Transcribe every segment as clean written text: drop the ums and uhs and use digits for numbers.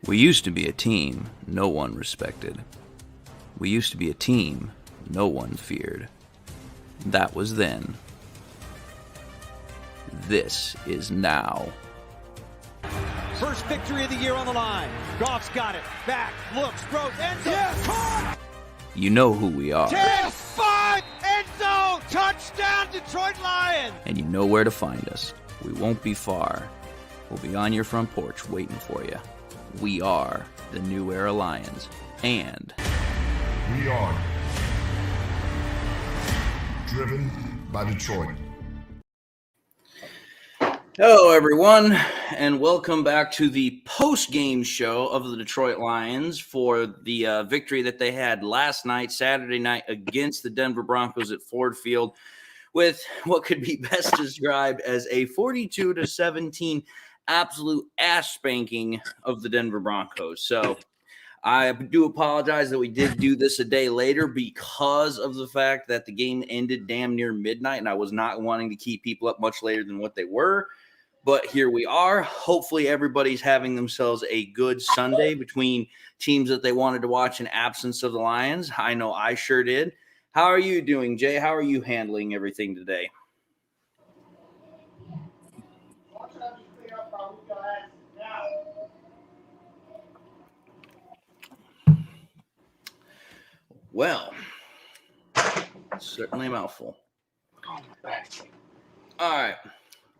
We used to be a team no one respected. We used to be a team no one feared. That was then. This is now. First victory of the year on the line. Goff's got it. Back, looks, throws, end zone. Yes, caught! You know who we are. 10-5, end zone, touchdown, Detroit Lions! And you know where to find us. We won't be far. We'll be on your front porch waiting for you. We are the New Era Lions. And we are driven by Detroit. Hello, everyone, and welcome back to the post-game show of the Detroit Lions for the victory that they had last night, Saturday night, against the Denver Broncos at Ford Field, with what could be best described as a 42-17 absolute ass spanking of the Denver Broncos. So I do apologize that we did do this a day later because of the fact that the game ended damn near midnight, and I was not wanting to keep people up much later than what they were. But here we are. Hopefully everybody's having themselves a good Sunday between teams that they wanted to watch in absence of the Lions. I know I sure did. How are you doing, Jay? How are you handling everything today? Well, certainly a mouthful. All right.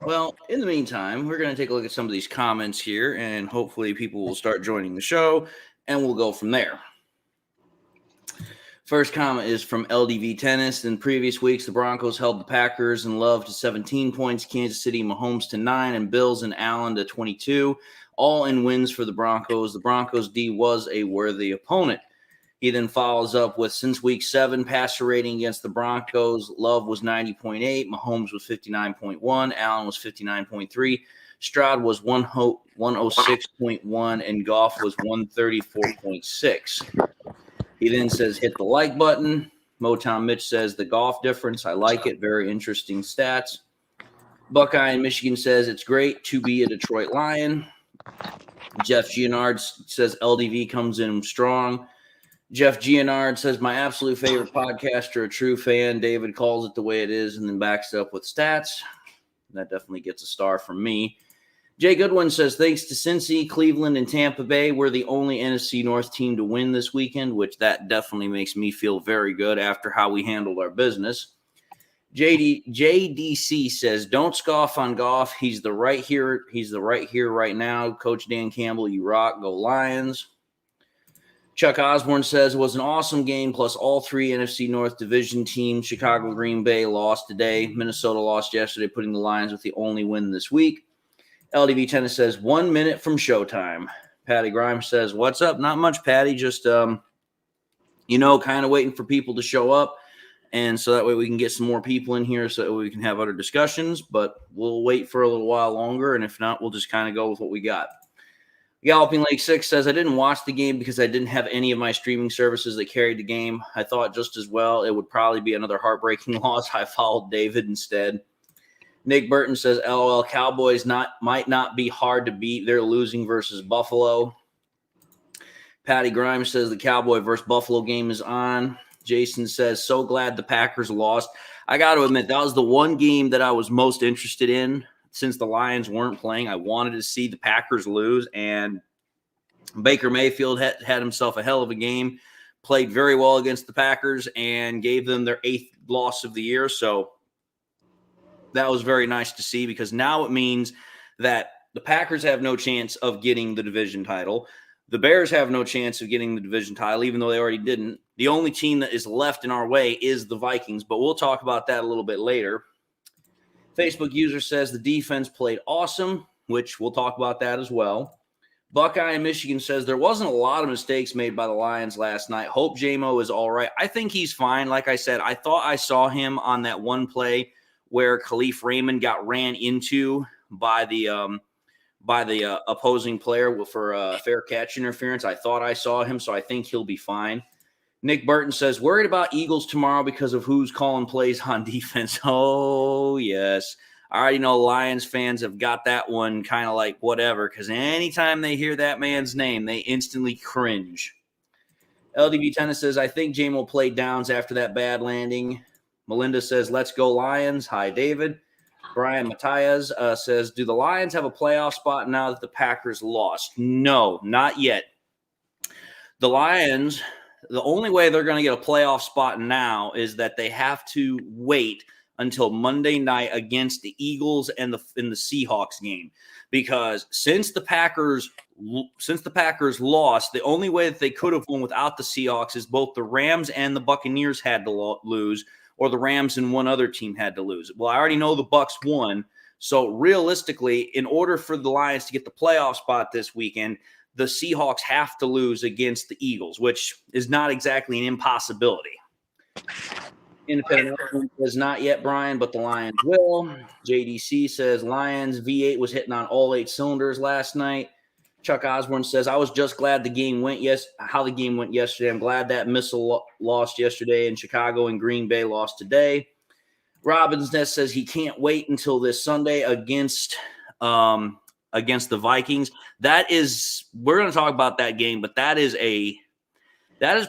Well, in the meantime, we're going to take a look at some of these comments here, and hopefully people will start joining the show, and we'll go from there. First comment is from LDV Tennis. In previous weeks, the Broncos held the Packers and Love to 17 points, Kansas City, Mahomes to 9, and Bills and Allen to 22, all in wins for the Broncos. The Broncos D was a worthy opponent. He then follows up with, since week 7, passer rating against the Broncos, Love was 90.8, Mahomes was 59.1, Allen was 59.3, Stroud was 106.1, and Goff was 134.6. He then says, hit the like button. Motown Mitch says, the Goff difference, I like it, very interesting stats. Buckeye in Michigan says, it's great to be a Detroit Lion. Jeff Gianard says, LDV comes in strong. Jeff Gianard says, my absolute favorite podcaster, a true fan. David calls it the way it is and then backs it up with stats. That definitely gets a star from me. Jay Goodwin says, thanks to Cincy, Cleveland, and Tampa Bay, we're the only NFC North team to win this weekend, which that definitely makes me feel very good after how we handled our business. JDC says, don't scoff on Goff. He's the right here right now. Coach Dan Campbell, you rock. Go Lions. Chuck Osborne says, it was an awesome game, plus all 3 NFC North division teams. Chicago, Green Bay lost today. Minnesota lost yesterday, putting the Lions with the only win this week. LDV Tennis says, 1 minute from showtime. Patty Grimes says, what's up? Not much, Patty. Just, kind of waiting for people to show up. And so that way we can get some more people in here so that we can have other discussions. But we'll wait for a little while longer. And if not, we'll just kind of go with what we got. Galloping Lake 6 says, I didn't watch the game because I didn't have any of my streaming services that carried the game. I thought just as well it would probably be another heartbreaking loss. I followed David instead. Nick Burton says, LOL, Cowboys might not be hard to beat. They're losing versus Buffalo. Patty Grimes says the Cowboy versus Buffalo game is on. Jason says, so glad the Packers lost. I got to admit, that was the one game that I was most interested in. Since the Lions weren't playing, I wanted to see the Packers lose, and Baker Mayfield had himself a hell of a game, played very well against the Packers, and gave them their 8th loss of the year. So that was very nice to see, because now it means that the Packers have no chance of getting the division title. The Bears have no chance of getting the division title, even though they already didn't. The only team that is left in our way is the Vikings, but we'll talk about that a little bit later. Facebook user says the defense played awesome, which we'll talk about that as well. Buckeye in Michigan says there wasn't a lot of mistakes made by the Lions last night. Hope J-Mo is all right. I think he's fine. Like I said, I thought I saw him on that one play where Khalif Raymond got ran into by the opposing player for fair catch interference. I thought I saw him, so I think he'll be fine. Nick Burton says, worried about Eagles tomorrow because of who's calling plays on defense. Oh, yes. I already know Lions fans have got that one kind of like whatever, because anytime they hear that man's name, they instantly cringe. LDV Tennis says, I think Jame will play downs after that bad landing. Melinda says, let's go Lions. Hi, David. Brian Matias says, do the Lions have a playoff spot now that the Packers lost? No, not yet. The Lions, the only way they're going to get a playoff spot now is that they have to wait until Monday night against the Eagles and in the Seahawks game, because since the Packers lost, the only way that they could have won without the Seahawks is both the Rams and the Buccaneers had to lose, or the Rams and one other team had to lose. Well, I already know the Bucs won, so realistically, in order for the Lions to get the playoff spot this weekend, the Seahawks have to lose against the Eagles, which is not exactly an impossibility. Independent says not yet, Brian, but the Lions will. JDC says Lions V8 was hitting on all 8 cylinders last night. Chuck Osborne says, I was just glad the game went how the game went yesterday. I'm glad that missile lost yesterday and Chicago and Green Bay lost today. Robbins Ness says he can't wait until this Sunday against the Vikings. We're going to talk about that game, but that is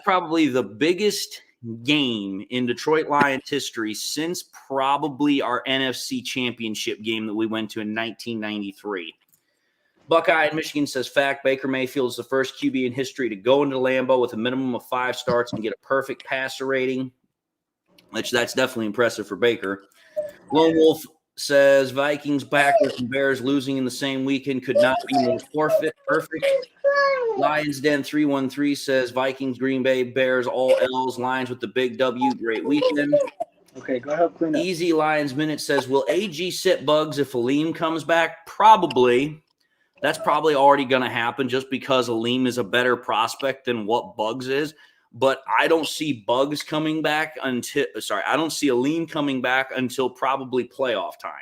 probably the biggest game in Detroit Lions history since probably our NFC Championship game that we went to in 1993. Buckeye in Michigan says, fact, Baker Mayfield is the first QB in history to go into Lambeau with a minimum of 5 starts and get a perfect passer rating, which that's definitely impressive for Baker. Lone Wolf says, Vikings, Packers, and Bears losing in the same weekend could not be more perfect. Lions Den 313 says, Vikings, Green Bay, Bears, all L's. Lions with the big W. Great weekend. Okay, go ahead, clean up. Easy Lions Minute says, will AG sit Bugs if Aleem comes back? Probably. That's probably already going to happen just because Aleem is a better prospect than what Bugs is. But I don't see Bugs coming back I don't see Aleem coming back until probably playoff time.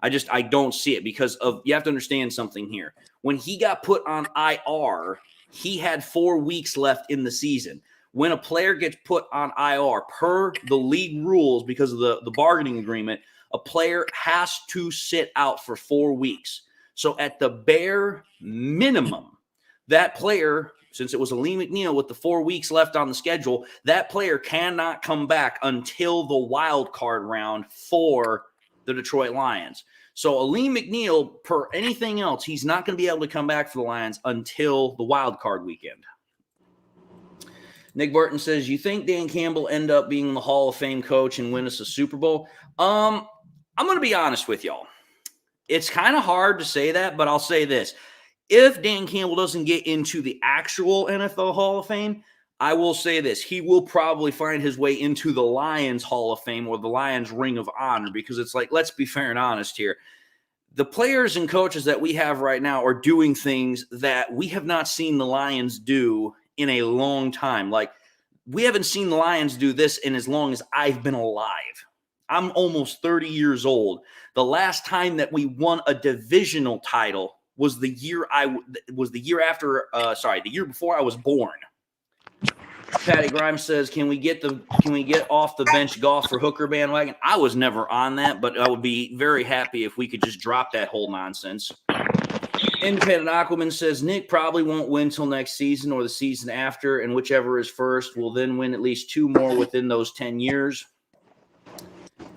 I don't see it because you have to understand something here. When he got put on IR, he had 4 weeks left in the season. When a player gets put on IR, per the league rules, because of the bargaining agreement, a player has to sit out for 4 weeks. So at the bare minimum, that player, since it was Aleem McNeil with the 4 weeks left on the schedule, that player cannot come back until the wild card round for the Detroit Lions. So Aleem McNeil, per anything else, he's not going to be able to come back for the Lions until the wild card weekend. Nick Burton says, you think Dan Campbell end up being the Hall of Fame coach and win us a Super Bowl? I'm going to be honest with y'all. It's kind of hard to say that, but I'll say this. If Dan Campbell doesn't get into the actual NFL Hall of Fame, I will say this. He will probably find his way into the Lions Hall of Fame or the Lions Ring of Honor, because it's like, let's be fair and honest here. The players and coaches that we have right now are doing things that we have not seen the Lions do in a long time. Like, we haven't seen the Lions do this in as long as I've been alive. I'm almost 30 years old. The last time that we won a divisional title was the year before I was born. Patty Grimes says, can we get off the bench golf for Hooker bandwagon? I was never on that, but I would be very happy if we could just drop that whole nonsense. Independent Aquaman says, Nick probably won't win till next season or the season after, and whichever is first will then win at least 2 more within those 10 years.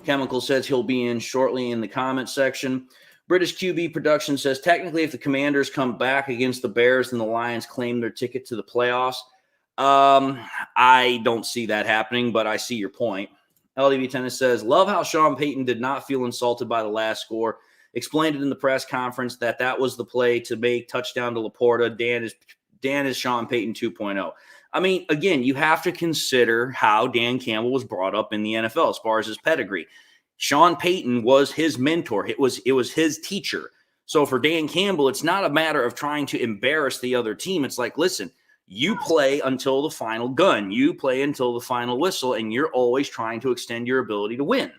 Chemical says he'll be in shortly in the comment section. British QB Production says, technically, if the Commanders come back against the Bears, then the Lions claim their ticket to the playoffs. I don't see that happening, but I see your point. LDV Tennis says, love how Sean Payton did not feel insulted by the last score. Explained it in the press conference that was the play to make touchdown to Laporta. Dan is Sean Payton 2.0. I mean, again, you have to consider how Dan Campbell was brought up in the NFL as far as his pedigree. Sean Payton was his mentor. It was his teacher. So for Dan Campbell, it's not a matter of trying to embarrass the other team. It's like, listen, you play until the final gun. You play until the final whistle, and you're always trying to extend your ability to win.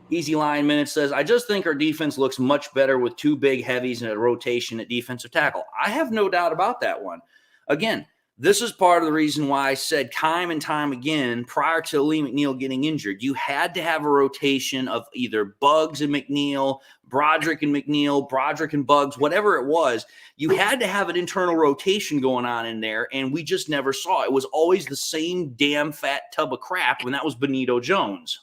Easy Line Minute says, I just think our defense looks much better with 2 big heavies and a rotation at defensive tackle. I have no doubt about that one. Again, this is part of the reason why I said time and time again, prior to Lee McNeil getting injured, you had to have a rotation of either Bugs and McNeil, Broderick and McNeil, Broderick and Bugs, whatever it was. You had to have an internal rotation going on in there, and we just never saw it. It was always the same damn fat tub of crap, and that was Benito Jones.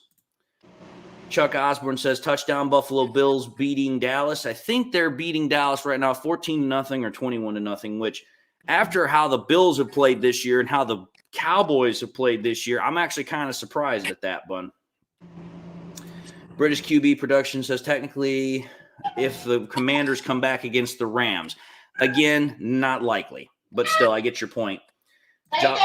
Chuck Osborne says, touchdown Buffalo Bills beating Dallas. I think they're beating Dallas right now 14-0 or 21-0, which after how the Bills have played this year and how the Cowboys have played this year, I'm actually kind of surprised at that, Bun. British QB Production says, technically, if the Commanders come back against the Rams. Again, not likely, but still, I get your point.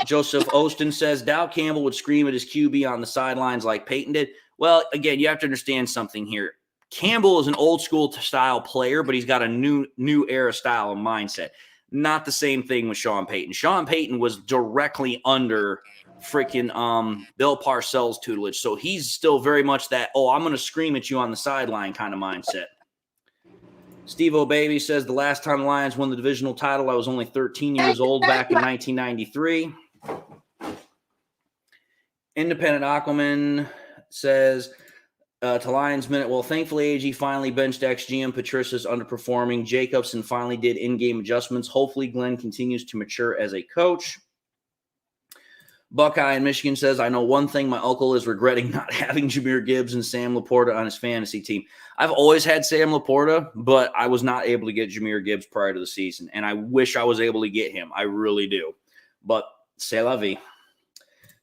Joseph Ostin says, Dow Campbell would scream at his QB on the sidelines like Peyton did. Well, again, you have to understand something here. Campbell is an old school style player, but he's got a new era style and mindset. Not the same thing with Sean Payton. Sean Payton was directly under freaking Bill Parcells' tutelage, so he's still very much that, I'm going to scream at you on the sideline kind of mindset. Steve O'Baby says, the last time the Lions won the divisional title, I was only 13 years old back in 1993. Independent Aquaman says, to Lions Minute, well, thankfully AG finally benched XGM. Patricia's underperforming. Jacobson finally did in-game adjustments. Hopefully Glenn continues to mature as a coach. Buckeye in Michigan says, I know one thing, my uncle is regretting not having Jahmyr Gibbs and Sam Laporta on his fantasy team. I've always had Sam Laporta, but I was not able to get Jahmyr Gibbs prior to the season, and I wish I was able to get him. I really do. But c'est la vie.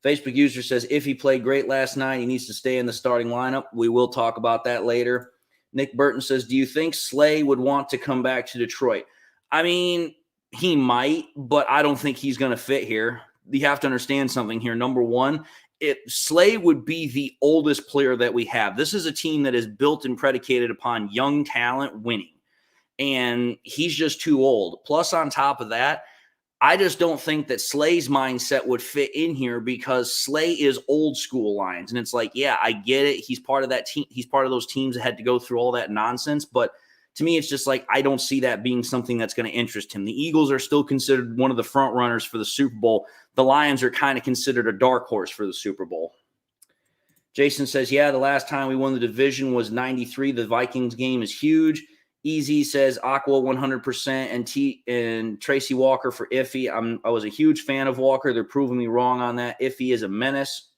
Facebook user says, if he played great last night, he needs to stay in the starting lineup. We will talk about that later. Nick Burton says, do you think Slay would want to come back to Detroit? I mean, he might, but I don't think he's going to fit here. You have to understand something here. Number one, Slay would be the oldest player that we have. This is a team that is built and predicated upon young talent winning, and he's just too old. Plus, on top of that, I just don't think that Slay's mindset would fit in here because Slay is old school Lions. And it's like, yeah, I get it. He's part of that team. He's part of those teams that had to go through all that nonsense. But to me, it's just like, I don't see that being something that's going to interest him. The Eagles are still considered one of the front runners for the Super Bowl. The Lions are kind of considered a dark horse for the Super Bowl. Jason says, yeah, the last time we won the division was 93. The Vikings game is huge. Easy says Aqua 100% and Tracy Walker for Iffy. I was a huge fan of Walker. They're proving me wrong on that. Iffy is a menace.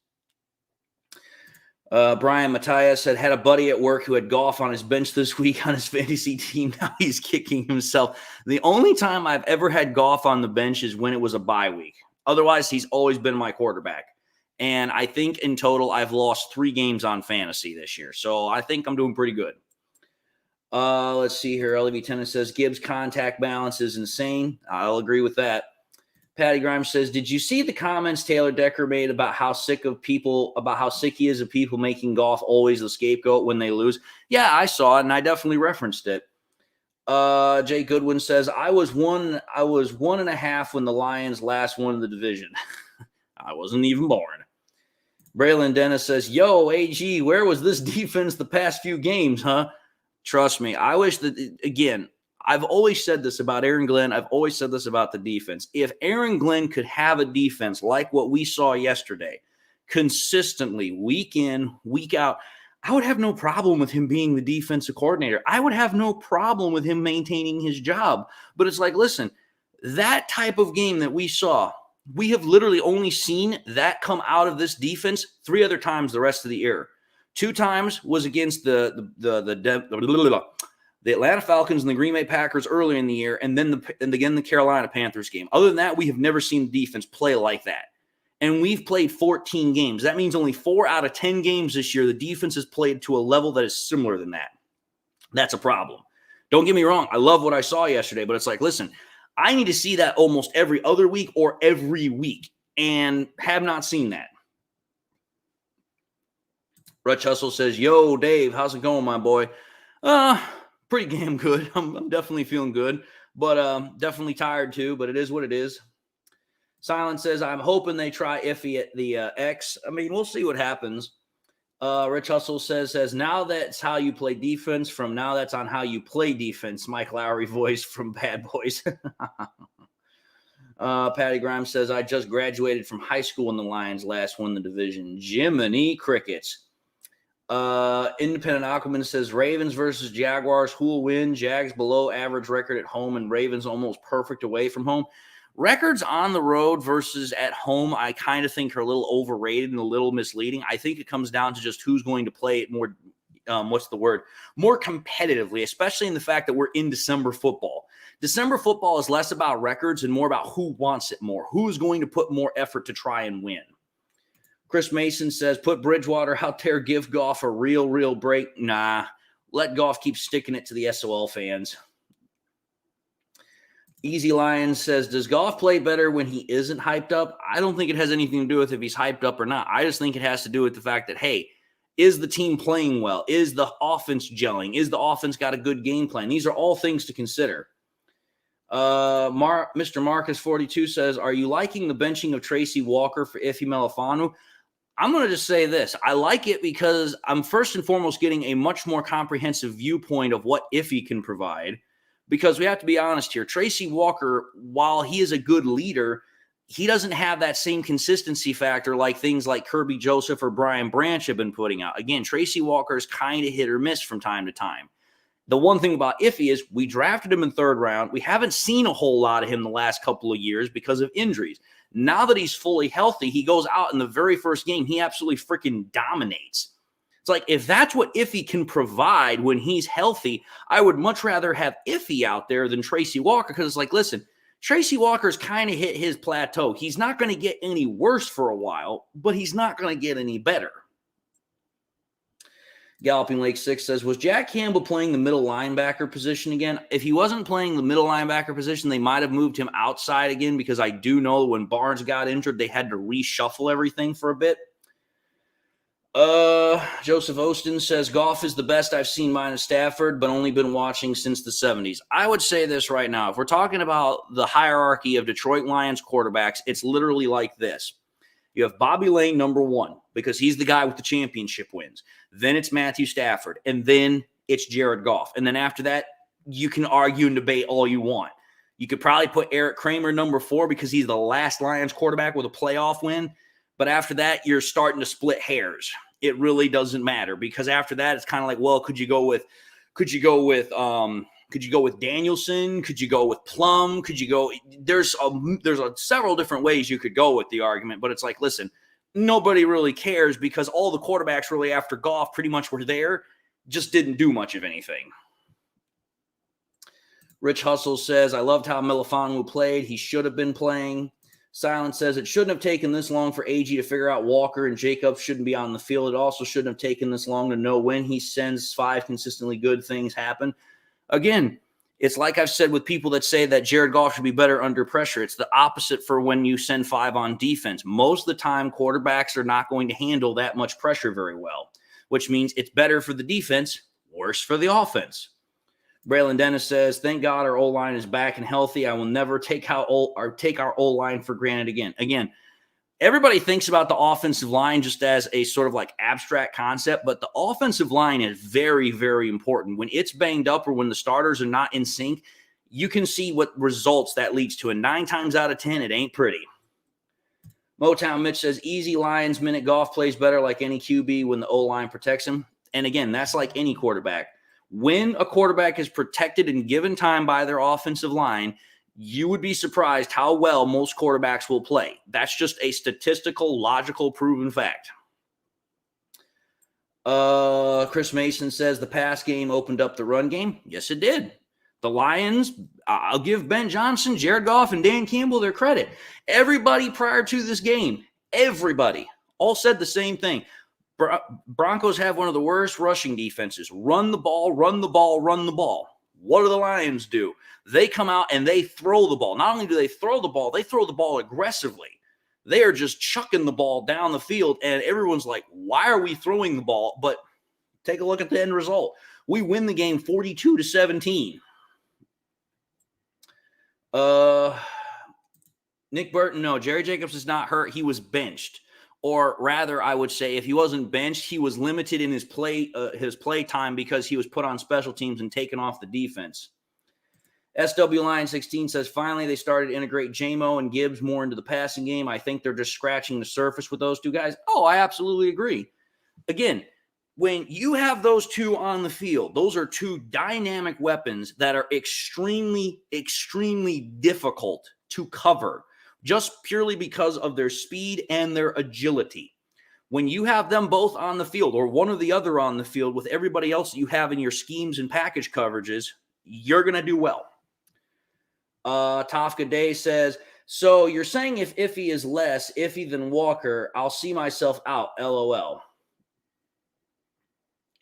Brian Matias said, had a buddy at work who had Goff on his bench this week on his fantasy team. Now he's kicking himself. The only time I've ever had Goff on the bench is when it was a bye week. Otherwise, he's always been my quarterback. And I think in total, I've lost 3 games on fantasy this year. So I think I'm doing pretty good. Let's see here. LEV Tennis says Gibbs' contact balance is insane. I'll agree with that. Patty Grimes says, did you see the comments Taylor Decker made about how sick he is of people making Goff always the scapegoat when they lose? Yeah, I saw it, and I definitely referenced it. Jay Goodwin says, I was 1.5 when the Lions last won the division. I wasn't even born. Braylon Dennis says, yo, AG, where was this defense the past few games, huh? Trust me, I wish that, again, I've always said this about Aaron Glenn. I've always said this about the defense. If Aaron Glenn could have a defense like what we saw yesterday, consistently, week in, week out, I would have no problem with him being the defensive coordinator. I would have no problem with him maintaining his job. But it's like, listen, that type of game that we saw, we have literally only seen that come out of this defense 3 other times the rest of the year. 2 times was against the Atlanta Falcons and the Green Bay Packers earlier in the year, and then again the Carolina Panthers game. Other than that, we have never seen the defense play like that. And we've played 14 games. That means only 4 out of 10 games this year, the defense has played to a level that is similar than that. That's a problem. Don't get me wrong. I love what I saw yesterday, but it's like, listen, I need to see that almost every other week or every week, and have not seen that. Rutch Hustle says, yo, Dave, how's it going, my boy? Pretty damn good. I'm definitely feeling good, but definitely tired too, but it is what it is. Silent says, I'm hoping they try Iffy at the X. I mean, we'll see what happens. Rich Hustle says, now that's how you play defense. From now that's on how you play defense. Mike Lowry voice from Bad Boys. Patty Grimes says, I just graduated from high school when the Lions last won the division. Jiminy crickets. Independent Aquaman says, Ravens versus Jaguars. Who will win? Jags below average record at home and Ravens almost perfect away from home. Records on the road versus at home, I kind of think are a little overrated and a little misleading. I think it comes down to just who's going to play it more, more competitively, especially in the fact that we're in December football. December football is less about records and more about who wants it more, who's going to put more effort to try and win. Chris Mason says, put Bridgewater out there, give Goff a real break. Nah, let Goff keep sticking it to the SOL fans. Easy Lions says, does Goff play better when he isn't hyped up? I don't think it has anything to do with if he's hyped up or not. I just think it has to do with the fact that, hey, is the team playing well? Is the offense gelling? Is the offense got a good game plan? These are all things to consider. Mr. Marcus 42 says, are you liking the benching of Tracy Walker for Ife Melifonwu? I'm going to just say this. I like it because I'm first and foremost getting a much more comprehensive viewpoint of what Ife can provide. Because we have to be honest here, Tracy Walker, while he is a good leader, he doesn't have that same consistency factor like things like Kirby Joseph or Brian Branch have been putting out. Again, Tracy Walker is kind of hit or miss from time to time. The one thing about Ife is we drafted him in third round. We haven't seen a whole lot of him the last couple of years because of injuries. Now that he's fully healthy, he goes out in the very first game. He absolutely freaking dominates. It's like, if that's what Ife can provide when he's healthy, I would much rather have Ife out there than Tracy Walker, because it's like, listen, Tracy Walker's kind of hit his plateau. He's not going to get any worse for a while, but he's not going to get any better. Galloping Lake 6 says, was Jack Campbell playing the middle linebacker position again? If he wasn't playing the middle linebacker position, they might have moved him outside again, because I do know when Barnes got injured, they had to reshuffle everything for a bit. Joseph Ostin says, Goff is the best I've seen minus Stafford, but only been watching since the 70s. I would say this right now. If we're talking about the hierarchy of Detroit Lions quarterbacks, it's literally like this. You have Bobby Lane, number one, because he's the guy with the championship wins. Then it's Matthew Stafford, and then it's Jared Goff. And then after that, you can argue and debate all you want. You could probably put Eric Kramer number 4 because he's the last Lions quarterback with a playoff win. But after that, you're starting to split hairs. It really doesn't matter, because after that, it's kind of like, well, could you go with Danielson? Could you go with Plum? Could you go? There's several different ways you could go with the argument, but it's like, listen, nobody really cares, because all the quarterbacks really after Goff pretty much were there, just didn't do much of anything. Rich Hustle says, I loved how Melifonwu played. He should have been playing. Silence says, it shouldn't have taken this long for AG to figure out Walker and Jacobs shouldn't be on the field. It also shouldn't have taken this long to know when he sends 5 consistently good things happen. Again, it's like I've said with people that say that Jared Goff should be better under pressure. It's the opposite for when you send 5 on defense. Most of the time, quarterbacks are not going to handle that much pressure very well, which means it's better for the defense, worse for the offense. Braylon Dennis says, thank God our O-line is back and healthy. I will never take our O-line for granted again. Again, everybody thinks about the offensive line just as a sort of like abstract concept, but the offensive line is very, very important. When it's banged up or when the starters are not in sync, you can see what results that leads to. And 9 times out of 10, it ain't pretty. Motown Mitch says, easy Lions minute. Goff plays better like any QB when the O-line protects him. And again, that's like any quarterback. When a quarterback is protected and given time by their offensive line, you would be surprised how well most quarterbacks will play. That's just a statistical, logical, proven fact. Chris Mason says the pass game opened up the run game. Yes, it did. The Lions, I'll give Ben Johnson, Jared Goff, and Dan Campbell their credit. Everybody prior to this game, everybody all said the same thing. Broncos have one of the worst rushing defenses. Run the ball, run the ball, run the ball. What do the Lions do? They come out and they throw the ball. Not only do they throw the ball aggressively. They are just chucking the ball down the field, and everyone's like, why are we throwing the ball? But take a look at the end result. We win the game 42-17. Nick Burton, no, Jerry Jacobs is not hurt. He was benched. Or rather, I would say if he wasn't benched, he was limited in his play time because he was put on special teams and taken off the defense. SW Line 16 says, finally, they started to integrate JMO and Gibbs more into the passing game. I think they're just scratching the surface with those two guys. Oh, I absolutely agree. Again, when you have those two on the field, those are two dynamic weapons that are extremely, extremely difficult to cover just purely because of their speed and their agility. When you have them both on the field or one or the other on the field with everybody else that you have in your schemes and package coverages, you're going to do well. Tafka Day says, so you're saying if Iffy is less iffy than Walker, I'll see myself out, LOL.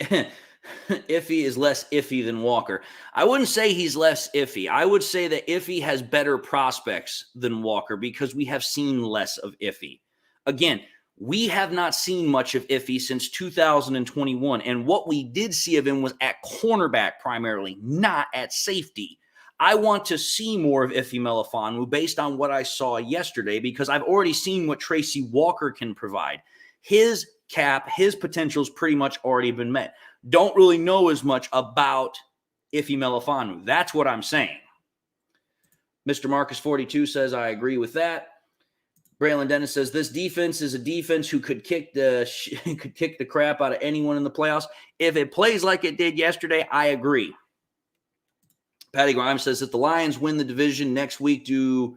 Iffy is less iffy than Walker. I wouldn't say he's less iffy. I would say that Iffy has better prospects than Walker because we have seen less of Iffy. Again, we have not seen much of Iffy since 2021, and what we did see of him was at cornerback primarily, not at safety. I want to see more of Iffy Melifonwu based on what I saw yesterday because I've already seen what Tracy Walker can provide. His cap, his potential's pretty much already been met. Don't really know as much about Iffy Melifonwu. That's what I'm saying. Mr. Marcus 42 says, I agree with that. Braylon Dennis says, this defense is a defense who could kick the crap out of anyone in the playoffs. If it plays like it did yesterday, I agree. Patty Grimes says, if the Lions win the division next week, do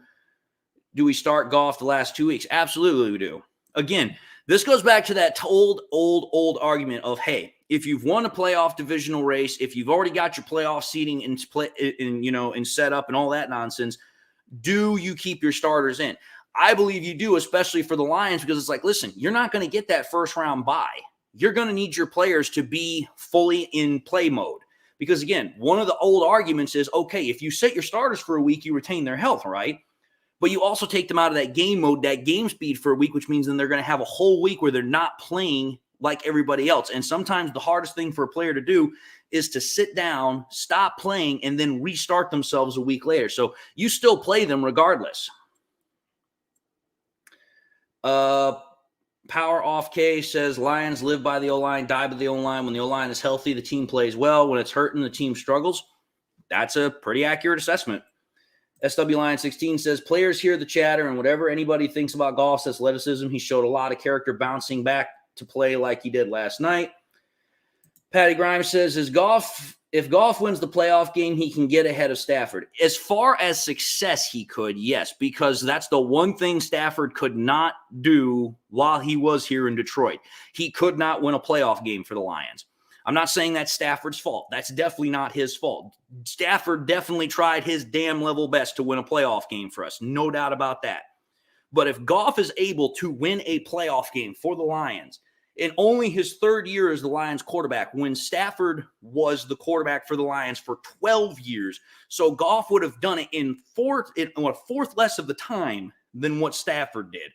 we start Goff the last 2 weeks? Absolutely we do. Again, this goes back to that old argument of, hey, if you've won a playoff divisional race, if you've already got your playoff seating and set up and all that nonsense, do you keep your starters in? I believe you do, especially for the Lions, because it's like, listen, you're not going to get that first round bye. You're going to need your players to be fully in play mode. Because, again, one of the old arguments is, okay, if you set your starters for a week, you retain their health, right? But you also take them out of that game mode, that game speed for a week, which means then they're going to have a whole week where they're not playing like everybody else. And sometimes the hardest thing for a player to do is to sit down, stop playing, and then restart themselves a week later. So you still play them regardless. Power Off K says, Lions live by the O-line, die by the O-line. When the O-line is healthy, the team plays well. When it's hurting, the team struggles. That's a pretty accurate assessment. SW Lion 16 says, players hear the chatter, and whatever anybody thinks about Goff's athleticism, he showed a lot of character bouncing back to play like he did last night. Patty Grimes says, if Goff wins the playoff game, he can get ahead of Stafford. As far as success, he could, yes, because that's the one thing Stafford could not do while he was here in Detroit. He could not win a playoff game for the Lions. I'm not saying that's Stafford's fault. That's definitely not his fault. Stafford definitely tried his damn level best to win a playoff game for us. No doubt about that. But if Goff is able to win a playoff game for the Lions in only his third year as the Lions quarterback, when Stafford was the quarterback for the Lions for 12 years, so Goff would have done it in a fourth less of the time than what Stafford did.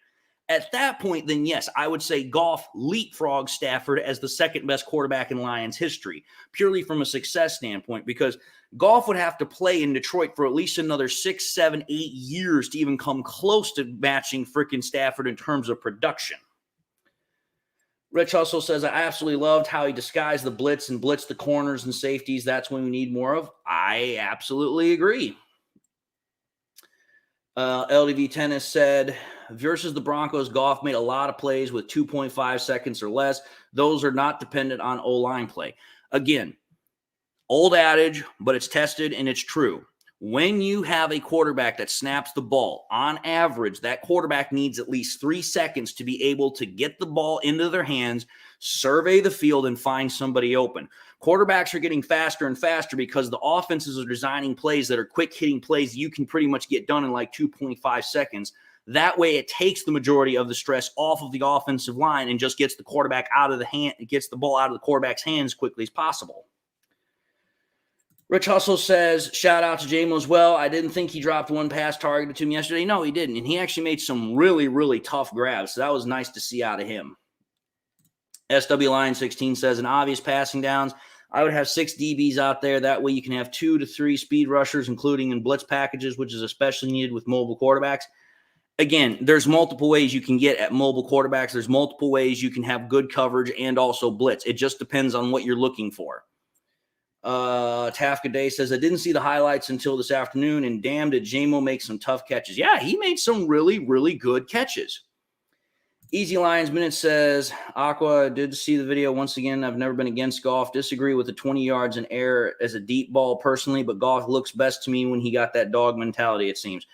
At that point, then yes, I would say Goff leapfrogs Stafford as the second best quarterback in Lions history, purely from a success standpoint, because Goff would have to play in Detroit for at least another 6, 7, 8 years to even come close to matching frickin' Stafford in terms of production. Rich Hustle says, I absolutely loved how he disguised the blitz and blitzed the corners and safeties. That's what we need more of. I absolutely agree. LDV Tennis said, versus the Broncos, Goff made a lot of plays with 2.5 seconds or less. Those are not dependent on O-line play. Again, old adage, but it's tested and it's true. When you have a quarterback that snaps the ball, on average, that quarterback needs at least 3 seconds to be able to get the ball into their hands, survey the field, and find somebody open. Quarterbacks are getting faster and faster because the offenses are designing plays that are quick-hitting plays you can pretty much get done in like 2.5 seconds. That way, it takes the majority of the stress off of the offensive line and just gets the quarterback out of the hand. It gets the ball out of the quarterback's hands as quickly as possible. Rich Hustle says, shout out to JMO as well. I didn't think he dropped one pass targeted to him yesterday. No, he didn't. And he actually made some really, really tough grabs. So that was nice to see out of him. SW Lion 16 says, in obvious passing downs, I would have 6 DBs out there. That way you can have 2 to 3 speed rushers, including in blitz packages, which is especially needed with mobile quarterbacks. Again, there's multiple ways you can get at mobile quarterbacks. There's multiple ways you can have good coverage and also blitz. It just depends on what you're looking for. Tafka Day says, I didn't see the highlights until this afternoon, and damn, did J-Mo make some tough catches. Yeah, he made some really, really good catches. Easy Lions Minute says, Aqua, did see the video once again. I've never been against Goff. Disagree with the 20 yards in air as a deep ball personally, but Goff looks best to me when he got that dog mentality, it seems.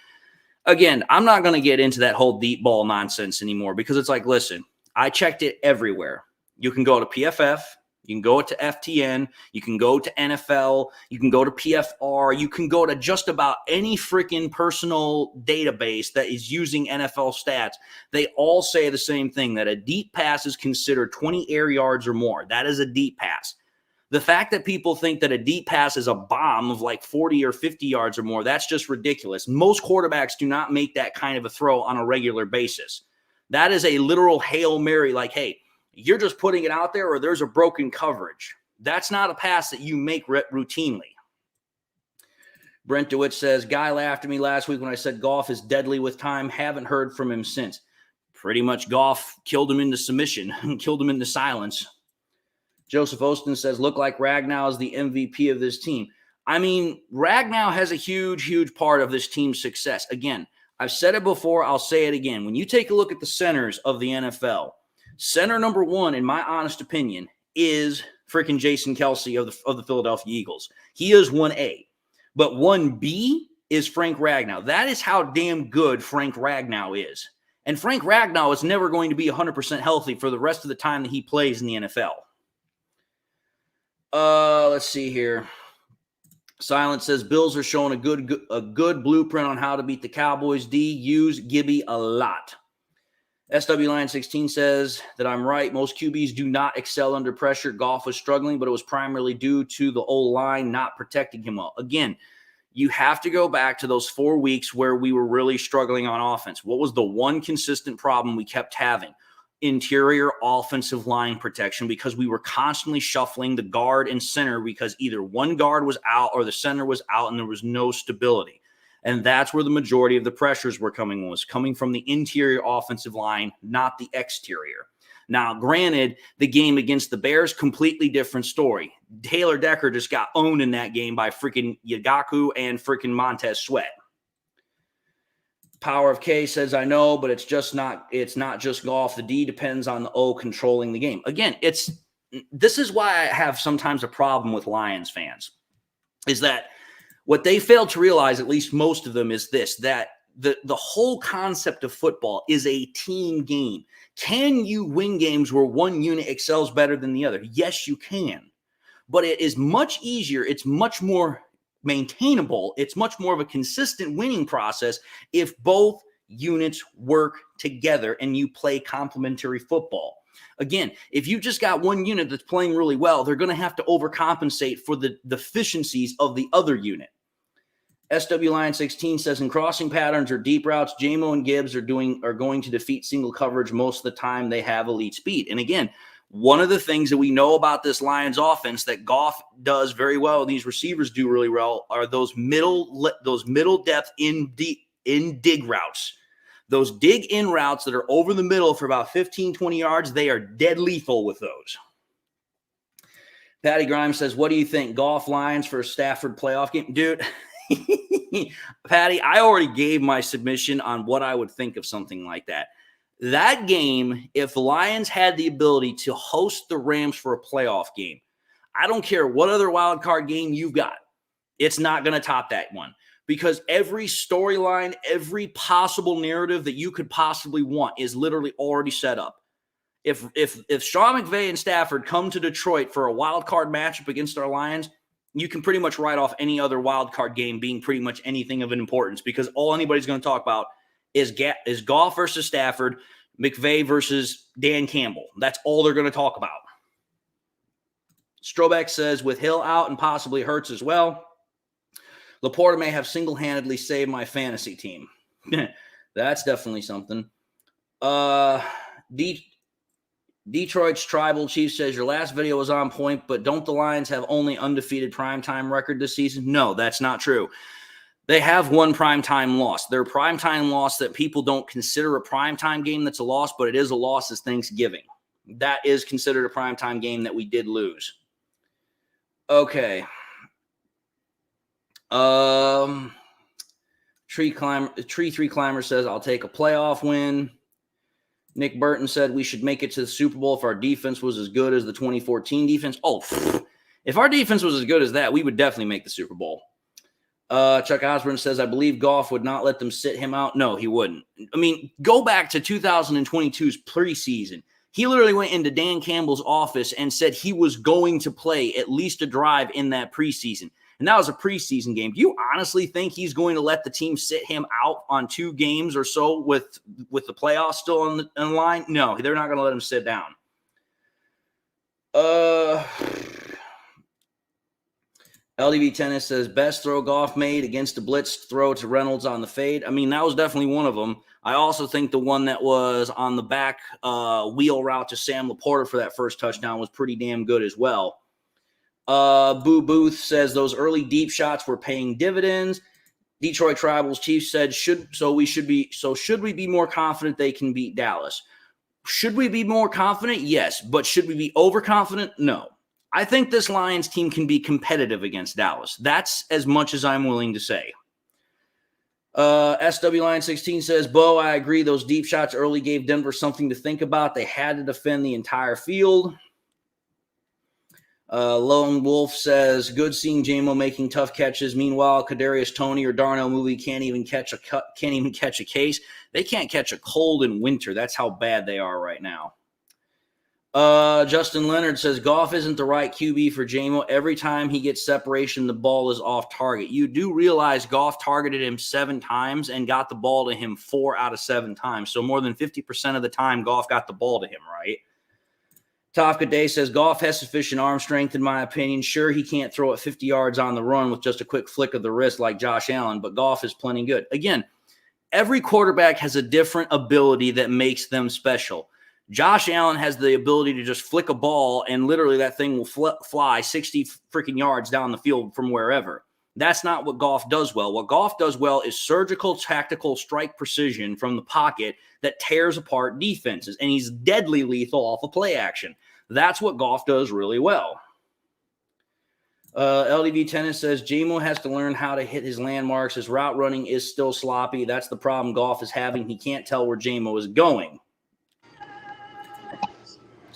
Again, I'm not going to get into that whole deep ball nonsense anymore because it's like, listen, I checked it everywhere. You can go to PFF. You can go to FTN. You can go to NFL. You can go to PFR. You can go to just about any freaking personal database that is using NFL stats. They all say the same thing, that a deep pass is considered 20 air yards or more. That is a deep pass. The fact that people think that a deep pass is a bomb of like 40 or 50 yards or more, that's just ridiculous. Most quarterbacks do not make that kind of a throw on a regular basis. That is a literal Hail Mary, like, hey, you're just putting it out there or there's a broken coverage. That's not a pass that you make routinely. Brent DeWitt says, guy laughed at me last week when I said Goff is deadly with time. Haven't heard from him since. Pretty much Goff killed him into submission, killed him into silence. Joseph Ostin says, look like Ragnow is the MVP of this team. I mean, Ragnow has a huge, huge part of this team's success. Again, I've said it before. I'll say it again. When you take a look at the centers of the NFL, center number one, in my honest opinion, is freaking Jason Kelce of the Philadelphia Eagles. He is 1A. But 1B is Frank Ragnow. That is how damn good Frank Ragnow is. And Frank Ragnow is never going to be 100% healthy for the rest of the time that he plays in the NFL. Let's see here. Silence says, Bills are showing a good blueprint on how to beat the Cowboys. D, use Gibby a lot. SW Line 16 says that I'm right. Most QBs do not excel under pressure. Goff was struggling, but it was primarily due to the O-line not protecting him well. Again, you have to go back to those 4 weeks where we were really struggling on offense. What was the one consistent problem we kept having? Interior offensive line protection, because we were constantly shuffling the guard and center because either one guard was out or the center was out and there was no stability. And that's where the majority of the pressures were coming from the interior offensive line, not the exterior. Now, granted, the game against the Bears, completely different story. Taylor Decker just got owned in that game by freaking Yagaku and freaking Montez Sweat. Power of K says, I know, but it's not just Goff. The D depends on the O controlling the game. Again, this is why I have sometimes a problem with Lions fans, is that what they fail to realize, at least most of them, is this, that the whole concept of football is a team game. Can you win games where one unit excels better than the other? Yes, you can. But it is much easier. It's much more maintainable. It's much more of a consistent winning process if both units work together and you play complementary football. Again, if you just got one unit that's playing really well, they're going to have to overcompensate for the deficiencies of the other unit. SW Line 16 says, in crossing patterns or deep routes, J-Mo and Gibbs are going to defeat single coverage most of the time. They have elite speed. And again, one of the things that we know about this Lions offense that Goff does very well, these receivers do really well, are those middle depth in dig routes. Those dig in routes that are over the middle for about 15, 20 yards, they are dead lethal with those. Patty Grimes says, what do you think? Goff Lions for a Stafford playoff game? Dude, Patty, I already gave my submission on what I would think of something like that. That game, if the Lions had the ability to host the Rams for a playoff game, I don't care what other wild card game you've got, it's not going to top that one. Because every storyline, every possible narrative that you could possibly want is literally already set up. If Sean McVay and Stafford come to Detroit for a wild card matchup against our Lions, you can pretty much write off any other wild card game being pretty much anything of importance, because all anybody's going to talk about is Goff versus Stafford, McVay versus Dan Campbell. That's all they're going to talk about. Strobeck says, with Hill out and possibly Hurts as well, Laporta may have single-handedly saved my fantasy team. That's definitely something. Detroit's Tribal Chief says, your last video was on point, but don't the Lions have only undefeated primetime record this season? No, that's not true. They have one primetime loss. Their primetime loss that people don't consider a primetime game that's a loss, but it is a loss, is Thanksgiving. That is considered a primetime game that we did lose. Okay. Tree 3 Climber says, I'll take a playoff win. Nick Burton said we should make it to the Super Bowl if our defense was as good as the 2014 defense. Oh, if our defense was as good as that, we would definitely make the Super Bowl. Chuck Osborne says, I believe Goff would not let them sit him out. No, he wouldn't. I mean, go back to 2022's preseason. He literally went into Dan Campbell's office and said he was going to play at least a drive in that preseason. And that was a preseason game. Do you honestly think he's going to let the team sit him out on 2 games or so with the playoffs still on the line? No, they're not going to let him sit down. LDV Tennis says, best throw Goff made against the blitz throw to Reynolds on the fade. I mean, that was definitely one of them. I also think the one that was on the back wheel route to Sam Laporta for that first touchdown was pretty damn good as well. Boo Booth says those early deep shots were paying dividends. Detroit Tribals Chief said, should we be more confident they can beat Dallas? Should we be more confident? Yes. But should we be overconfident? No. I think this Lions team can be competitive against Dallas. That's as much as I'm willing to say. SW Line 16 says, Bo, I agree. Those deep shots early gave Denver something to think about. They had to defend the entire field. Lone Wolf says, good seeing J-Mo making tough catches. Meanwhile, Kadarius Toney or Darnell Mooney can't even catch a case. They can't catch a cold in winter. That's how bad they are right now. Justin Leonard says, Goff isn't the right QB for J-Mo. Every time he gets separation, the ball is off target. You do realize Goff targeted him 7 times and got the ball to him 4 out of 7 times. So more than 50% of the time, Goff got the ball to him, right? Tafka Day says, Goff has sufficient arm strength, in my opinion. Sure, he can't throw it 50 yards on the run with just a quick flick of the wrist like Josh Allen, but Goff is plenty good. Again, every quarterback has a different ability that makes them special. Josh Allen has the ability to just flick a ball and literally that thing will fly 60 freaking yards down the field from wherever. That's not what Goff does well. What Goff does well is surgical, tactical strike precision from the pocket that tears apart defenses, and he's deadly lethal off of play action. That's what Goff does really well. LDV Tennis says, J-Mo has to learn how to hit his landmarks. His route running is still sloppy. That's the problem Goff is having. He can't tell where J-Mo is going.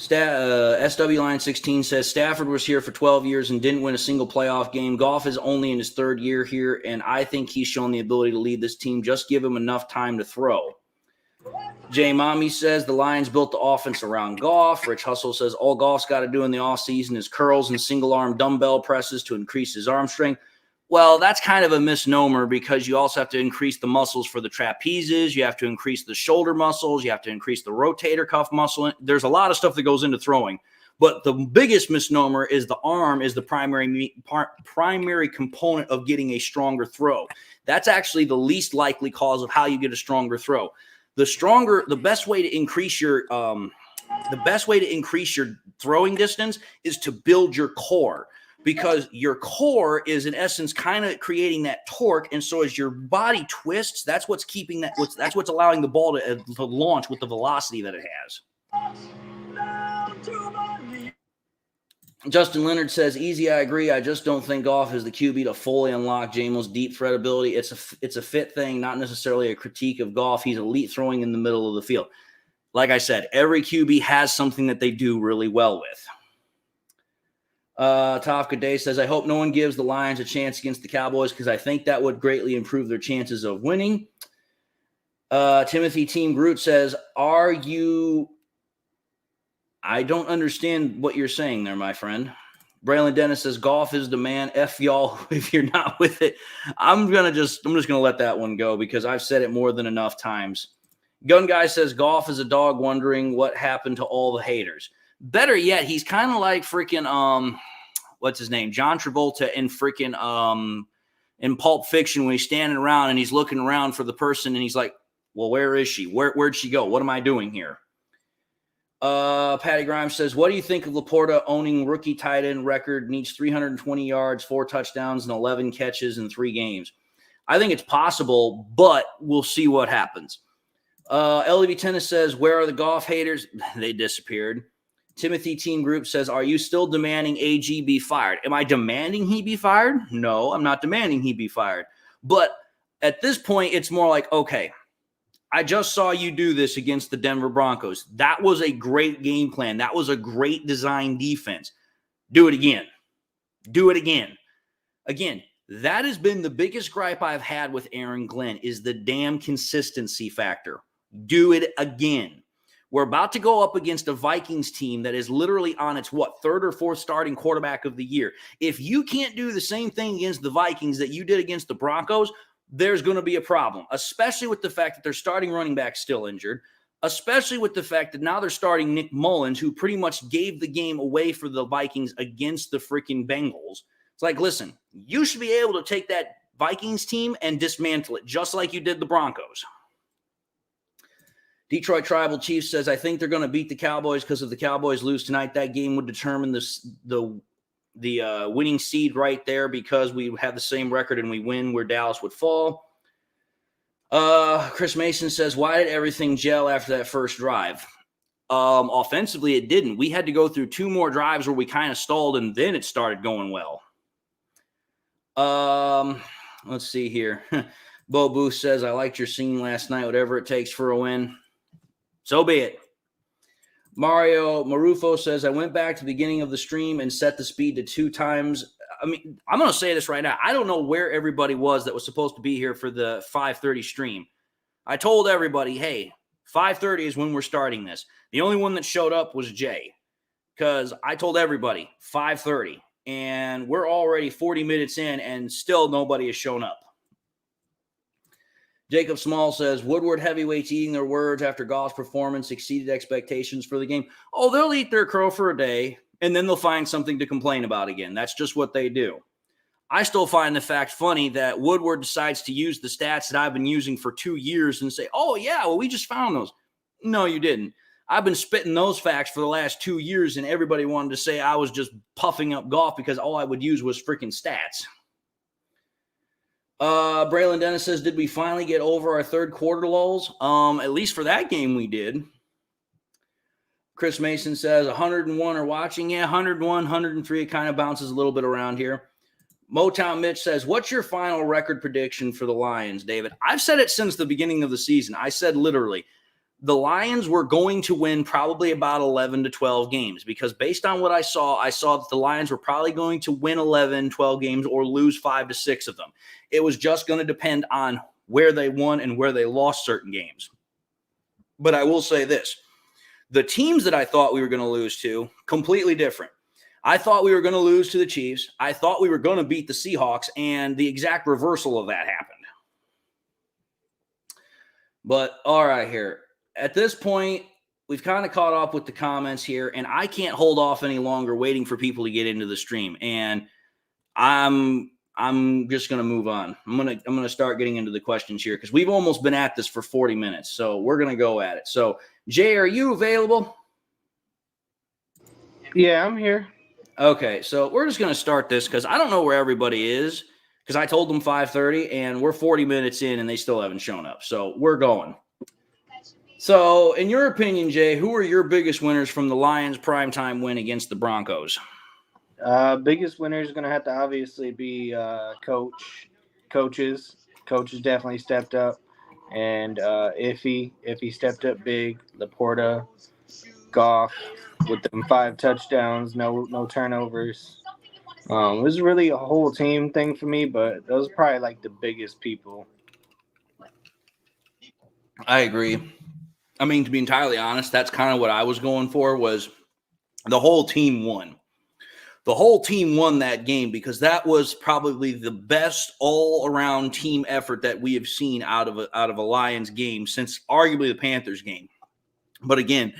SW Line 16 says, Stafford was here for 12 years and didn't win a single playoff game. Goff is only in his 3rd year here, and I think he's shown the ability to lead this team. Just give him enough time to throw. Jay Mommy says, the Lions built the offense around Goff. Rich Hustle says, all Goff's got to do in the offseason is curls and single-arm dumbbell presses to increase his arm strength. Well, that's kind of a misnomer because you also have to increase the muscles for the trapezes. You have to increase the shoulder muscles. You have to increase the rotator cuff muscle. There's a lot of stuff that goes into throwing. But the biggest misnomer is the arm is the primary component of getting a stronger throw. That's actually the least likely cause of how you get a stronger throw. The best way to increase your throwing distance is to build your core. Because your core is, in essence, kind of creating that torque, and so as your body twists, that's what's keeping that. That's what's allowing the ball to launch with the velocity that it has. Justin Leonard says, "Easy, I agree. I just don't think Goff is the QB to fully unlock J-Mo's deep threat ability. It's a fit thing, not necessarily a critique of Goff. He's elite throwing in the middle of the field. Like I said, every QB has something that they do really well with." Tafka Day says, I hope no one gives the Lions a chance against the Cowboys because I think that would greatly improve their chances of winning. Timothy Team Groot says, I don't understand what you're saying there, my friend. Braylon Dennis says, Goff is the man. F y'all if you're not with it. I'm just going to let that one go because I've said it more than enough times. Gun Guy says, Goff is a dog wondering what happened to all the haters. Better yet, he's kind of like freaking what's his name? John Travolta in freaking in Pulp Fiction when he's standing around and he's looking around for the person and he's like, well, where is she? Where'd she go? What am I doing here? Patty Grimes says, what do you think of Laporta owning rookie tight end record, needs 320 yards, 4 touchdowns, and 11 catches in 3 games? I think it's possible, but we'll see what happens. LEB Tennis says, where are the Goff haters? They disappeared. Timothy Team Group says, are you still demanding AG be fired? Am I demanding he be fired? No, I'm not demanding he be fired. But at this point, it's more like, okay, I just saw you do this against the Denver Broncos. That was a great game plan. That was a great design defense. Do it again. Do it again. Again, that has been the biggest gripe I've had with Aaron Glenn is the damn consistency factor. Do it again. We're about to go up against a Vikings team that is literally on its, third or fourth starting quarterback of the year. If you can't do the same thing against the Vikings that you did against the Broncos, there's going to be a problem, especially with the fact that their starting running back still injured, especially with the fact that now they're starting Nick Mullins, who pretty much gave the game away for the Vikings against the freaking Bengals. It's like, listen, you should be able to take that Vikings team and dismantle it, just like you did the Broncos. Detroit Tribal Chief says, I think they're going to beat the Cowboys because if the Cowboys lose tonight, that game would determine the winning seed right there because we have the same record and we win where Dallas would fall. Chris Mason says, why did everything gel after that first drive? Offensively, it didn't. We had to go through 2 more drives where we kind of stalled and then it started going well. Let's see here. Bo Booth says, I liked your singing last night, whatever it takes for a win. So be it. Mario Marufo says, I went back to the beginning of the stream and set the speed to 2 times. I mean, I'm going to say this right now. I don't know where everybody was that was supposed to be here for the 5:30 stream. I told everybody, hey, 5:30 is when we're starting this. The only one that showed up was Jay because I told everybody 5:30, and we're already 40 minutes in, and still nobody has shown up. Jacob Small says, Woodward heavyweights eating their words after Goff's performance exceeded expectations for the game. Oh, they'll eat their crow for a day, and then they'll find something to complain about again. That's just what they do. I still find the fact funny that Woodward decides to use the stats that I've been using for 2 years and say, oh, yeah, well, we just found those. No, you didn't. I've been spitting those facts for the last 2 years, and everybody wanted to say I was just puffing up Goff because all I would use was freaking stats. Braylon Dennis says, did we finally get over our third quarter lulls? At least for that game we did. Chris Mason says 101 are watching. Yeah, 101, 103. It kind of bounces a little bit around here. Motown Mitch says, what's your final record prediction for the Lions, David? I've said it since the beginning of the season. I said literally, the Lions were going to win probably about 11 to 12 games because based on what I saw that the Lions were probably going to win 11, 12 games or lose 5 to 6 of them. It was just going to depend on where they won and where they lost certain games. But I will say this. The teams that I thought we were going to lose to, completely different. I thought we were going to lose to the Chiefs. I thought we were going to beat the Seahawks, and the exact reversal of that happened. But all right here. At this point, we've kind of caught up with the comments here, and I can't hold off any longer waiting for people to get into the stream. And I'm just going to move on. I'm going to start getting into the questions here because we've almost been at this for 40 minutes. So we're going to go at it. So Jay, are you available? Yeah, I'm here. Okay, so we're just going to start this because I don't know where everybody is because I told them 5:30 and we're 40 minutes in and they still haven't shown up. So we're going. So in your opinion, Jay, who are your biggest winners from the Lions primetime win against the Broncos? Biggest winner is going to have to obviously be coaches. Coaches definitely stepped up. And if he stepped up big, Laporta, Goff with them 5 touchdowns, no turnovers. It was really a whole team thing for me, but those are probably like the biggest people. I agree. I mean, to be entirely honest, that's kind of what I was going for was the whole team won. The whole team won that game because that was probably the best all-around team effort that we have seen out of a Lions game since arguably the Panthers game. But again,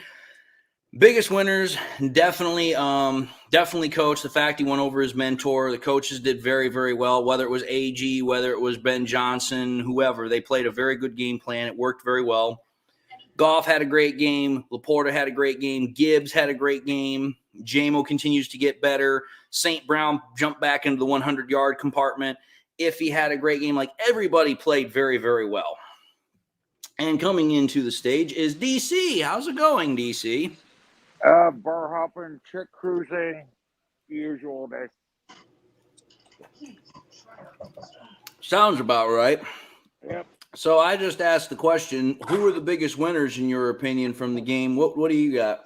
biggest winners, definitely Coach. The fact he went over his mentor. The coaches did very, very well, whether it was AG, whether it was Ben Johnson, whoever. They played a very good game plan. It worked very well. Goff had a great game. Laporta had a great game. Gibbs had a great game. JMO continues to get better. St. Brown jumped back into the 100-yard compartment. If he had a great game, like everybody played very, very well. And coming into the stage is DC. How's it going, DC? Bar hopping, chick cruising, usual day. Sounds about right. Yep. So I just asked the question, who are the biggest winners in your opinion from the game? What do you got?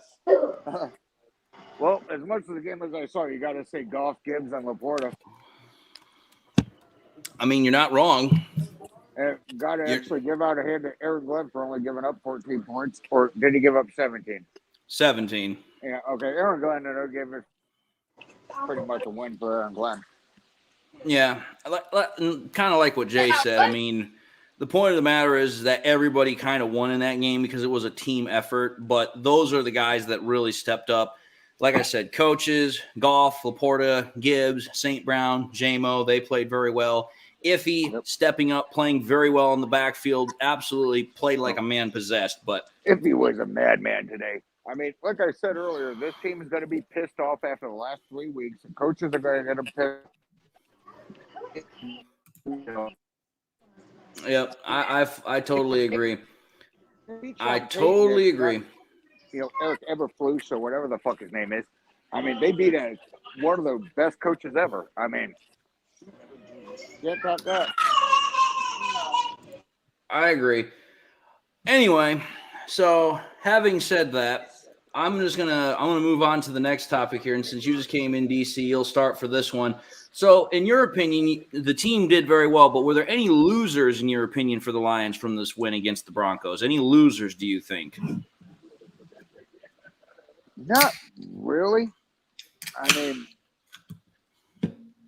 Well, as much of the game as I saw, you got to say Goff, Gibbs, and Laporta. I mean, you're not wrong. And got to actually give out a hand to Aaron Glenn for only giving up 14 points. Or did he give up 17? 17. Yeah, okay. Aaron Glenn, and I gave it pretty much a win for Aaron Glenn. Yeah, kind of like what Jay said. I mean, the point of the matter is that everybody kind of won in that game because it was a team effort, but those are the guys that really stepped up. Like I said, coaches, Goff, Laporta, Gibbs, St. Brown, J-Mo, they played very well. Iffy stepping up, playing very well in the backfield, absolutely played like a man possessed. But Iffy was a madman today. I mean, like I said earlier, this team is going to be pissed off after the last 3 weeks. And coaches are going to get them pissed. Yep, I totally agree. I totally agree. Eric Eberflus or whatever the fuck his name is. I mean, they beat one of the best coaches ever. I mean, get that. I agree. Anyway, so having said that, I'm gonna move on to the next topic here. And since you just came in, DC, you'll start for this one. So, in your opinion, the team did very well, but were there any losers, in your opinion, for the Lions from this win against the Broncos? Any losers, do you think? Not really. I mean,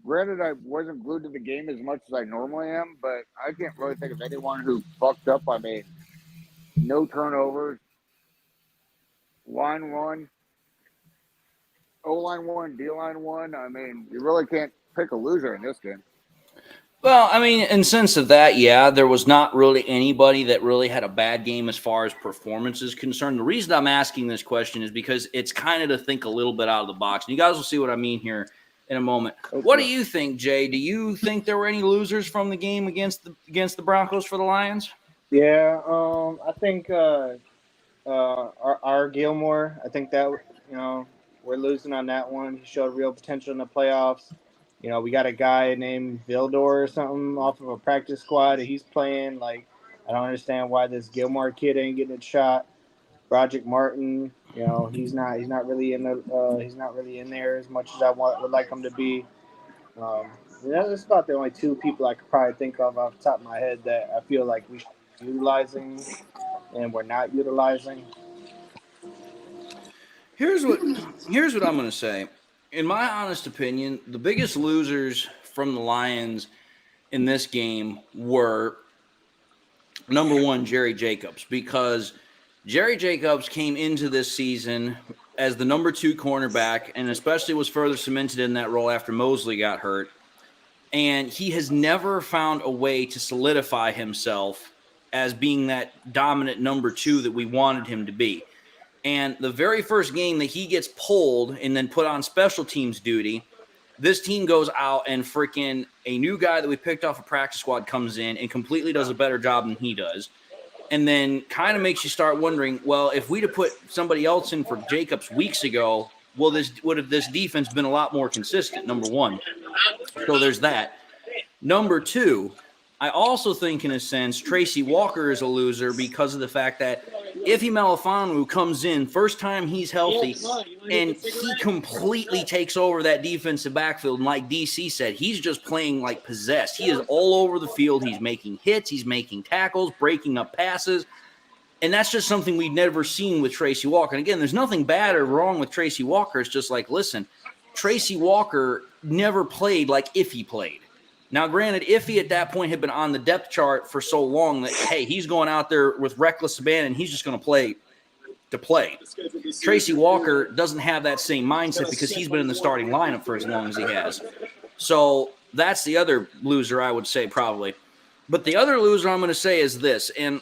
granted, I wasn't glued to the game as much as I normally am, but I can't really think of anyone who fucked up. I mean, no turnovers. Line one. O-line one, D-line one. I mean, you really can't pick a loser in this game. Well, I mean, in sense of that, yeah, there was not really anybody that really had a bad game as far as performance is concerned. The reason I'm asking this question is because it's kind of to think a little bit out of the box. And you guys will see what I mean here in a moment. Okay. What do you think, Jay? Do you think there were any losers from the game against the Broncos for the Lions? Yeah, I think our Gilmore, I think that, we're losing on that one. He showed real potential in the playoffs. We got a guy named Vildor or something off of a practice squad that he's playing. Like, I don't understand why this Gilmore kid ain't getting a shot. Broderick Martin, he's not really in there as much as I would like him to be. That's about the only two people I could probably think of off the top of my head that I feel like we should be utilizing and we're not utilizing. Here's what I'm going to say. In my honest opinion, the biggest losers from the Lions in this game were, number one, Jerry Jacobs, because Jerry Jacobs came into this season as the number 2 cornerback and especially was further cemented in that role after Mosley got hurt. And he has never found a way to solidify himself as being that dominant number 2 that we wanted him to be. And the very first game that he gets pulled and then put on special teams duty, this team goes out and freaking a new guy that we picked off a practice squad comes in and completely does a better job than he does. And then kind of makes you start wondering, well, if we'd have put somebody else in for Jacobs weeks ago, would have this defense been a lot more consistent, number one. So there's that. Number 2, I also think in a sense Tracy Walker is a loser because of the fact that Ife Melifonwu comes in, first time he's healthy, and he completely takes over that defensive backfield. And like DC said, he's just playing like possessed. He is all over the field. He's making hits. He's making tackles, breaking up passes. And that's just something we've never seen with Tracy Walker. And again, there's nothing bad or wrong with Tracy Walker. It's just like, listen, Tracy Walker never played like Ife played. Now, granted, Iffy at that point had been on the depth chart for so long that, hey, he's going out there with reckless abandon. He's just going to play to play. Tracy Walker doesn't have that same mindset because he's been in the starting lineup for as long as he has. So that's the other loser I would say probably. But the other loser I'm going to say is this, and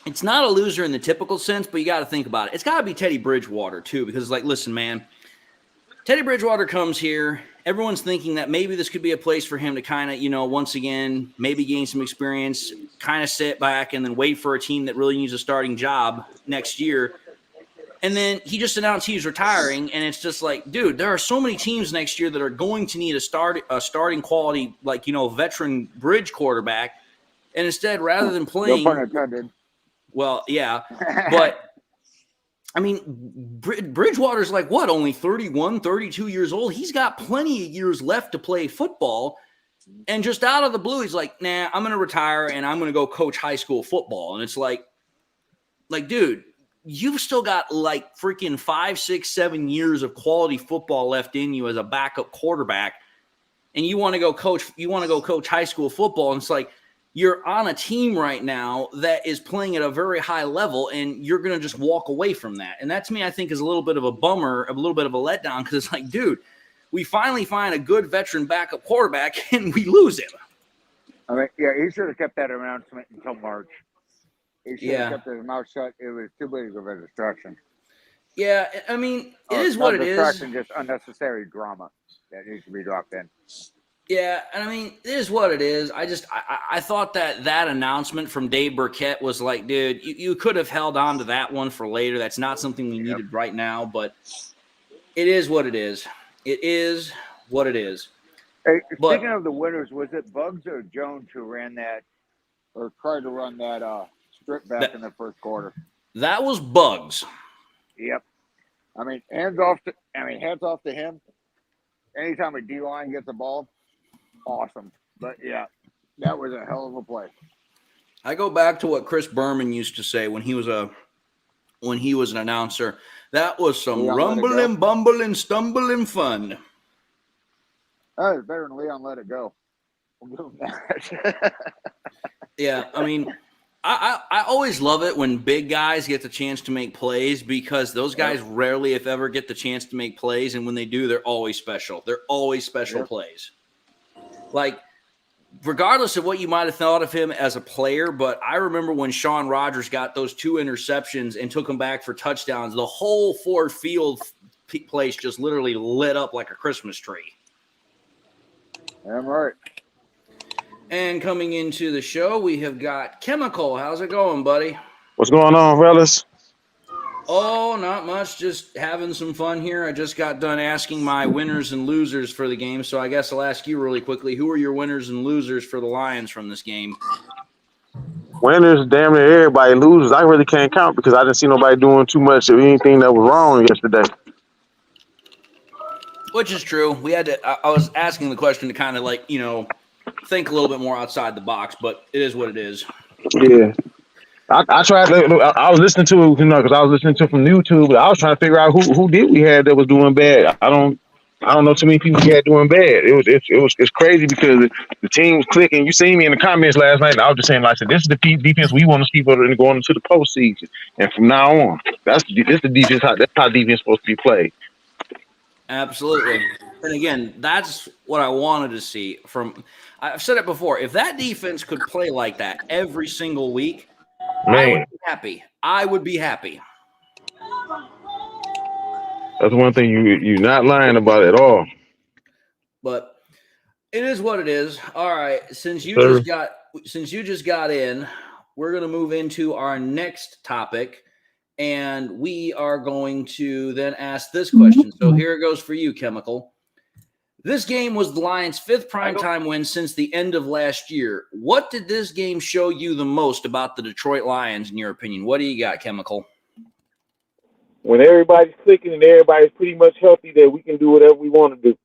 it's not a loser in the typical sense, but you got to think about it. It's got to be Teddy Bridgewater too, because like, listen, man, Teddy Bridgewater comes here. Everyone's thinking that maybe this could be a place for him to kind of, once again, maybe gain some experience, kind of sit back and then wait for a team that really needs a starting job next year. And then he just announced he's retiring, and it's just like, dude, there are so many teams next year that are going to need a starting quality, like, veteran bridge quarterback. And instead, rather than playing, No pun intended. well, yeah, but I mean, Bridgewater's like what, only 31, 32 years old. He's got plenty of years left to play football. And just out of the blue, he's like, nah, I'm going to retire and I'm going to go coach high school football. And it's like, dude, you've still got like freaking 5, 6, 7 years of quality football left in you as a backup quarterback. And you want to go coach high school football. And it's like, you're on a team right now that is playing at a very high level, and you're going to just walk away from that. And that, to me, I think is a little bit of a bummer, a little bit of a letdown, because it's like, dude, we finally find a good veteran backup quarterback, and we lose him. I mean, yeah, he should have kept that announcement until March. He should have kept his mouth shut. It was too big of a distraction. Yeah, I mean, it is what it is. Distraction, just unnecessary drama that needs to be dropped in. Yeah, and I mean, it is what it is. I thought that announcement from Dave Burkett was like, dude, you could have held on to that one for later. That's not something we needed right now, but it is what it is. It is what it is. Hey, speaking of the winners, was it Bugs or Jones who ran that or tried to run that strip back in the first quarter? That was Bugs. Yep. I mean, hands off to him. Anytime a D-line gets the ball, awesome. But yeah, that was a hell of a play. I go back to what Chris Berman used to say when he was an announcer. That was some rumbling, bumbling, stumbling fun. That was better than Leon Let It Go. We'll give him that. Yeah, I mean, I always love it when big guys get the chance to make plays, because those guys rarely, if ever, get the chance to make plays, and when they do, they're always special. They're always special plays. Like, regardless of what you might have thought of him as a player, but I remember when Sean Rogers got those 2 interceptions and took them back for touchdowns, the whole Ford Field place just literally lit up like a Christmas tree. Damn right. And coming into the show, we have got Chemical. How's it going, buddy? What's going on, fellas? Oh, not much. Just having some fun here. I just got done asking my winners and losers for the game, so I guess I'll ask you really quickly. Who are your winners and losers for the Lions from this game? Winners, damn near everybody. Losers, I really can't count because I didn't see nobody doing too much of anything that was wrong yesterday. Which is true. We had to. I was asking the question to kind of like, think a little bit more outside the box, but it is what it is. Yeah. I tried to, I was listening to, because I was listening to from YouTube, but I was trying to figure out who did we have that was doing bad. I don't know too many people we had doing bad. It's crazy because the team was clicking. You seen me in the comments last night, and I was just saying, like I said, this is the defense we want to see going into the postseason. And from now on, this the defense. That's how defense is supposed to be played. Absolutely. And again, that's what I wanted to see from. I've said it before. If that defense could play like that every single week, man, I would be happy. I would be happy. That's one thing you're not lying about at all. But it is what it is. All right. Since you just got in, we're going to move into our next topic, and we are going to then ask this question. So here it goes for you, Chemical. This game was the Lions' 5th primetime win since the end of last year. What did this game show you the most about the Detroit Lions, in your opinion? What do you got, Chemical? When everybody's clicking and everybody's pretty much healthy, that we can do whatever we want to do.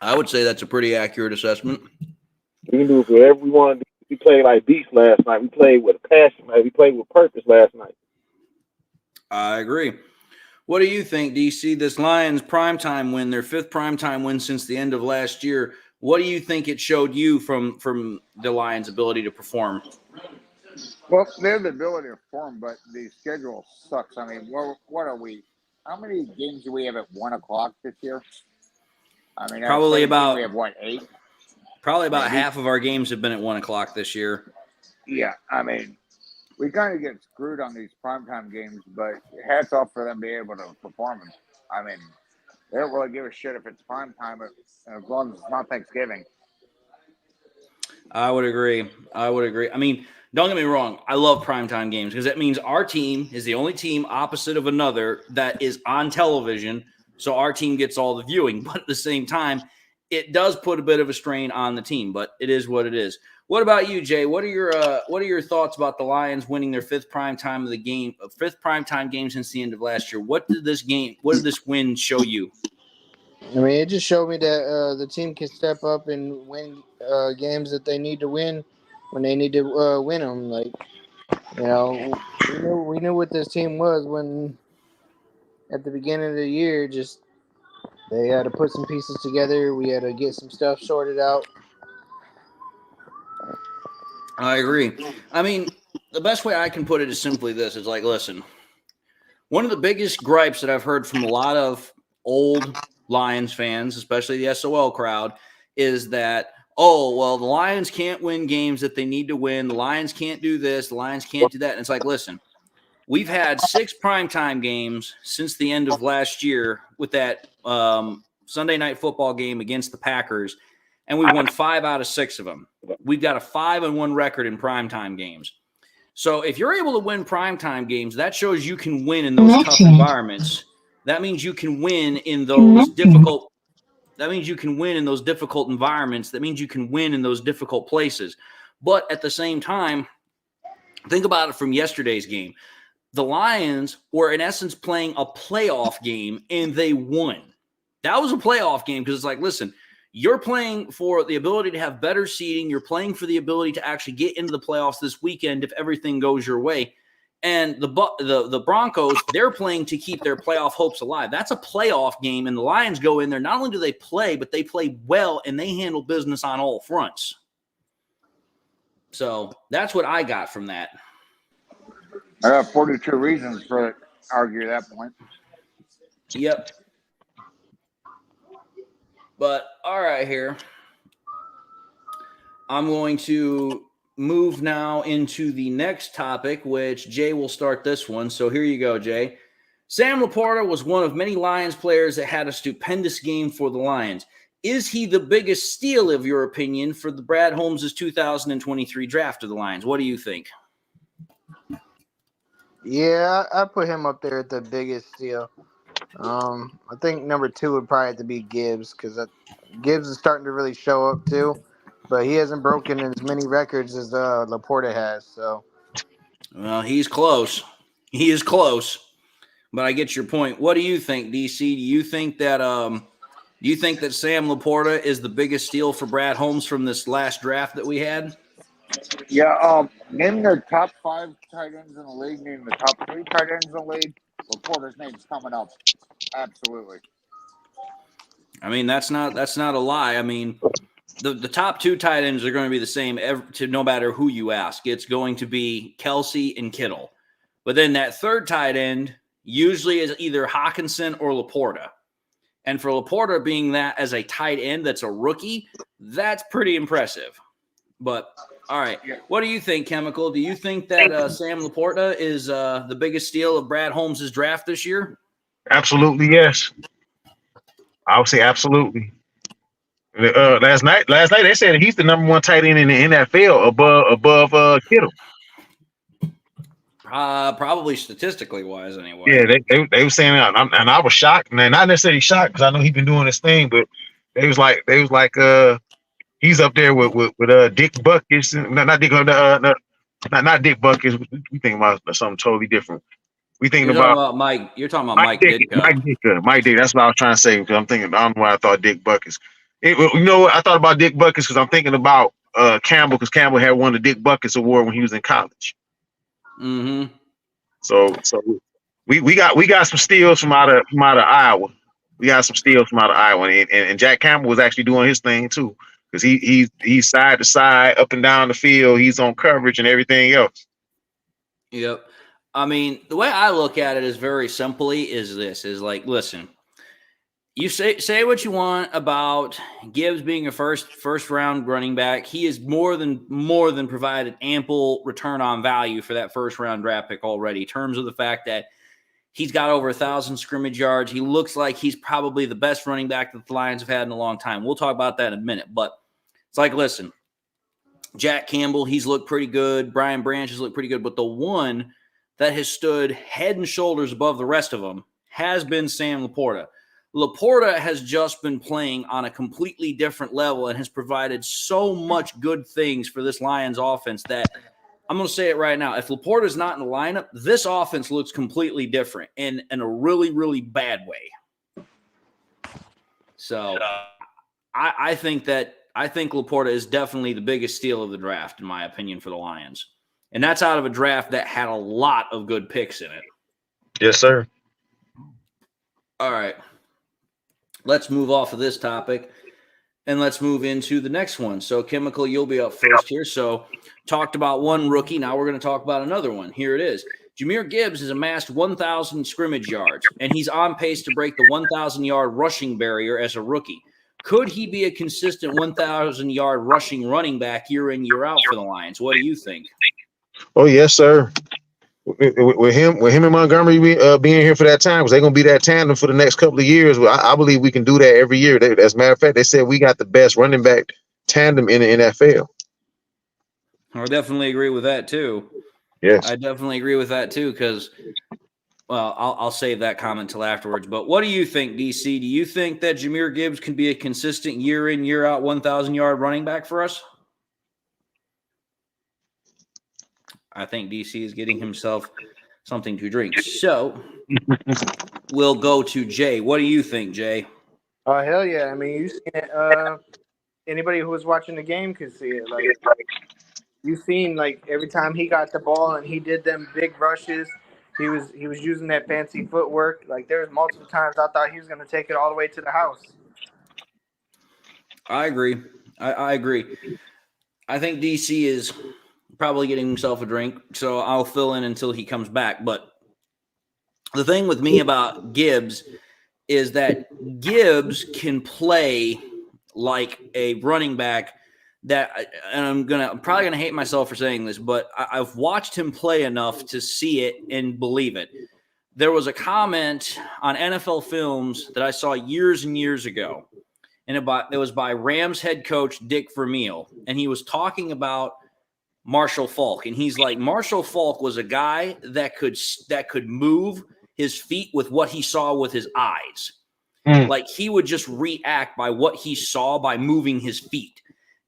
I would say that's a pretty accurate assessment. We can do whatever we want to do. We played like beasts last night. We played with a passion. We played with purpose last night. I agree. What do you think, DC? This Lions primetime win, their 5th primetime win since the end of last year. What do you think it showed you from the Lions' ability to perform? Well, they have the ability to perform, but the schedule sucks. I mean, what are we? How many games do we have at 1 o'clock this year? I mean, probably about we have 8? Probably about half of our games have been at 1 o'clock this year. Yeah, I mean, we kind of get screwed on these primetime games, but hats off for them being able to perform them. I mean, they don't really give a shit if it's primetime as long as it's not Thanksgiving. I would agree. I mean, Don't get me wrong. I love primetime games because that means our team is the only team opposite of another that is on television. So our team gets all the viewing. But at the same time, it does put a bit of a strain on the team. But it is what it is. What about you, Jay? What are your thoughts about the Lions winning their fifth primetime game since the end of last year? What did this win show you? I mean, it just showed me that the team can step up and win games that they need to win when they need to win them. Like, you know, we knew what this team was when at the beginning of the year. Just they had to put some pieces together. We had to get some stuff sorted out. I agree. I mean, the best way I can put it is simply this. It's like, listen, one of the biggest gripes that I've heard from a lot of old Lions fans, especially the SOL crowd, is that, oh, well, the Lions can't win games that they need to win. The Lions can't do this. The Lions can't do that. And it's like, listen, we've had 6 primetime games since the end of last year with that Sunday night football game against the Packers, and we won 5 out of 6 of them. We've got a 5-1 record in primetime games. So if you're able to win primetime games, that shows you can win in those tough environments. That means you can win in those difficult. That means you can win in those difficult environments. That means you can win in those difficult places. But at the same time, think about it from yesterday's game. The Lions were, in essence, playing a playoff game, and they won. That was a playoff game because it's like, listen, you're playing for the ability to have better seating. You're playing for the ability to actually get into the playoffs this weekend if everything goes your way. And the Broncos, they're playing to keep their playoff hopes alive. That's a playoff game, and the Lions go in there. Not only do they play, but they play well, and they handle business on all fronts. So that's what I got from that. I got 42 reasons to argue that point. Yep. But all right, here. I'm going to move now into the next topic, which Jay will start this one. So here you go, Jay. Sam Laporta was one of many Lions players that had a stupendous game for the Lions. Is he the biggest steal, of your opinion, for the Brad Holmes' 2023 draft of the Lions? What do you think? Yeah, I put him up there at the biggest steal. I think number 2 would probably have to be Gibbs because Gibbs is starting to really show up too, but he hasn't broken as many records as Laporta has. So, well, he's close. He is close, but I get your point. What do you think, DC? Do you think that Sam Laporta is the biggest steal for Brad Holmes from this last draft that we had? Yeah, name the top 5 tight ends in the league. Name the top 3 tight ends in the league. Laporta's name's coming up. Absolutely. I mean, that's not a lie. I mean, the top 2 tight ends are going to be the same no matter who you ask. It's going to be Kelsey and Kittle. But then that third tight end usually is either Hawkinson or Laporta. And for Laporta being that as a tight end that's a rookie, that's pretty impressive. But all right, what do you think, Chemical? Do you think that Sam Laporta is the biggest steal of Brad Holmes' draft this year? Absolutely, yes. I would say absolutely. Last night they said he's the number 1 tight end in the NFL above Kittle. Probably statistically wise, anyway. Yeah, they were saying that, and I was shocked. Man, not necessarily shocked because I know he's been doing this thing, but they was like he's up there with Dick Buckus, not Dick Buckus. We think about something totally different. We thinking about Mike. You're talking about Mike Ditka. Mike Ditka. That's what I was trying to say because I'm thinking. I don't know why I thought Dick Buckus. You know what? I thought about Dick Buckus because I'm thinking about Campbell because Campbell had won the Dick Buckus Award when he was in college. Mm-hmm. So we got some steals from out of Iowa. We got some steals from out of Iowa, and Jack Campbell was actually doing his thing too because he's side to side, up and down the field. He's on coverage and everything else. Yep. I mean, the way I look at it is very simply is like, listen, you say what you want about Gibbs being a first round running back. He is more than provided ample return on value for that first round draft pick already in terms of the fact that he's got over 1,000 scrimmage yards. He looks like he's probably the best running back that the Lions have had in a long time. We'll talk about that in a minute, but it's like, listen, Jack Campbell, he's looked pretty good. Brian Branch has looked pretty good. But the one that has stood head and shoulders above the rest of them has been Sam Laporta. Laporta has just been playing on a completely different level and has provided so much good things for this Lions offense that I'm going to say it right now. If Laporta is not in the lineup, this offense looks completely different in a really, really bad way. So I think Laporta is definitely the biggest steal of the draft, in my opinion, for the Lions. And that's out of a draft that had a lot of good picks in it. Yes, sir. All right. Let's move off of this topic and let's move into the next one. So, Chemical, you'll be up first here. So, talked about one rookie. Now we're going to talk about another one. Here it is. Jahmyr Gibbs has amassed 1,000 scrimmage yards, and he's on pace to break the 1,000-yard rushing barrier as a rookie. Could he be a consistent 1,000-yard rushing running back year in, year out for the Lions? What do you think? Oh, yes, sir. With him and Montgomery being here for that time, because they're going to be that tandem for the next couple of years. I believe we can do that every year. As a matter of fact, they said we got the best running back tandem in the NFL. I definitely agree with that, too. Yes. I definitely agree with that, too, because, well, I'll save that comment till afterwards. But what do you think, DC? Do you think that Jahmyr Gibbs can be a consistent year in, year out 1,000-yard running back for us? I think DC is getting himself something to drink. So we'll go to Jay. What do you think, Jay? Oh, hell yeah. I mean, you've seen it. Anybody who was watching the game could see it. Like, you've seen, like, every time he got the ball and he did them big rushes, he was using that fancy footwork. Like, there was multiple times I thought he was going to take it all the way to the house. I agree. I agree. I think DC is probably getting himself a drink, so I'll fill in until he comes back. But the thing with me about Gibbs is that Gibbs can play like a running back that, and I'm probably gonna hate myself for saying this, but I've watched him play enough to see it and believe it. There was a comment on NFL Films that I saw years and years ago, and it was by Rams head coach Dick Vermeil, and he was talking about Marshall Faulk, and he's like, Marshall Faulk was a guy that could move his feet with what he saw with his eyes. Like, he would just react by what he saw by moving his feet.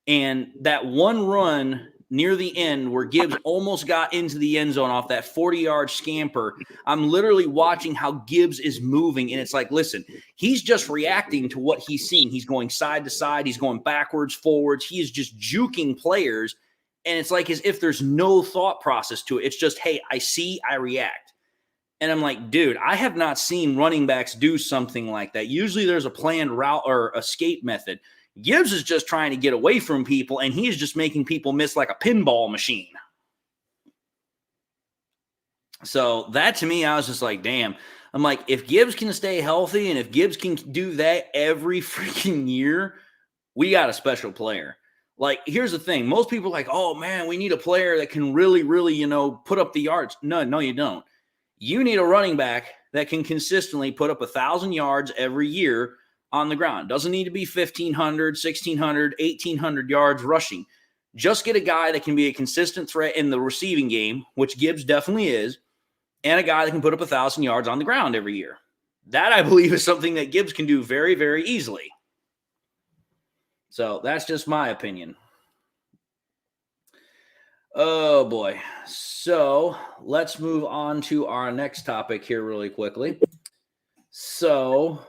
And that one run near the end where Gibbs almost got into the end zone off that 40-yard scamper, I'm literally watching how Gibbs is moving, and it's like, listen, he's just reacting to what he's seeing. He's going side to side. He's going backwards, forwards. He is just juking players. And it's like as if there's no thought process to it. It's just, hey, I see, I react. And I'm like, dude, I have not seen running backs do something like that. Usually there's a planned route or escape method. Gibbs is just trying to get away from people, and he's just making people miss like a pinball machine. So that, to me, I was just like, damn. I'm like, if Gibbs can stay healthy and if Gibbs can do that every freaking year, we got a special player. Like, here's the thing. Most people are like, oh, man, we need a player that can really, really, put up the yards. No, you don't. You need a running back that can consistently put up 1,000 yards every year on the ground. Doesn't need to be 1,500, 1,600, 1,800 yards rushing. Just get a guy that can be a consistent threat in the receiving game, which Gibbs definitely is, and a guy that can put up 1,000 yards on the ground every year. That, I believe, is something that Gibbs can do very, very easily. So that's just my opinion. Oh, boy. So let's move on to our next topic here really quickly. So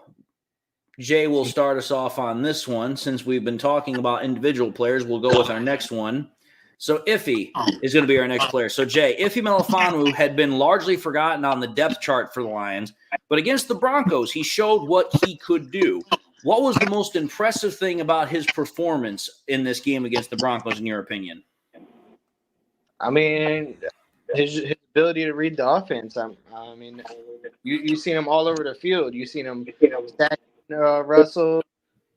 Jay will start us off on this one. Since we've been talking about individual players, we'll go with our next one. So Iffy is going to be our next player. So Jay, Iffy Melifonwu had been largely forgotten on the depth chart for the Lions, but against the Broncos, he showed what he could do. What was the most impressive thing about his performance in this game against the Broncos, in your opinion? I mean, his ability to read the offense. I mean, you seen him all over the field. You seen him stack Russell,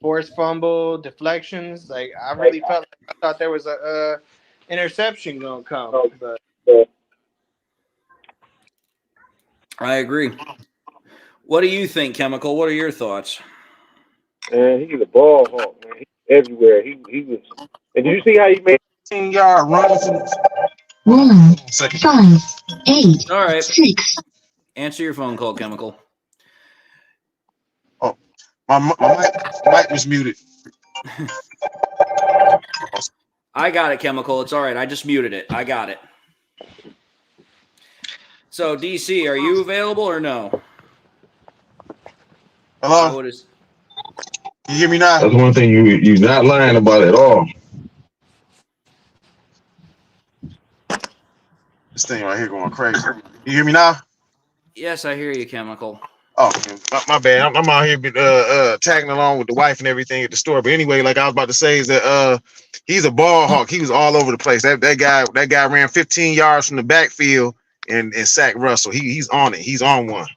forced fumble, deflections. Like, I really felt like I thought there was a interception gonna come. But I agree. What do you think, Chemical? What are your thoughts? Man, he's a ball hawk, man. He's everywhere. He was. And did you see how he made 10-yard run. 1, 5, 8, All right. 6. Answer your phone call, Chemical. Oh, my mic was muted. I got it, Chemical. It's all right. I just muted it. I got it. So, DC, are you available or no? Hello? What is? You hear me now? That's one thing you're not lying about at all. This thing right here going crazy. You hear me now? Yes, I hear you, Chemical. Oh, my bad. I'm out here tagging along with the wife and everything at the store. But anyway, like I was about to say, is that he's a ball hawk. He was all over the place. That guy ran 15 yards from the backfield and sacked Russell. He's on it. He's on one.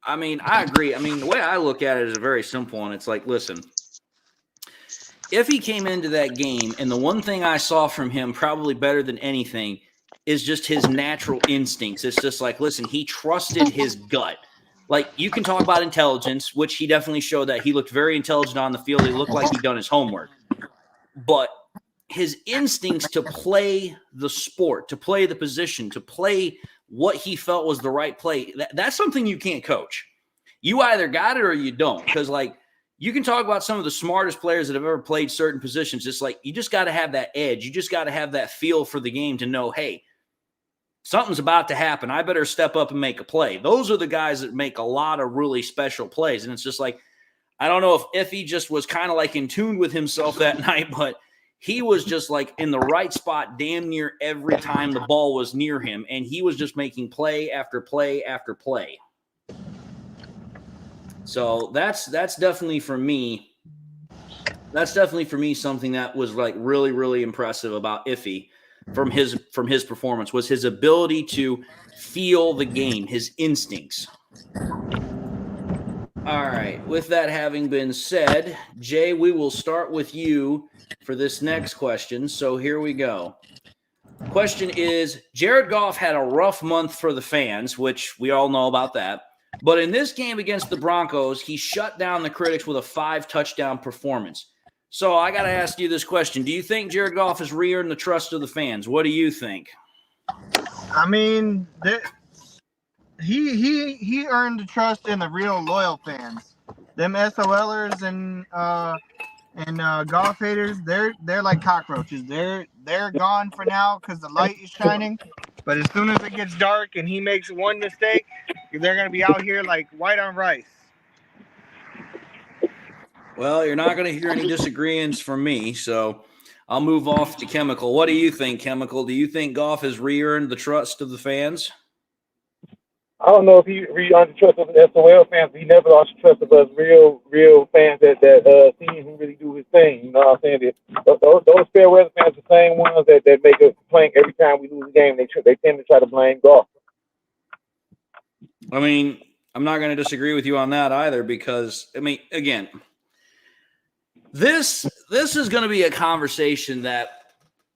I mean, I agree. I mean, the way I look at it is very simple, and it's like, listen, if he came into that game, and the one thing I saw from him probably better than anything is just his natural instincts. It's just like, listen, he trusted his gut. Like, you can talk about intelligence, which he definitely showed that he looked very intelligent on the field. He looked like he'd done his homework. But his instincts to play the sport, to play the position, to play what he felt was the right play, that's something you can't coach. You either got it or you don't. Because, like, you can talk about some of the smartest players that have ever played certain positions. It's like, you just got to have that edge. You just got to have that feel for the game to know, hey, something's about to happen. I better step up and make a play. Those are the guys that make a lot of really special plays. And it's just like, I don't know if he just was kind of like in tune with himself that night, but he was just like in the right spot damn near every time the ball was near him. And he was just making play after play after play. So that's definitely for me. That's definitely for me something that was like really, really impressive about Iffy from his performance was his ability to feel the game, his instincts. All right. With that having been said, Jay, we will start with you for this next question. So here we go. Question is, Jared Goff had a rough month for the fans, which we all know about that. But in this game against the Broncos, he shut down the critics with a 5-touchdown performance. So I got to ask you this question. Do you think Jared Goff has re-earned the trust of the fans? What do you think? I mean, he earned the trust in the real loyal fans. Them SOLers and Goff haters, they're like cockroaches. They're gone for now because the light is shining. But as soon as it gets dark and he makes one mistake, they're gonna be out here like white on rice. Well, you're not going to hear any disagreements from me, so I'll move off to Chemical. What do you think, Chemical? Do you think Goff has re-earned the trust of the fans? I don't know if he re-earned the trust of the SOL fans, but he never lost the trust of us real fans that see him really do his thing. You know what I'm saying? Those fair weather fans are the same ones that make us complain every time we lose a game. They tend to try to blame Goff. I mean, I'm not going to disagree with you on that either because, I mean, again – This is going to be a conversation that,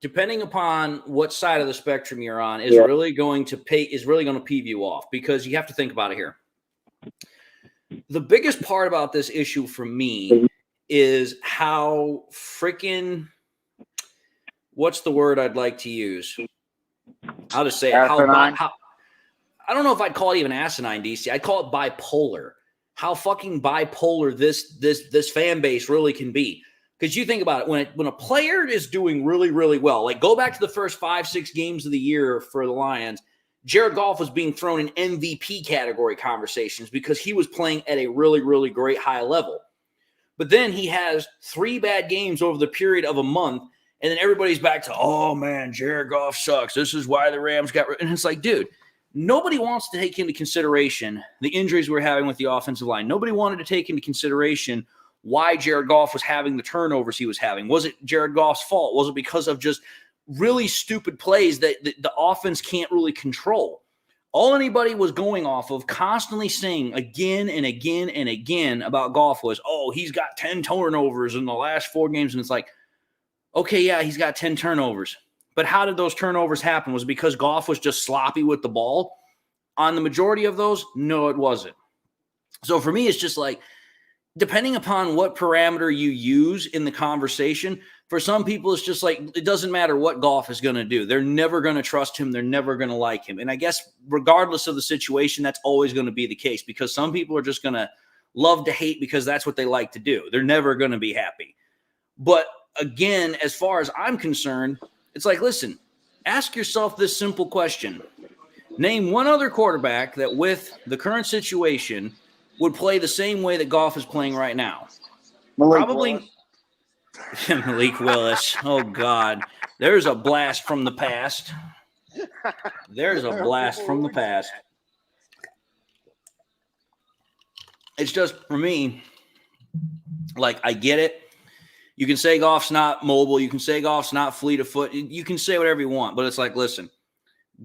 depending upon what side of the spectrum you're on, is really going to peeve you off because you have to think about it here. The biggest part about this issue for me is how freaking what's the word I'd like to use? I'll just say how I don't know if I'd call it even asinine, DC. I'd call it bipolar. How fucking bipolar this fan base really can be. Because you think about it, when a player is doing really, really well, like go back to the first 5-6 games of the year for the Lions, Jared Goff was being thrown in MVP category conversations because he was playing at a really, really great high level. But then he has 3 bad games over the period of a month, and then everybody's back to, oh man, Jared Goff sucks. This is why the Rams got – and it's like, dude, nobody wants to take into consideration the injuries we're having with the offensive line. Nobody wanted to take into consideration why Jared Goff was having the turnovers he was having. Was it Jared Goff's fault? Was it because of just really stupid plays that the offense can't really control? All anybody was going off of, constantly saying again and again and again about Goff was, oh, he's got 10 turnovers in the last 4 games. And it's like, okay, yeah, he's got 10 turnovers. But how did those turnovers happen? Was it because Goff was just sloppy with the ball? On the majority of those, no, it wasn't. So for me, it's just like, depending upon what parameter you use in the conversation, For some people, it's just like, it doesn't matter what Goff is going to do. They're never going to trust him. They're never going to like him. And I guess regardless of the situation, that's always going to be the case, because some people are just going to love to hate because that's what they like to do. They're never going to be happy. But again, as far as I'm concerned, it's like, listen, ask yourself this simple question. Name one other quarterback that with the current situation would play the same way that Goff is playing right now. Probably Malik Willis. Oh, God. There's a blast from the past. There's a blast from the past. It's just, for me, like, I get it. You can say Goff's not mobile. You can say Goff's not fleet of foot. You can say whatever you want, but it's like, listen,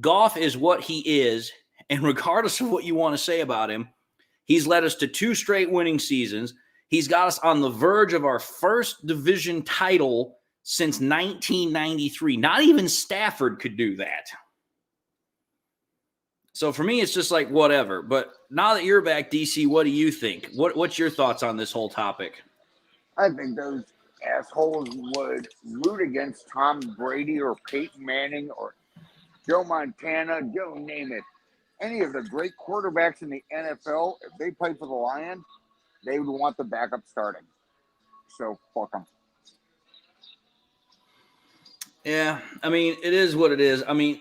Goff is what he is, and regardless of what you want to say about him, he's led us to 2 straight winning seasons. He's got us on the verge of our first division title since 1993. Not even Stafford could do that. So for me, it's just like whatever. But now that you're back, DC, what do you think? What's your thoughts on this whole topic? I think those assholes would root against Tom Brady or Peyton Manning or Joe Montana, Joe name it. Any of the great quarterbacks in the NFL, if they play for the Lions, they would want the backup starting. So, fuck them. Yeah, I mean, it is what it is. I mean,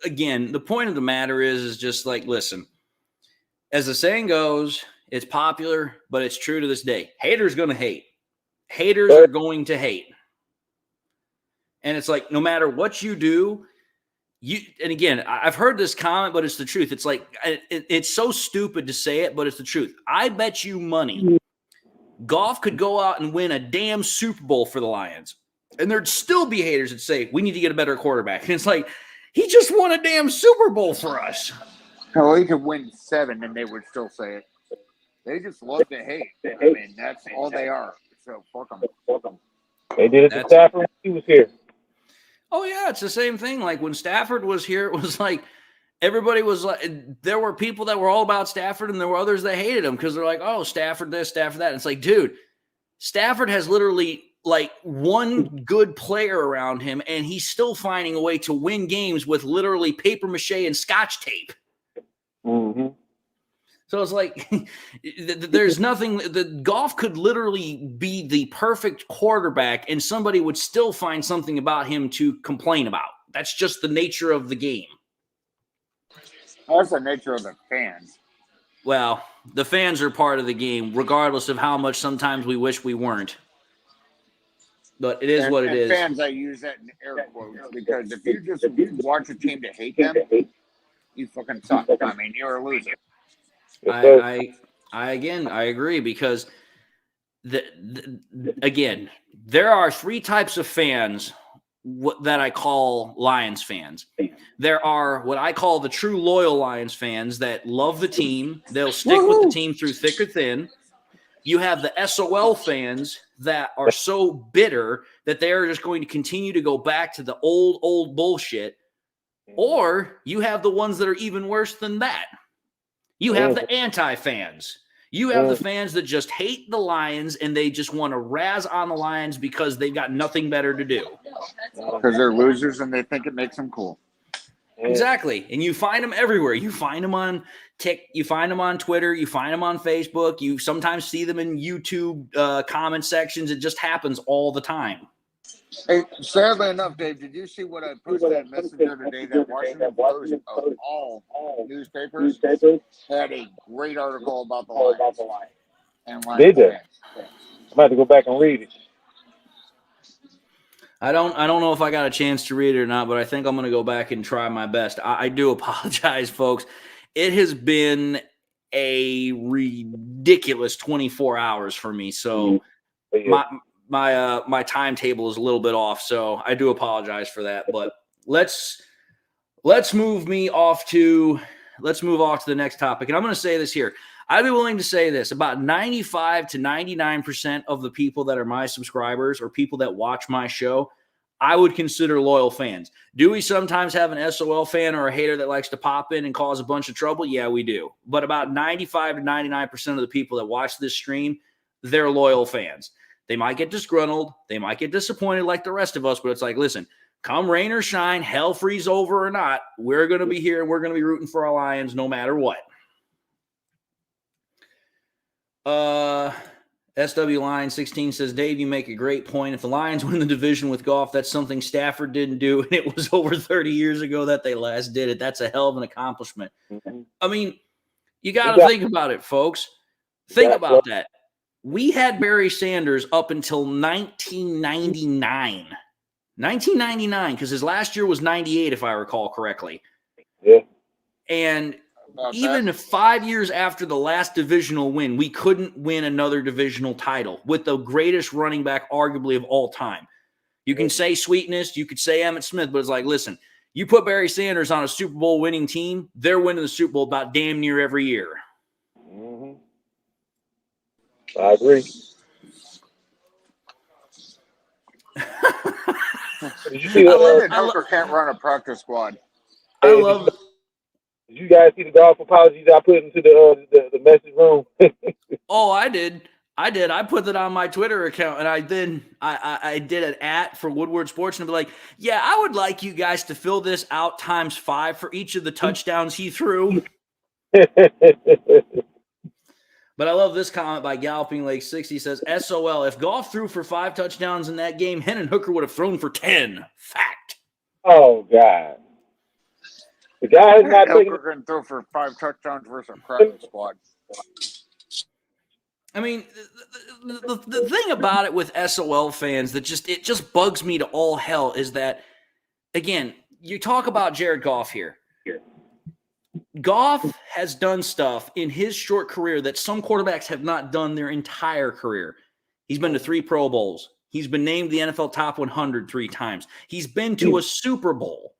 again, the point of the matter is just like, listen, as the saying goes, it's popular, but it's true to this day. Haters going to hate. Haters are going to hate. And it's like, no matter what you do, and again, I've heard this comment, but it's the truth. It's like, it's so stupid to say it, but it's the truth. I bet you money Goff could go out and win a damn Super Bowl for the Lions. And there'd still be haters that say, we need to get a better quarterback. And it's like, he just won a damn Super Bowl for us. No, he could win 7 and they would still say it. They just love to hate. I mean, that's all they are. So fuck them. They did it to Stafford when he was here. Oh, yeah, it's the same thing. Like when Stafford was here, it was like everybody was like, there were people that were all about Stafford and there were others that hated him because they're like, oh, Stafford this, Stafford that. And it's like, dude, Stafford has literally like one good player around him and he's still finding a way to win games with literally paper mache and scotch tape. Mm-hmm. So it's like there's nothing. The Goff could literally be the perfect quarterback, and somebody would still find something about him to complain about. That's just the nature of the game. That's the nature of the fans. Well, the fans are part of the game, regardless of how much sometimes we wish we weren't. But it is what it is. Fans, I use that in air quotes because if you just watch a team to hate them, you fucking suck. I mean, you're a loser. I agree because again, there are 3 types of fans that I call Lions fans. There are what I call the true loyal Lions fans that love the team. They'll stick with the team through thick or thin. You have the SOL fans that are so bitter that they're just going to continue to go back to the old bullshit. Or you have the ones that are even worse than that. You have the anti-fans. You have the fans that just hate the Lions and they just want to razz on the Lions because they've got nothing better to do. Because they're losers and they think it makes them cool. Exactly. And you find them everywhere. You find them on you find them on Twitter, you find them on Facebook, you sometimes see them in YouTube comment sections. It just happens all the time. Hey, sadly enough, Dave, did you see what I posted that message the other day that Washington Post of all newspapers had a great article about the Lions and Lions Did they? fans. I'm about to go back and read it. I don't know if I got a chance to read it or not, but I think I'm going to go back and try my best. I do apologize, folks. It has been a ridiculous 24 hours for me, so my timetable is a little bit off, so I do apologize for that. But let's move off to the next topic. And I'm going to say this here. I'd be willing to say this. About 95 to 99% of the people that are my subscribers or people that watch my show, I would consider loyal fans. Do we sometimes have an SOL fan or a hater that likes to pop in and cause a bunch of trouble? Yeah, we do. But about 95 to 99% of the people that watch this stream, they're loyal fans. They might get disgruntled. They might get disappointed like the rest of us, but it's like, listen, come rain or shine, hell freeze over or not, we're going to be here and we're going to be rooting for our Lions no matter what. SW Line 16 says, Dave, you make a great point. If the Lions win the division with Goff, that's something Stafford didn't do, and it was over 30 years ago that they last did it. That's a hell of an accomplishment. I mean, you got to think about it, folks. Think about that. We had Barry Sanders up until 1999. 1999, because his last year was 98, if I recall correctly. Yeah. And even 5 years after the last divisional win, we couldn't win another divisional title with the greatest running back arguably of all time. You can say Sweetness, you could say Emmitt Smith, but it's like, listen, you put Barry Sanders on a Super Bowl winning team, they're winning the Super Bowl about damn near every year. Mm-hmm. I agree. Did you see Hooker can't run a practice squad. I love. Did you guys see the golf apologies I put into the message room? Oh, I did. I put that on my Twitter account, and I did an @ for Woodward Sports, and be like, yeah, I would like you guys to fill this out ×5 for each of the touchdowns he threw. But I love this comment by Galloping Lake 60. Says, SOL, if Goff threw for 5 touchdowns in that game, Hendon Hooker would have thrown for 10. Fact. Oh, God. The guy is not taking. Hooker can throw for 5 touchdowns versus a practice squad. I mean, the thing about it with SOL fans that just bugs me to all hell is that, again, you talk about Jared Goff here. Goff has done stuff in his short career that some quarterbacks have not done their entire career. He's been to 3 Pro Bowls. He's been named the NFL Top 100 3 times. He's been to a Super Bowl.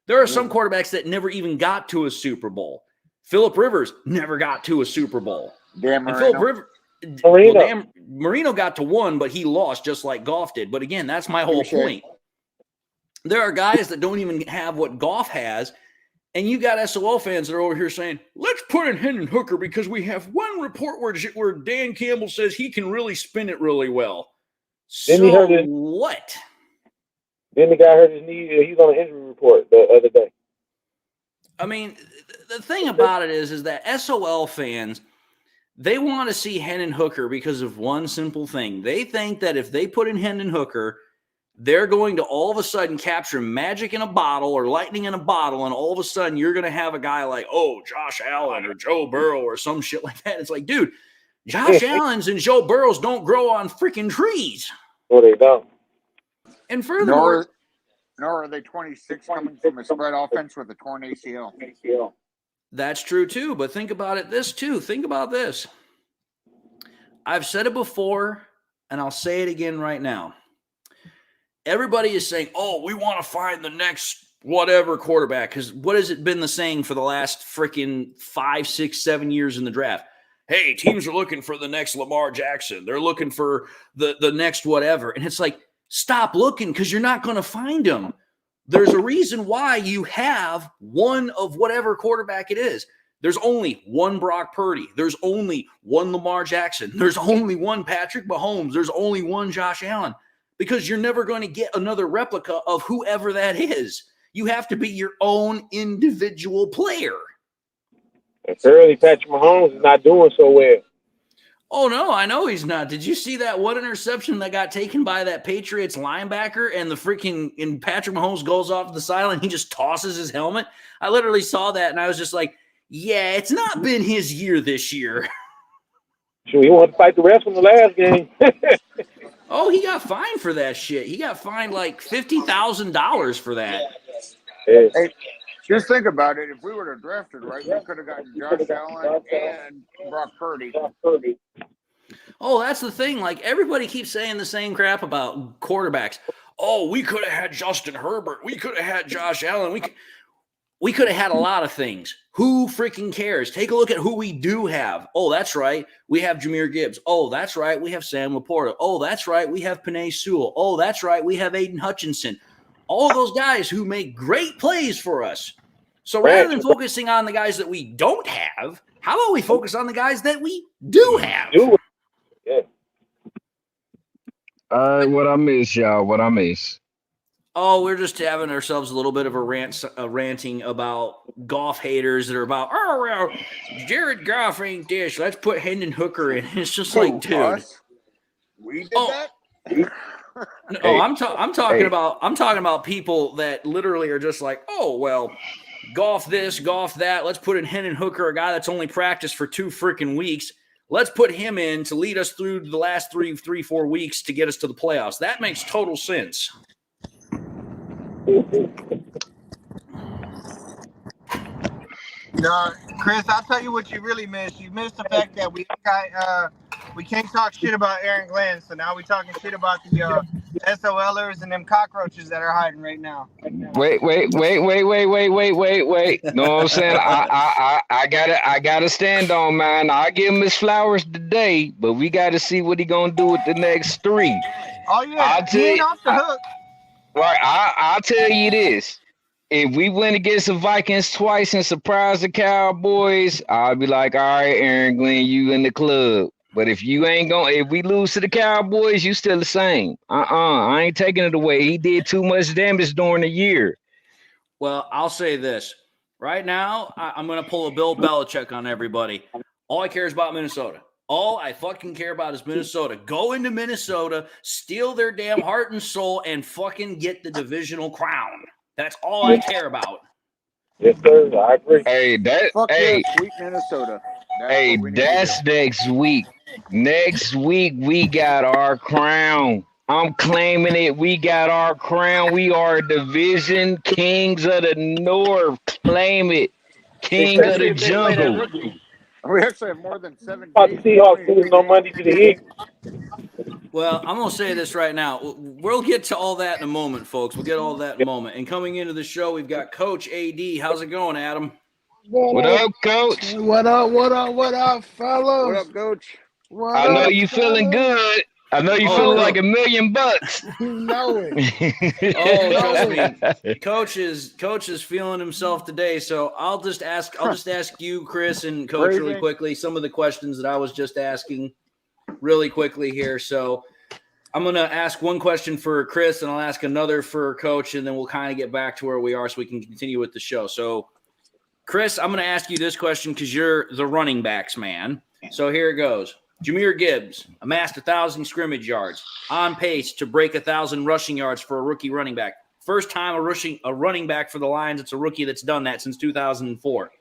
There are some quarterbacks that never even got to a Super Bowl. Phillip Rivers never got to a Super Bowl. Dan Marino got to 1, but he lost just like Goff did. But again, that's my whole point. There are guys that don't even have what Goff has, and you got SOL fans that are over here saying, let's put in Hendon Hooker because we have one report where Dan Campbell says he can really spin it really well. So what? Then the guy hurt his knee. He's on an injury report the other day. I mean, the thing about it is that SOL fans, they want to see Hendon Hooker because of one simple thing. They think that if they put in Hendon Hooker, they're going to all of a sudden capture magic in a bottle or lightning in a bottle, and all of a sudden you're going to have a guy like, Josh Allen or Joe Burrow or some shit like that. It's like, dude, Josh Allen's and Joe Burrows don't grow on freaking trees. No, they don't. And furthermore, nor are they 26 coming from a spread offense with a torn ACL. That's true too, but think about it Think about this. I've said it before, and I'll say it again right now. Everybody is saying, we want to find the next whatever quarterback, because what has it been the saying for the last freaking 5, 6, 7 years in the draft? Hey, teams are looking for the next Lamar Jackson. They're looking for the next whatever. And it's like, stop looking, because you're not going to find them. There's a reason why you have one of whatever quarterback it is. There's only one Brock Purdy. There's only one Lamar Jackson. There's only one Patrick Mahomes. There's only one Josh Allen, because you're never going to get another replica of whoever that is. You have to be your own individual player. And currently, Patrick Mahomes is not doing so well. Oh, no, I know he's not. Did you see that one interception that got taken by that Patriots linebacker, and Patrick Mahomes goes off to the sideline, he just tosses his helmet? I literally saw that, and I was just like, yeah, it's not been his year this year. Sure, he wanted to fight the refs in the last game. Oh, he got fined for that shit. He got fined like $50,000 for that. Yeah. Hey, just think about it. If we would have drafted right, we could have gotten Josh Allen and Brock Purdy. Oh, that's the thing. Like, everybody keeps saying the same crap about quarterbacks. Oh, we could have had Justin Herbert. We could have had Josh Allen. We could have had a lot of things. Who freaking cares? Take a look at who we do have. Oh, that's right. We have Jahmyr Gibbs. Oh, that's right. We have Sam Laporta. Oh, that's right. We have Penei Sewell. Oh, that's right. We have Aiden Hutchinson. All those guys who make great plays for us. So rather than focusing on the guys that we don't have, how about we focus on the guys that we do have? Yeah. All right, what I miss, y'all? What I miss? Oh, we're just having ourselves a little bit of a ranting about golf haters that are about, oh, well, Jared Goff ain't this. Let's put Hendon Hooker in. It's just like, dude. Us? We did that? No, Hey, I'm talking about people that literally are just like, oh, well, golf this, golf that. Let's put in Hendon Hooker, a guy that's only practiced for 2 freaking weeks. Let's put him in to lead us through the last 3-4 weeks to get us to the playoffs. That makes total sense. Chris, I'll tell you what you really missed. You missed the fact that we can't talk shit about Aaron Glenn, so now we're talking shit about the SOLers and them cockroaches that are hiding right now. Wait. Know what I'm saying? I gotta stand on, man. I give him his flowers today, but we gotta see what he gonna do with the next 3. Oh yeah, he ain't off the hook. Right, I'll tell you this. If we win against the Vikings twice and surprise the Cowboys, I'll be like, all right, Aaron Glenn, you in the club. But if we lose to the Cowboys, you still the same. I ain't taking it away. He did too much damage during the year. Well, I'll say this. Right now, I'm going to pull a Bill Belichick on everybody. All I care is about Minnesota. All I fucking care about is Minnesota. Go into Minnesota, steal their damn heart and soul, and fucking get the divisional crown. That's all I care about. Yes, sir. I agree. Hey, Sweet Minnesota. That's next week. Next week, we got our crown. I'm claiming it. We got our crown. We are division kings of the North. Claim it. King of the jungle. We actually have more than 7 days. Seahawks losing on Monday to the Eagles. Well, I'm going to say this right now. We'll get to all that in a moment, folks. We'll get all that in a moment. And coming into the show, we've got Coach AD. How's it going, Adam? What up, Coach? What up, fellas? What up, Coach? I know you feeling good. I know you feeling like $1 million. You know it. Trust me. Coach is feeling himself today. So I'll just ask you, Chris, and Coach really quickly some of the questions that I was just asking really quickly here. So I'm going to ask one question for Chris, and I'll ask another for Coach, and then we'll kind of get back to where we are so we can continue with the show. So, Chris, I'm going to ask you this question because you're the running backs man. So here it goes. Jahmyr Gibbs amassed 1,000 scrimmage yards, on pace to break 1,000 rushing yards for a rookie running back. First time a running back for the Lions. It's a rookie that's done that since 2004.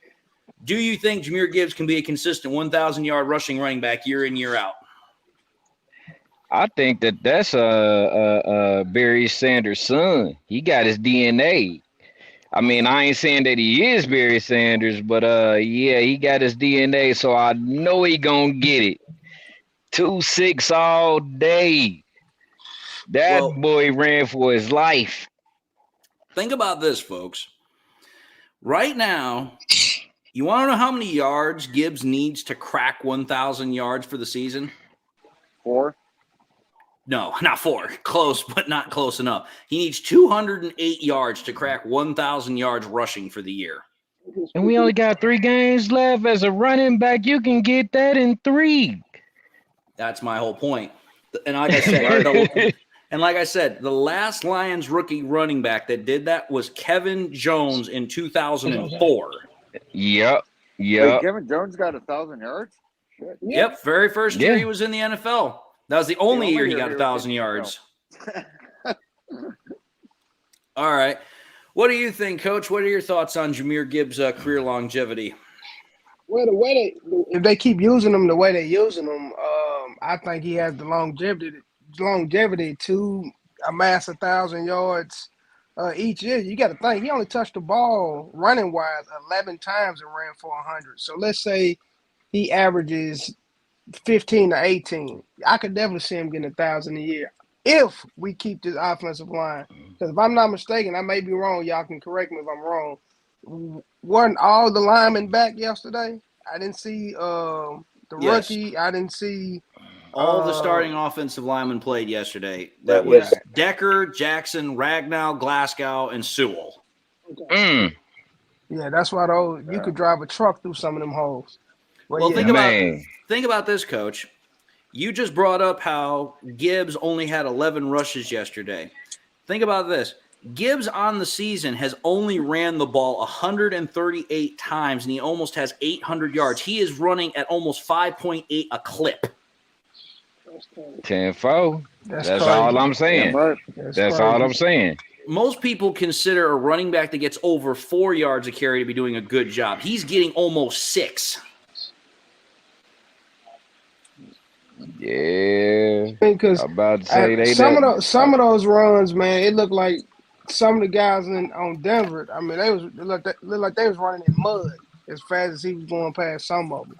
Do you think Jahmyr Gibbs can be a consistent 1,000-yard rushing running back year in, year out? I think that's Barry Sanders' son. He got his DNA. I mean, I ain't saying that he is Barry Sanders, but yeah, he got his DNA, so I know he gonna get it. 2.6 all day. That boy ran for his life. Think about this, folks. Right now, you want to know how many yards Gibbs needs to crack 1,000 yards for the season? 4. No, not 4. Close, but not close enough. He needs 208 yards to crack 1,000 yards rushing for the year. And we only got 3 games left. As a running back, you can get that in 3. That's my whole point. And like I said, the last Lions rookie running back that did that was Kevin Jones in 2004. Yep. Wait, Kevin Jones got 1,000 yards? Shit. Yep, very first year he was in the NFL. That was the only year he got 1,000 yards. All right. What do you think, Coach? What are your thoughts on Jahmyr Gibbs' career longevity? Well, if they keep using him the way they're using him, I think he has the longevity to amass 1,000 yards each year. You got to think he only touched the ball running wise 11 times and ran for 100. So let's say he averages 15 to 18. I could definitely see him getting 1,000 a year if we keep this offensive line. Because if I'm not mistaken, I may be wrong. Y'all can correct me if I'm wrong. Weren't all the linemen back yesterday? I didn't see rookie. I didn't see all the starting offensive linemen played yesterday. That was Decker, Jackson, Ragnow, Glasgow, and Sewell. Okay. Yeah, that's why you could drive a truck through some of them holes. Well, think about this, Coach. You just brought up how Gibbs only had 11 rushes yesterday. Think about this. Gibbs on the season has only ran the ball 138 times, and he almost has 800 yards. He is running at almost 5.8 a clip. 10-4. That's crazy. all I'm saying. Yeah, That's all I'm saying. Most people consider a running back that gets over 4 yards a carry to be doing a good job. He's getting almost 6. Yeah. Because I'm about to say some of those runs, man, it looked like some of the guys on Denver. I mean, it looked like they was running in mud as fast as he was going past some of them.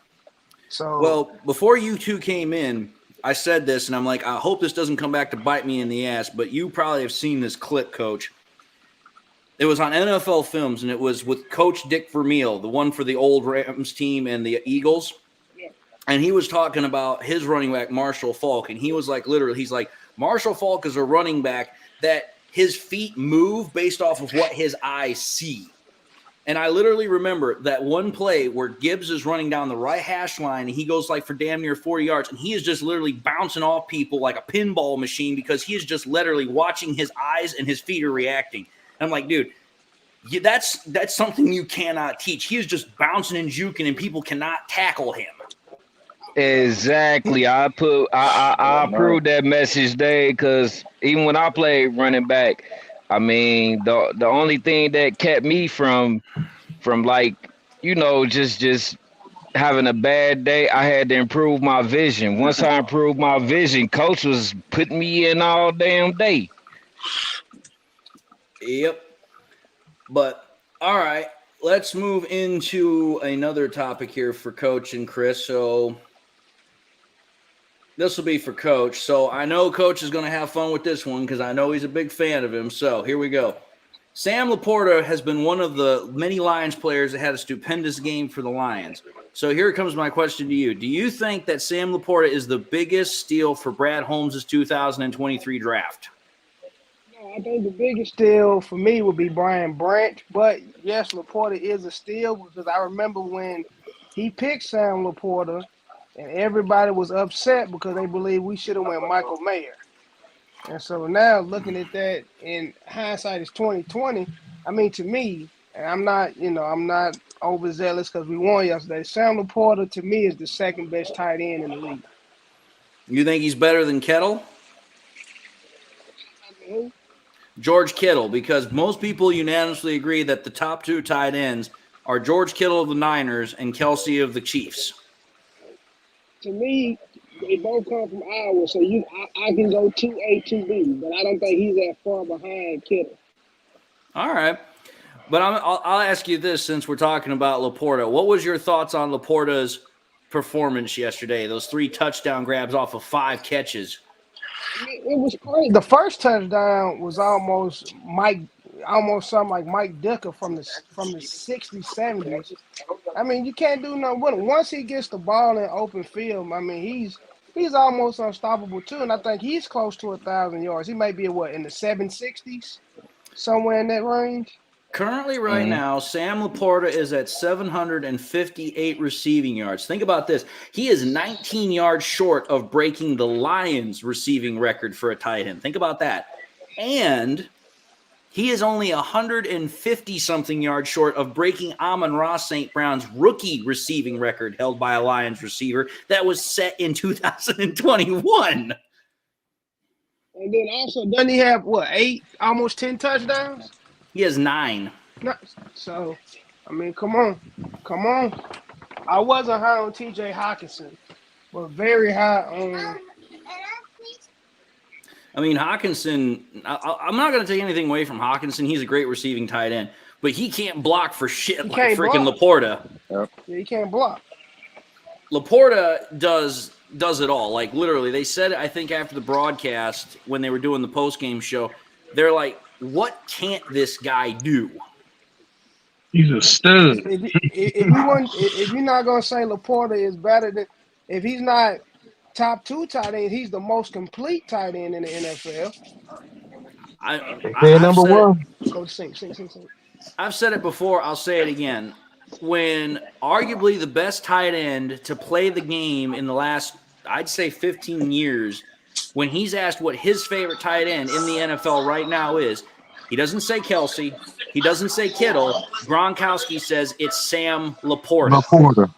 So, well, before you two came in, I said this, and I'm like, I hope this doesn't come back to bite me in the ass, but you probably have seen this clip, Coach. It was on NFL Films, and it was with Coach Dick Vermeil, the one for the old Rams team and the Eagles. And he was talking about his running back, Marshall Faulk, and he was like, literally, he's like, Marshall Faulk is a running back that his feet move based off of what his eyes see. And I literally remember that one play where Gibbs is running down the right hash line, and he goes like for damn near 40 yards, and he is just literally bouncing off people like a pinball machine because he is just literally watching his eyes and his feet are reacting. And I'm like, dude, that's something you cannot teach. He is just bouncing and juking, and people cannot tackle him. Exactly. I approved that message day because even when I played running back, I mean, the only thing that kept me from like, you know, just having a bad day, I had to improve my vision. Once I improved my vision, coach was putting me in all damn day. Yep. But all right, let's move into another topic here for Coach and Chris. So this will be for Coach. So I know Coach is going to have fun with this one because I know he's a big fan of him. So here we go. Sam Laporta has been one of the many Lions players that had a stupendous game for the Lions. So here comes my question to you. Do you think that Sam Laporta is the biggest steal for Brad Holmes' 2023 draft? No, I think the biggest steal for me would be Brian Branch. But, yes, Laporta is a steal because I remember when he picked Sam Laporta, and everybody was upset because they believed we should have went Michael Mayer. And so now looking at that in hindsight is 2020. I mean, to me, and I'm not overzealous because we won yesterday. Sam Laporta to me is the second best tight end in the league. You think he's better than Kittle? Who? George Kittle, because most people unanimously agree that the top two tight ends are George Kittle of the Niners and Kelsey of the Chiefs. To me, they both come from Iowa, so I can go 2A, 2B, but I don't think he's that far behind Kittle. All right. But I'll ask you this since we're talking about Laporta. What was your thoughts on Laporta's performance yesterday? Those 3 touchdown grabs off of 5 catches. I mean, it was crazy. The first touchdown was almost something like Mike Dicker from the 60s, 70s. I mean, you can't do nothing with him. Once he gets the ball in open field, I mean, he's almost unstoppable too, and I think he's close to 1,000 yards. He might be in the 760s, somewhere in that range. Currently, right now, Sam Laporta is at 758 receiving yards. Think about this. He is 19 yards short of breaking the Lions' receiving record for a tight end. Think about that. And he is only 150-something yards short of breaking Amon-Ra St. Brown's rookie receiving record held by a Lions receiver that was set in 2021. And then also, doesn't he have, 8, almost 10 touchdowns? He has 9. No, so, I mean, come on. I wasn't high on T.J. Hockenson, but very high on. I mean, Hockenson, I'm not going to take anything away from Hockenson. He's a great receiving tight end, but he can't block for shit like freaking Laporta. Yeah, he can't block. Laporta does it all. Like, literally, they said, I think, after the broadcast when they were doing the postgame show, they're like, what can't this guy do? He's a stud. If you're not going to say Laporta is better than – if he's not top 2 tight end, he's the most complete tight end in the NFL. Number one. Go sing. I've said it before. I'll say it again. When arguably the best tight end to play the game in the last I'd say 15 years, when he's asked what his favorite tight end in the NFL right now is, he doesn't say Kelsey. He doesn't say Kittle. Gronkowski says it's Sam Laporta.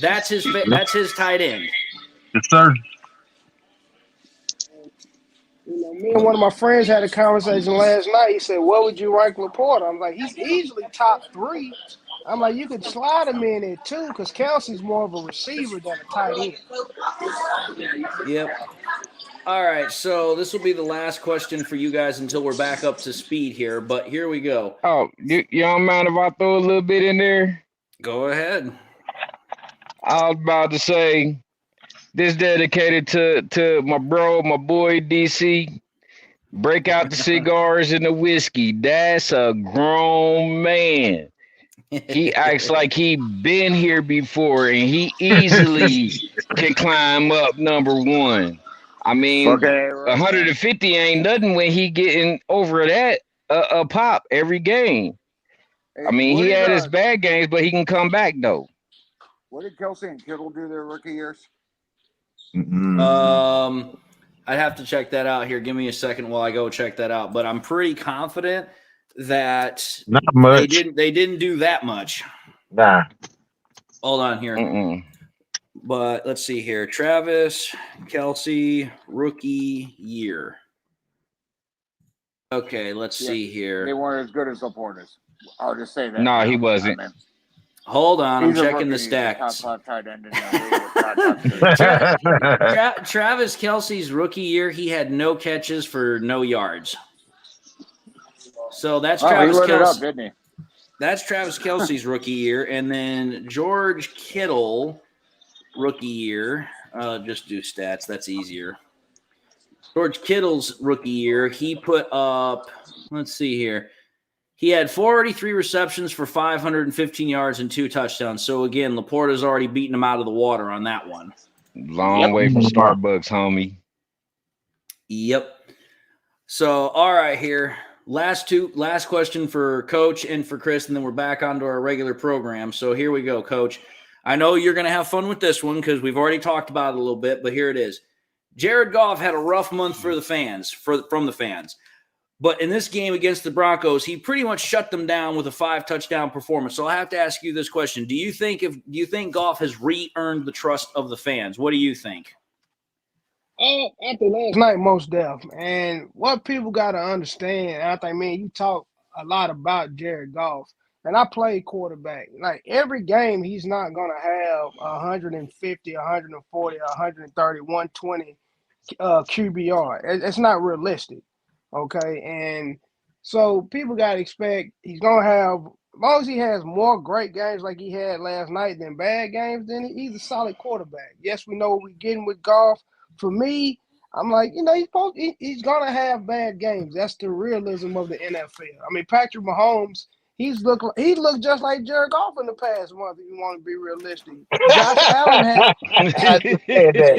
That's his tight end. Yes, sir. You know, me and one of my friends had a conversation last night. He said, "What would you rank Laporta?" I'm like, "He's easily top 3." I'm like, "You could slide him in there too, because Kelsey's more of a receiver than a tight end." Yep. All right, so this will be the last question for you guys until we're back up to speed here, but here we go. Oh, you don't mind if I throw a little bit in there? Go ahead. I was about to say, this dedicated to my boy DC. Break out the cigars and the whiskey. That's a grown man. He acts like he been here before, and he easily can climb up number 1. I mean, 150 ain't nothing when he getting over that a pop every game. I mean, he had his bad games, but he can come back though. What did Kelsey and Kittle do their rookie years? I'd have to check that out here. Give me a second while I go check that out. But I'm pretty confident that not much. They didn't do that much. Nah. Hold on here. But let's see here. Travis Kelsey, rookie year. Okay, let's see here. They weren't as good as Laporta's. I'll just say that. No, he wasn't. Hold on, I'm checking the stats. Top 5 tight end in the league. Travis Kelsey's rookie year, he had no catches for no yards. So that's Travis Kelsey. Didn't he? That's Travis Kelsey's rookie year, and then George Kittle, rookie year. Just do stats. That's easier. George Kittle's rookie year, he put up. Let's see here. He had 483 receptions for 515 yards and 2 touchdowns. So, again, Laporta's already beaten him out of the water on that one. Long way from Starbucks, homie. Yep. So, all right here. Last question for Coach and for Chris, and then we're back onto our regular program. So, here we go, Coach. I know you're going to have fun with this one because we've already talked about it a little bit, but here it is. Jared Goff had a rough month for the fans, from the fans. But in this game against the Broncos, he pretty much shut them down with a 5-touchdown performance. So I have to ask you this question. Do you think Goff has re-earned the trust of the fans? What do you think? After last night, most def. And what people got to understand, I think, man, you talk a lot about Jared Goff. And I play quarterback. Like, every game, he's not going to have 150, 140, 130, 120 QBR. It's not realistic. Okay, and so people got to expect he's going to have, as long as he has more great games like he had last night than bad games, then he's a solid quarterback. Yes, we know what we're getting with Goff. For me, I'm like, you know, he's going to have bad games. That's the realism of the NFL. I mean, Patrick Mahomes, he looked just like Jared Goff in the past month, if you want to be realistic. Josh Allen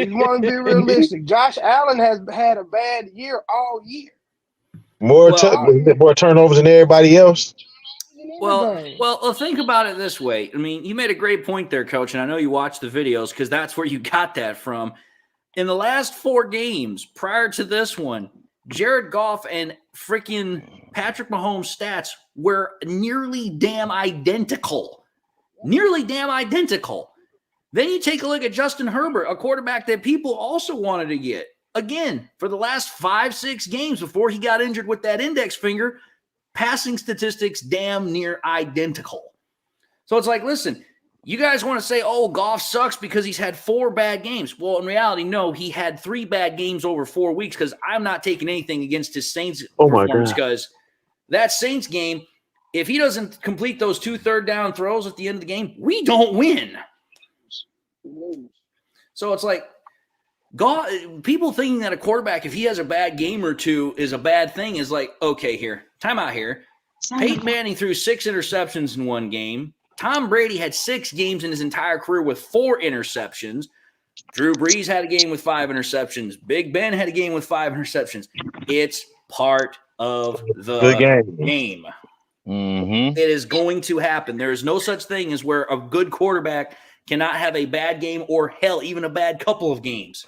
you want to be realistic. Josh Allen has had a bad year all year. More turnovers than everybody else. Well, think about it this way. I mean, you made a great point there, Coach, and I know you watched the videos because that's where you got that from. In the last 4 games prior to this one, Jared Goff and freaking Patrick Mahomes' stats were nearly damn identical. Nearly damn identical. Then you take a look at Justin Herbert, a quarterback that people also wanted to get. Again, for the last 5-6 games before he got injured with that index finger, passing statistics damn near identical. So it's like, listen, you guys want to say, oh, Goff sucks because he's had 4 bad games. Well, in reality, no, he had 3 bad games over 4 weeks because I'm not taking anything against his Saints performance because that Saints game, if he doesn't complete those 2 third-down throws at the end of the game, we don't win. So it's like, people thinking that a quarterback, if he has a bad game or 2, is a bad thing is like, okay, here, time out here. Peyton Manning threw 6 interceptions in 1 game. Tom Brady had 6 games in his entire career with 4 interceptions. Drew Brees had a game with 5 interceptions. Big Ben had a game with 5 interceptions. It's part of the game. Mm-hmm. It is going to happen. There is no such thing as where a good quarterback cannot have a bad game or, hell, even a bad couple of games.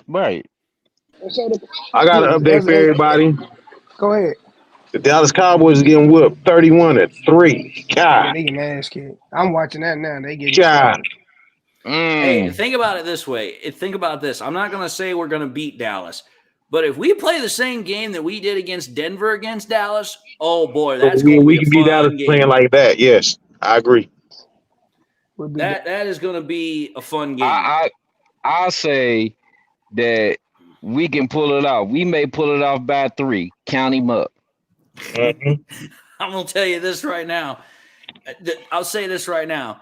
Right. And so the I got an update for everybody. Go ahead. The Dallas Cowboys are getting whipped 31-3. Yeah, God. they get ass kicked. I'm watching that now. They get God. Hey, think about it this way. Think about this. I'm not going to say we're going to beat Dallas, but if we play the same game that we did against Denver against Dallas, oh boy, that's going to be a fun game. Playing like that. Yes, I agree. That is going to be a fun game. I'll say that we can pull it off. We may pull it off by 3. Count him up. I'm going to tell you this right now. I'll say this right now.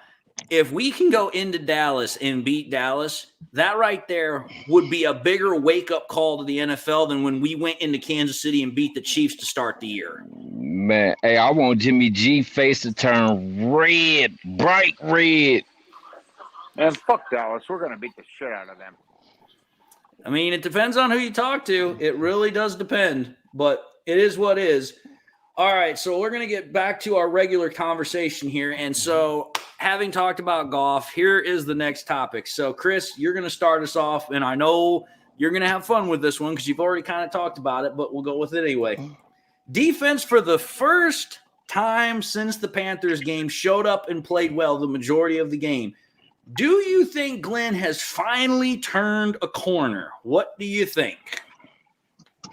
If we can go into Dallas and beat Dallas, that right there would be a bigger wake-up call to the NFL than when we went into Kansas City and beat the Chiefs to start the year. Man, hey, I want Jimmy G face to turn red, bright red. And fuck Dallas. We're going to beat the shit out of them. I mean, it depends on who you talk to. It really does depend, but it is what it is. All right, so we're going to get back to our regular conversation here. And so having talked about golf, here is the next topic. So, Chris, you're going to start us off, and I know you're going to have fun with this one because you've already kind of talked about it, but we'll go with it anyway. Defense for the first time since the Panthers game showed up and played well the majority of the game. Do you think Glenn has finally turned a corner? What do you think?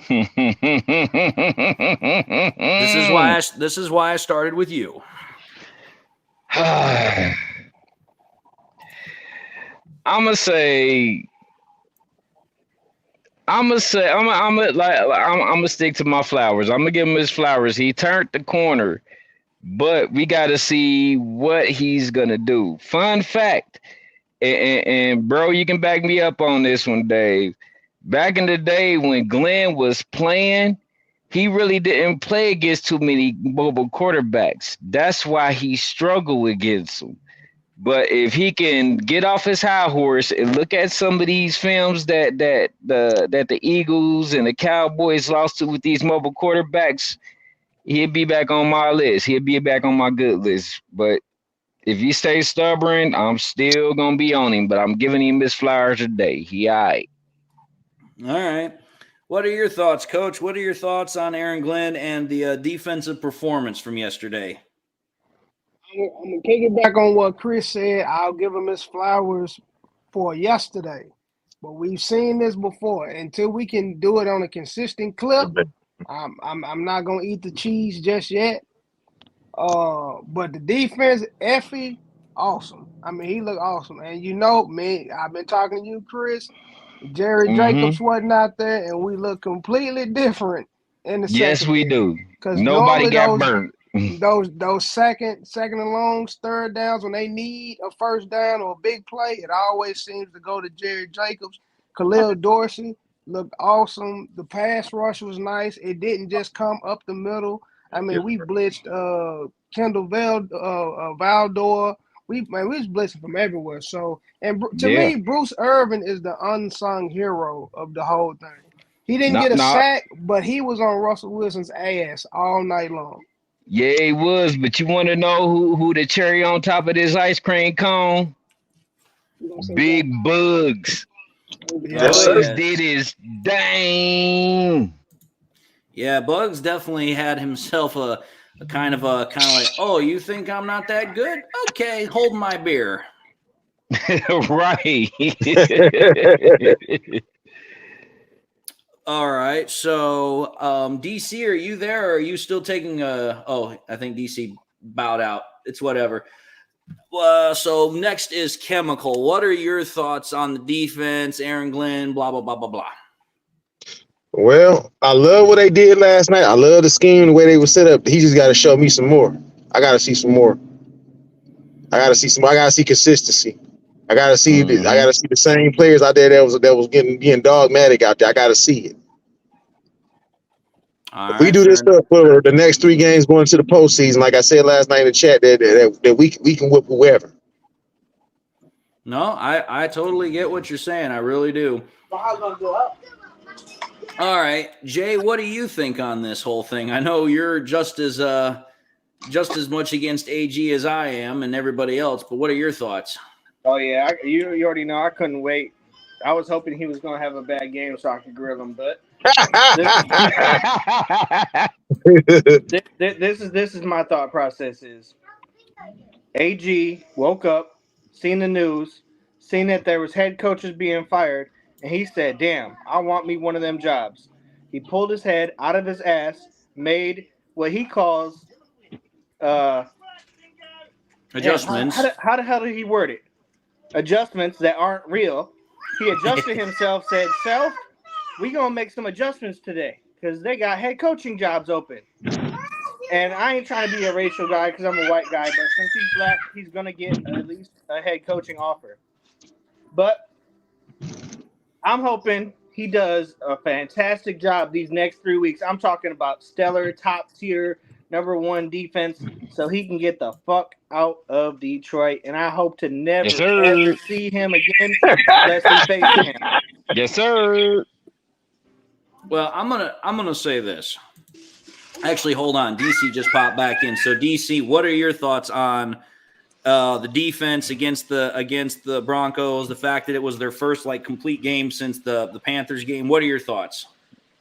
This is why I started with you. I'm gonna stick to my flowers. I'm gonna give him his flowers. He turned the corner, but we got to see what he's gonna do. Fun fact, and bro, you can back me up on this one, Dave. Back in the day when Glenn was playing, he really didn't play against too many mobile quarterbacks. That's why he struggled against them. But if he can get off his high horse and look at some of these films that the Eagles and the Cowboys lost to with these mobile quarterbacks, he'll be back on my list. He'll be back on my good list. But if he stays stubborn, I'm still gonna be on him. But I'm giving him his flowers today. He all right. All right. What are your thoughts, Coach? What are your thoughts on Aaron Glenn and the defensive performance from yesterday? I'm going to piggyback on what Chris said. I'll give him his flowers for yesterday. But we've seen this before. Until we can do it on a consistent clip, I'm not going to eat the cheese just yet. But the defense, Effie, awesome. I mean, he looked awesome. And you know, man, I've been talking to you, Chris. Jared Jacobs wasn't out there, and we look completely different in the second. Yes, we do. Because nobody got burnt. Those second and longs, third downs, when they need a first down or a big play, it always seems to go to Jared Jacobs. Khalil Dorsey looked awesome. The pass rush was nice. It didn't just come up the middle. I mean, we blitzed Kendall Valdor. We was blitzing from everywhere. So, and to me, Bruce Irvin is the unsung hero of the whole thing. He didn't get a sack, but he was on Russell Wilson's ass all night long. Yeah, he was. But you want to know who the cherry on top of this ice cream cone? Big Bugs. Yes, Bugs did his dang. Yeah, Bugs definitely had himself a kind of like, oh, you think I'm not that good? Okay, hold my beer. Right. All right. So, DC, are you there, or are you still taking I think DC bowed out. It's whatever. So next is Chemical. What are your thoughts on the defense, Aaron Glenn, blah, blah, blah, blah, blah? Well, I love what they did last night. I love the scheme, the way they were set up. He just got to show me some more. I got to see some more. I got to see consistency. I got to see I got to see the same players out there that was being dogmatic out there. I got to see it. If we do this stuff for the next 3 games going into the postseason, like I said last night in the chat, that we can whip whoever. No, I totally get what you're saying. I really do. All right, Jay, what do you think on this whole thing? I know you're just as much against AG as I am and everybody else, but what are your thoughts? Oh yeah, you already know I couldn't wait. I was hoping he was gonna have a bad game so I could grill him, but this is my thought process is AG woke up, seen the news, seen that there was head coaches being fired, and he said, "Damn, I want me one of them jobs." He pulled his head out of his ass, made what he calls adjustments. How the hell did he word it? Adjustments that aren't real. He adjusted himself, said, "Self, we gonna make some adjustments today because they got head coaching jobs open." And I ain't trying to be a racial guy because I'm a white guy, but since he's black, he's gonna get at least a head coaching offer. But I'm hoping he does a fantastic job these next 3 weeks. I'm talking about stellar, top tier, #1 defense, so he can get the fuck out of Detroit. And I hope to never ever see him again unless we face him. Yes, sir. Well, I'm gonna say this. Actually, hold on. DC just popped back in. So, DC, what are your thoughts on the defense against the Broncos? The fact that it was their first complete game since the Panthers game. What are your thoughts?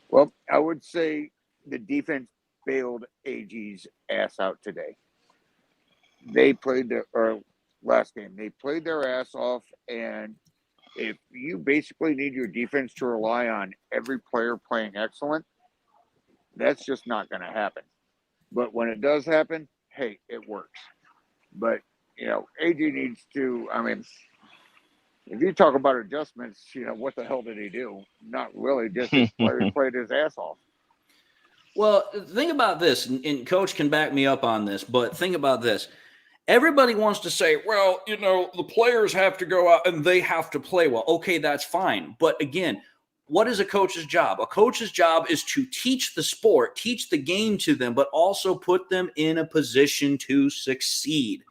Well, I would say the defense bailed AG's ass out today. They played last game. They played their ass off, and if you basically need your defense to rely on every player playing excellent, that's just not going to happen. But when it does happen, hey, it works. But, AG needs to, if you talk about adjustments, what the hell did he do? Not really, just his players played his ass off. Well, think about this, and Coach can back me up on this, but think about this. Everybody wants to say, well, the players have to go out and they have to play well. Okay, that's fine. But again, what is a coach's job? A coach's job is to teach the sport, teach the game to them, but also put them in a position to succeed.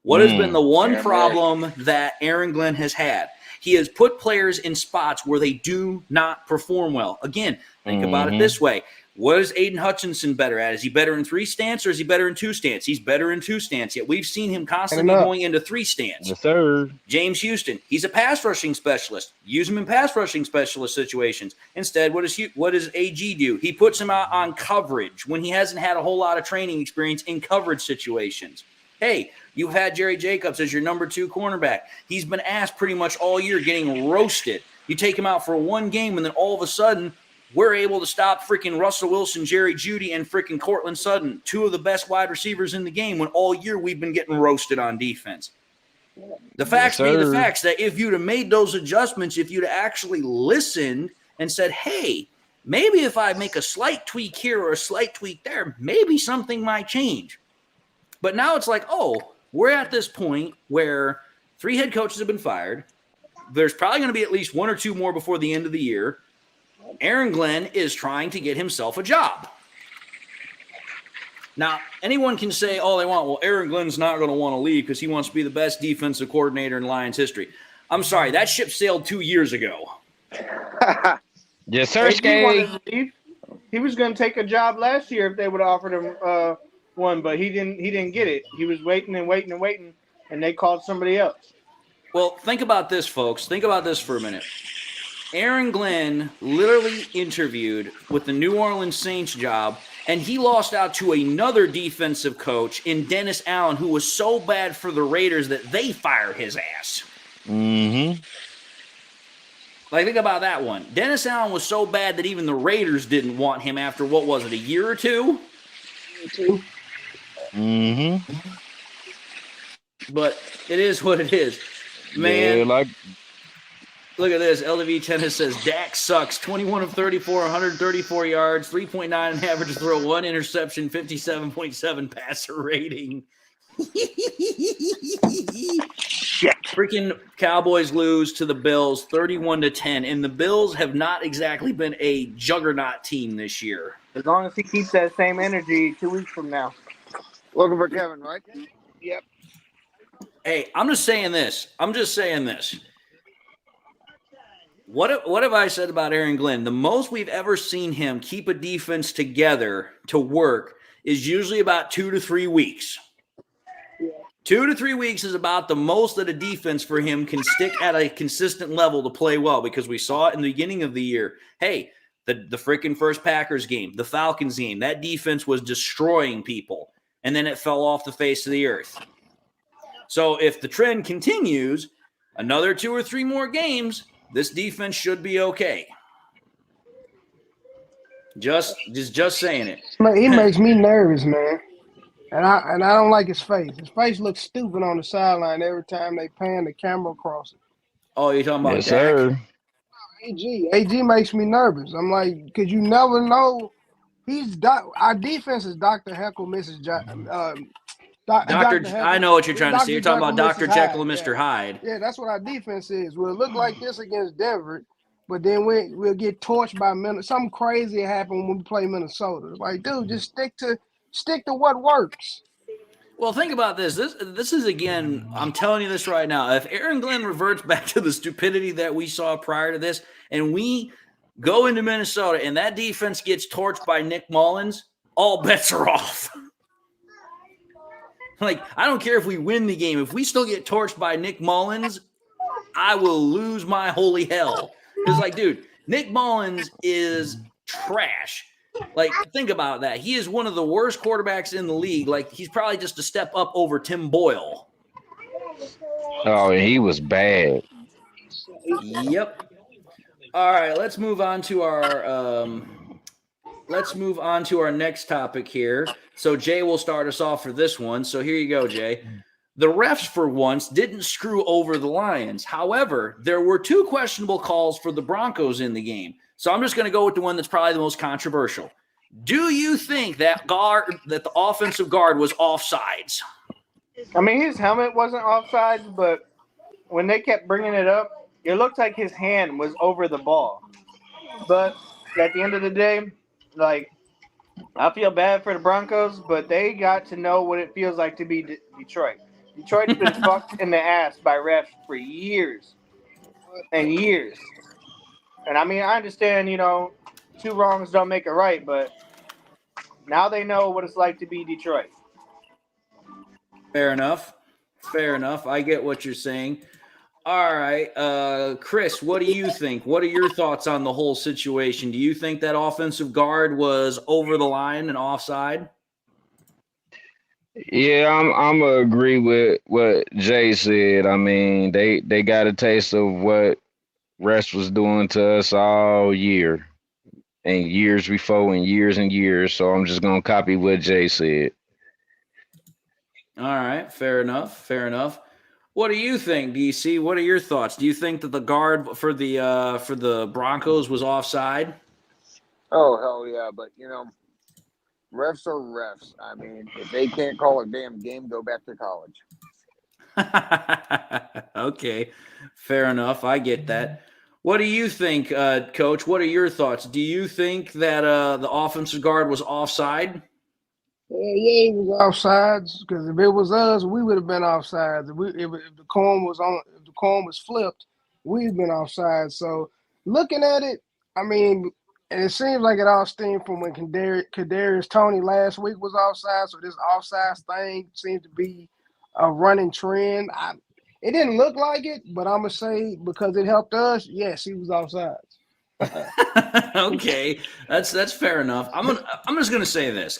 What has been the one problem that Aaron Glenn has had? He has put players in spots where they do not perform well. Again, think about it this way. What is Aiden Hutchinson better at? Is he better in 3 stance or is he better in 2 stance? He's better in 2 stance, yet we've seen him constantly going into 3 stance. Yes, sir. James Houston, he's a pass rushing specialist. Use him in pass rushing specialist situations. Instead, what does AG do? He puts him out on coverage when he hasn't had a whole lot of training experience in coverage situations. Hey, you've had Jerry Jacobs as your #2 cornerback. He's been asked pretty much all year, getting roasted. You take him out for 1 game, and then all of a sudden, we're able to stop freaking Russell Wilson, Jerry Jeudy, and freaking Cortland Sutton, 2 of the best wide receivers in the game, when all year we've been getting roasted on defense. The facts be the facts that if you'd have made those adjustments, if you'd have actually listened and said, hey, maybe if I make a slight tweak here or a slight tweak there, maybe something might change. But now it's like, oh, we're at this point where 3 head coaches have been fired. There's probably going to be at least 1 or 2 more before the end of the year. Aaron Glenn is trying to get himself a job. Now, anyone can say all they want, well, Aaron Glenn's not going to want to leave because he wants to be the best defensive coordinator in Lions history. I'm sorry, that ship sailed 2 years ago. Yes, sir, He was going to take a job last year if they would have offered him one, but he didn't get it. He was waiting, and they called somebody else. Well, think about this, folks. Think about this for a minute. Aaron Glenn literally interviewed with the New Orleans Saints job, and he lost out to another defensive coach in Dennis Allen, who was so bad for the Raiders that they fired his ass. Mm-hmm. Think about that one. Dennis Allen was so bad that even the Raiders didn't want him after, what was it, a year or two? Mm-hmm. But it is what it is. Man, yeah, look at this. LDV Tennis says Dak sucks. 21 of 34, 134 yards, 3.9 in average throw, 1 interception, 57.7 passer rating. Shit. Freaking Cowboys lose to the Bills 31-10, and the Bills have not exactly been a juggernaut team this year. As long as he keeps that same energy 2 weeks from now. Looking for Kevin, right? Yep. Hey, I'm just saying this. What have I said about Aaron Glenn? The most we've ever seen him keep a defense together to work is usually about 2 to 3 weeks. 2 to 3 weeks is about the most that a defense for him can stick at a consistent level to play well, because we saw it in the beginning of the year. Hey, the freaking first Packers game, the Falcons game, that defense was destroying people, and then it fell off the face of the earth. So if the trend continues, another 2 or 3 more games, this defense should be okay. Just saying it. He makes me nervous, man. And I don't like his face. His face looks stupid on the sideline every time they pan the camera across it. Oh, you're talking about Yes, Dak? sir. AG makes me nervous. I'm like, because you never know. Our defense is Dr. Heckle, Mrs. Dr. I know what you're trying to say. You're talking about Dr. Jekyll and Hyde. Mr. Hyde. Yeah, that's what our defense is. We'll look like this against Denver, but then we'll get torched by Minnesota. Something crazy happened when we play Minnesota. It's like, dude, just stick to what works. Well, think about this. This is, again, I'm telling you this right now. If Aaron Glenn reverts back to the stupidity that we saw prior to this, and we go into Minnesota and that defense gets torched by Nick Mullins, all bets are off. Like, I don't care if we win the game. If we still get torched by Nick Mullins, I will lose my holy hell. It's like, dude, Nick Mullins is trash. Like, think about that. He is one of the worst quarterbacks in the league. Like, he's probably just a step up over Tim Boyle. Oh, he was bad. Yep. All right, let's move on to our next topic here. So Jay will start us off for this one. So here you go, Jay. The refs for once didn't screw over the Lions. However, there were 2 questionable calls for the Broncos in the game. So I'm just going to go with the one that's probably the most controversial. Do you think that the offensive guard was offsides? I mean, his helmet wasn't offsides, but when they kept bringing it up, it looked like his hand was over the ball. But at the end of the day, like, I feel bad for the Broncos, but they got to know what it feels like to be Detroit. Detroit's been fucked in the ass by refs for years and years. And I mean, I understand, 2 wrongs don't make a right, but now they know what it's like to be Detroit. Fair enough. I get what you're saying. All right. Chris, what do you think? What are your thoughts on the whole situation? Do you think that offensive guard was over the line and offside? Yeah, I'm gonna agree with what Jay said. I mean, they got a taste of what refs was doing to us all year and years before and years. So I'm just gonna copy what Jay said. All right, fair enough. What do you think, DC? What are your thoughts? Do you think that the guard for the Broncos was offside? Oh, hell yeah. But, refs are refs. I mean, if they can't call a damn game, go back to college. Okay, fair enough. I get that. What do you think, Coach? What are your thoughts? Do you think that the offensive guard was offside? Yeah, he was offsides, because if it was us, we would have been offsides. If the coin was flipped, we'd have been offsides. So looking at it, I mean, and it seems like it all stemmed from when Kadarius Toney last week was offside. So this offsides thing seems to be a running trend. It didn't look like it, but I'm gonna say because it helped us, yes, he was offsides. Okay, that's fair enough. I'm just gonna say this.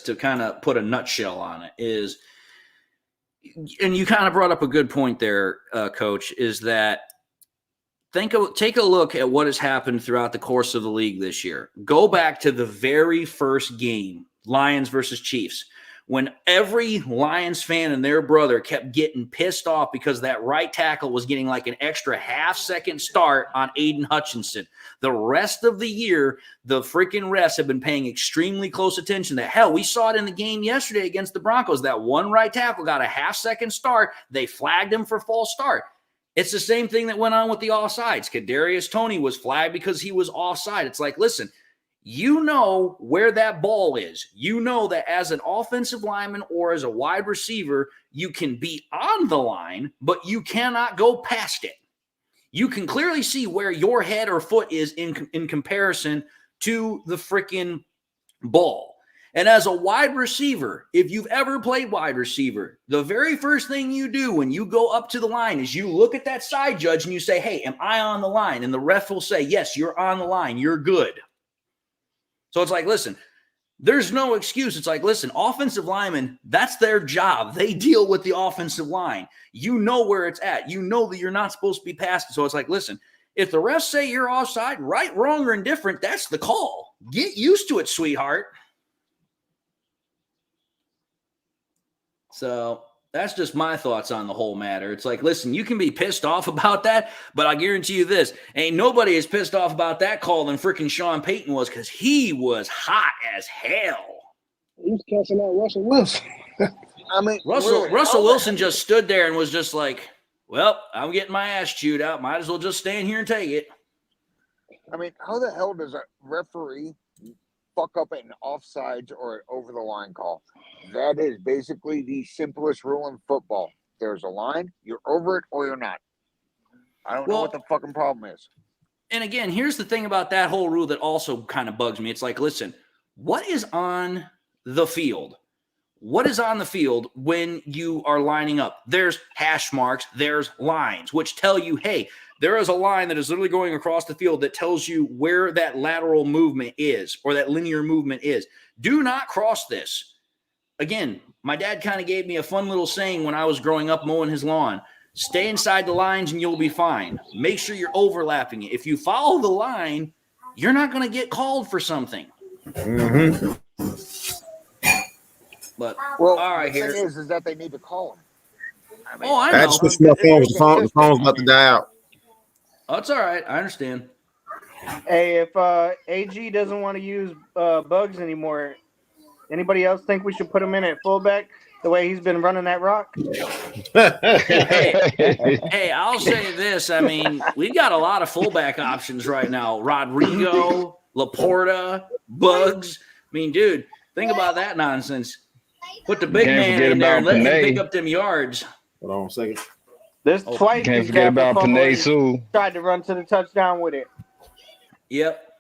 To kind of put a nutshell on it is, and you kind of brought up a good point there, Coach, is that take a look at what has happened throughout the course of the league this year. Go back to the very first game, Lions versus Chiefs, when every Lions fan and their brother kept getting pissed off because that right tackle was getting like an extra half-second start on Aiden Hutchinson. The rest of the year, the freaking refs have been paying extremely close attention to that. Hell, we saw it in the game yesterday against the Broncos. That one right tackle got a half-second start. They flagged him for false start. It's the same thing that went on with the offsides. Kadarius Toney was flagged because he was offside. It's like, listen, you know where that ball is. You know that as an offensive lineman or as a wide receiver, you can be on the line, but you cannot go past it. You can clearly see where your head or foot is in comparison to the freaking ball. And as a wide receiver, if you've ever played wide receiver, the very first thing you do when you go up to the line is you look at that side judge and you say, hey, am I on the line? And the ref will say, yes, you're on the line. You're good. So it's like, listen, there's no excuse. It's like, listen, offensive linemen, that's their job. They deal with the offensive line. You know where it's at. You know that you're not supposed to be passing. So it's like, listen, if the refs say you're offside, right, wrong, or indifferent, that's the call. Get used to it, sweetheart. So that's just my thoughts on the whole matter. It's like, listen, you can be pissed off about that, but I guarantee you this, ain't nobody as pissed off about that call than freaking Sean Payton was, because he was hot as hell. He was cussing out Russell Wilson. I mean, Russell Wilson just stood there and was just like, well, I'm getting my ass chewed out. Might as well just stand here and take it. I mean, how the hell does a referee fuck up an offsides or an over-the-line call? That is basically the simplest rule in football. There's a line, you're over it or you're not. I don't know what the fucking problem is. And again, here's the thing about that whole rule that also kind of bugs me. It's like, listen, what is on the field? What is on the field when you are lining up? There's hash marks, there's lines, which tell you, hey, there is a line that is literally going across the field that tells you where that lateral movement is or that linear movement is. Do not cross this. Again, my dad kind of gave me a fun little saying when I was growing up mowing his lawn. Stay inside the lines and you'll be fine. Make sure you're overlapping it. If you follow the line, you're not going to get called for something. Mm-hmm. But, well, all right, the thing here. is that they need to call him. I mean, I know. I just switched my phone. The phone's about to die out. Oh, it's all right. I understand. Hey, if AG doesn't want to use Bugs anymore, anybody else think we should put him in at fullback the way he's been running that rock? Hey, I'll say this. I mean, we got a lot of fullback options right now. Rodrigo, Laporta, Bugs. I mean, dude, think about that nonsense. Put the big man in there and let him pick up them yards. Hold on a second. There's twice can't forget about Ponies too. Tried to run to the touchdown with it. Yep.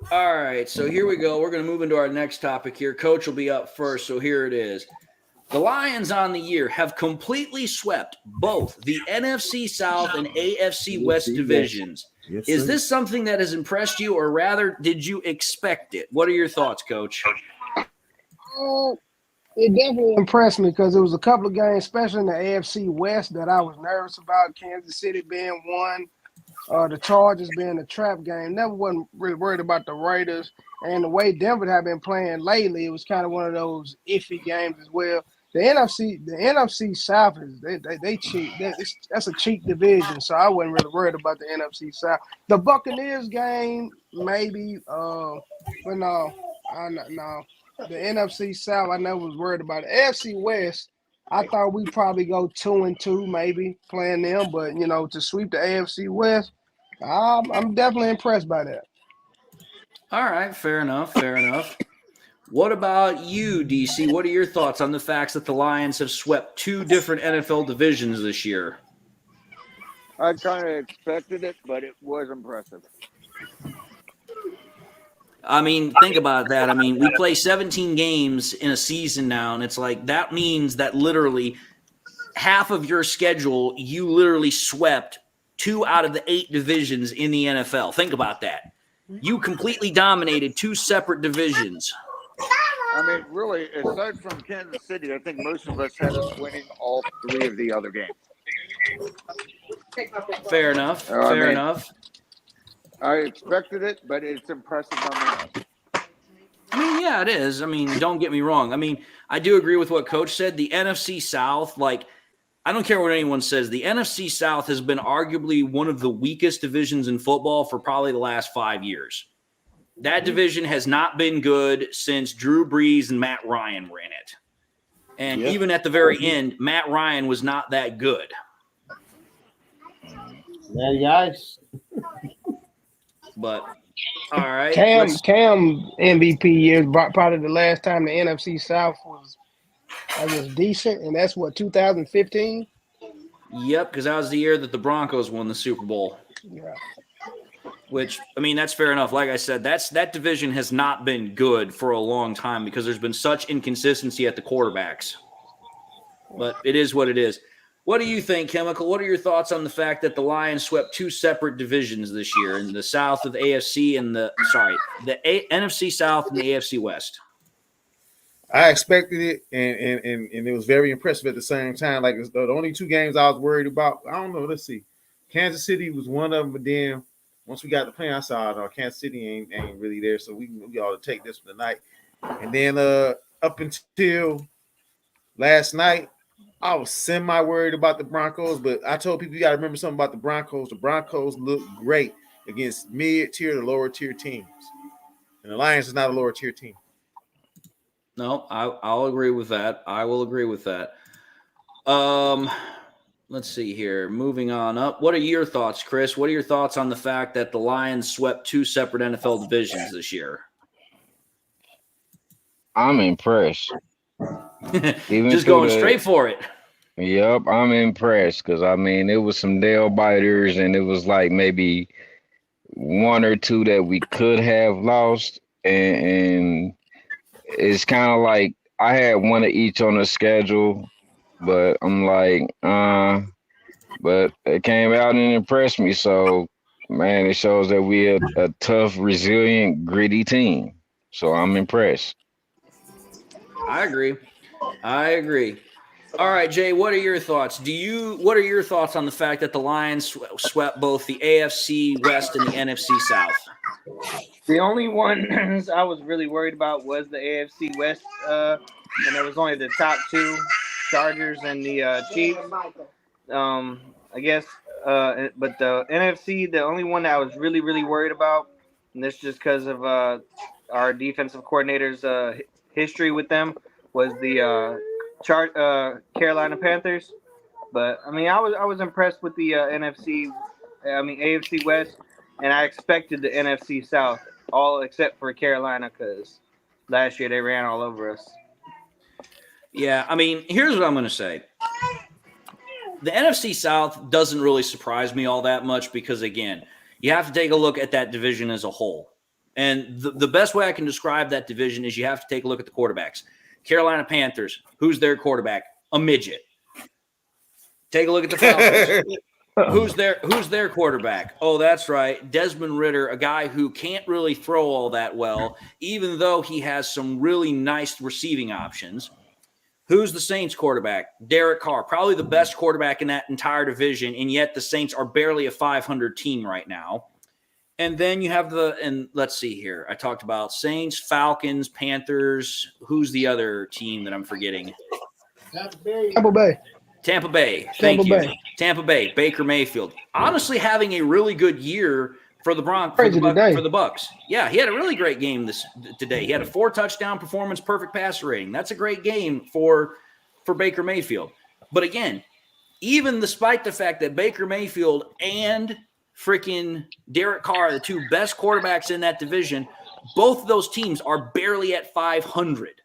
All right, so here we go. We're going to move into our next topic here. Coach will be up first, so here it is. The Lions on the year have completely swept both the NFC South and AFC West divisions. Yes, is this something that has impressed you, or rather, did you expect it? What are your thoughts, Coach? It definitely impressed me because there was a couple of games, especially in the AFC West, that I was nervous about. Kansas City being one, the Chargers being a trap game. Never wasn't really worried about the Raiders. And the way Denver had been playing lately, it was kind of one of those iffy games as well. The NFC South is they cheat. That's a cheat division, so I wasn't really worried about the NFC South. The Buccaneers game, maybe, but no. The NFC South, I never was worried about it. AFC West, I thought we'd probably go 2-2, maybe playing them, but to sweep the AFC West, I'm definitely impressed by that. All right, fair enough. What about you, DC? What are your thoughts on the facts that the Lions have swept two different NFL divisions this year? I kind of expected it, but it was impressive. I mean, think about that. I mean, we play 17 games in a season now, and it's like that means that literally half of your schedule, you literally swept 2 out of the 8 divisions in the NFL. Think about that. You completely dominated 2 separate divisions. I mean, really, aside from Kansas City, I think most of us had us winning all 3 of the other games. Fair enough. Fair enough. I expected it, but it's impressive nonetheless. I mean, yeah, it is. I mean, don't get me wrong. I mean, I do agree with what Coach said. The NFC South, like, I don't care what anyone says. The NFC South has been arguably one of the weakest divisions in football for probably the last 5 years. That division has not been good since Drew Brees and Matt Ryan ran it. And even at the very end, Matt Ryan was not that good. Yeah, guys. But, all right. Cam MVP year, probably the last time the NFC South was, I guess, decent, and that's what, 2015? Yep, because that was the year that the Broncos won the Super Bowl. Yeah. Which, I mean, that's fair enough. Like I said, that division has not been good for a long time because there's been such inconsistency at the quarterbacks. But it is what it is. What do you think, Chemical? What are your thoughts on the fact that the Lions swept two separate divisions this year in the South of the AFC and the NFC South and the AFC West? I expected it, and it was very impressive at the same time. Like, the only two games I was worried about, I don't know. Let's see. Kansas City was one of them, but then once we got the play, I saw Kansas City ain't really there, so we ought to take this for the night. And then up until last night, I was semi-worried about the Broncos, but I told people you got to remember something about the Broncos. The Broncos look great against mid-tier to lower-tier teams. And the Lions is not a lower-tier team. No, I'll agree with that. I will agree with that. Let's see here. Moving on up. What are your thoughts, Chris? What are your thoughts on the fact that the Lions swept two separate NFL divisions this year? I'm impressed. Just going straight for it. Yep, I'm impressed because, I mean, it was some nail biters and it was like maybe one or two that we could have lost. And it's kind of like I had one of each on the schedule, but I'm like, but it came out and impressed me. So, man, it shows that we're a tough, resilient, gritty team. So I'm impressed. I agree. All right, Jay, what are your thoughts? What are your thoughts on the fact that the Lions swept both the AFC West and the NFC South? The only one I was really worried about was the AFC West, and it was only the top two, Chargers and the Chiefs. I guess, but the NFC, the only one that I was really, really worried about, and this just because of our defensive coordinator's history with them, was the Carolina Panthers. But I mean, I was impressed with the AFC West, and I expected the NFC South, all except for Carolina, because last year they ran all over us. Yeah, I mean, here's what I'm going to say. The NFC South doesn't really surprise me all that much because, again, you have to take a look at that division as a whole. And the best way I can describe that division is you have to take a look at the quarterbacks. Carolina Panthers, who's their quarterback? A midget. Take a look at the Falcons. Who's their quarterback? Oh, that's right. Desmond Ridder, a guy who can't really throw all that well, even though he has some really nice receiving options. Who's the Saints quarterback? Derek Carr, probably the best quarterback in that entire division, and yet the Saints are barely a 500 team right now. And then you have let's see here. I talked about Saints, Falcons, Panthers. Who's the other team that I'm forgetting? Tampa Bay. Thank you. Tampa Bay. Baker Mayfield. Honestly, having a really good year for the Broncos, for the Bucks. Yeah, he had a really great game today. He had a 4-touchdown performance, perfect passer rating. That's a great game for Baker Mayfield. But again, even despite the fact that Baker Mayfield and freaking Derek Carr, the two best quarterbacks in that division, both of those teams are barely at 500.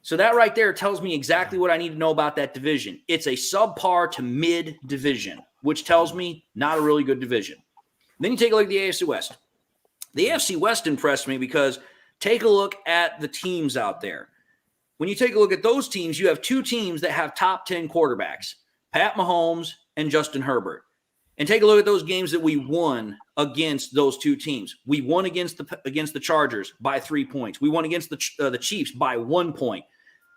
So that right there tells me exactly what I need to know about that division. It's a subpar to mid division, which tells me not a really good division. Then you take a look at the AFC West. The AFC West impressed me because take a look at the teams out there. When you take a look at those teams, you have two teams that have top 10 quarterbacks, Pat Mahomes and Justin Herbert. And take a look at those games that we won against those two teams. We won against the Chargers by 3 points. We won against the Chiefs by 1 point.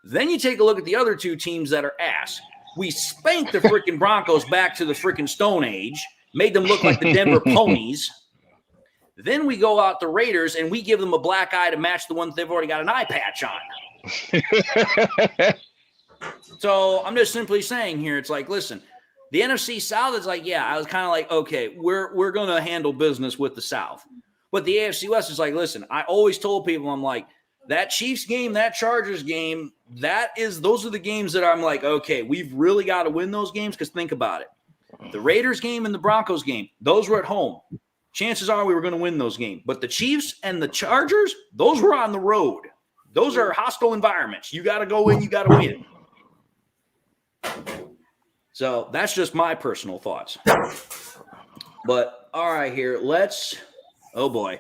Then you take a look at the other two teams that are ass. We spanked the freaking Broncos back to the freaking Stone Age, made them look like the Denver Ponies. Then we go out the Raiders and we give them a black eye to match the one that they've already got an eye patch on. So I'm just simply saying here, it's like, listen, the NFC South is like, yeah, I was kind of like, okay, we're going to handle business with the South. But the AFC West is like, listen, I always told people, I'm like, that Chiefs game, that Chargers game, those are the games that I'm like, okay, we've really got to win those games because think about it. The Raiders game and the Broncos game, those were at home. Chances are we were going to win those games. But the Chiefs and the Chargers, those were on the road. Those are hostile environments. You got to go in, you got to win. So that's just my personal thoughts. But all right, here, let's Oh, boy.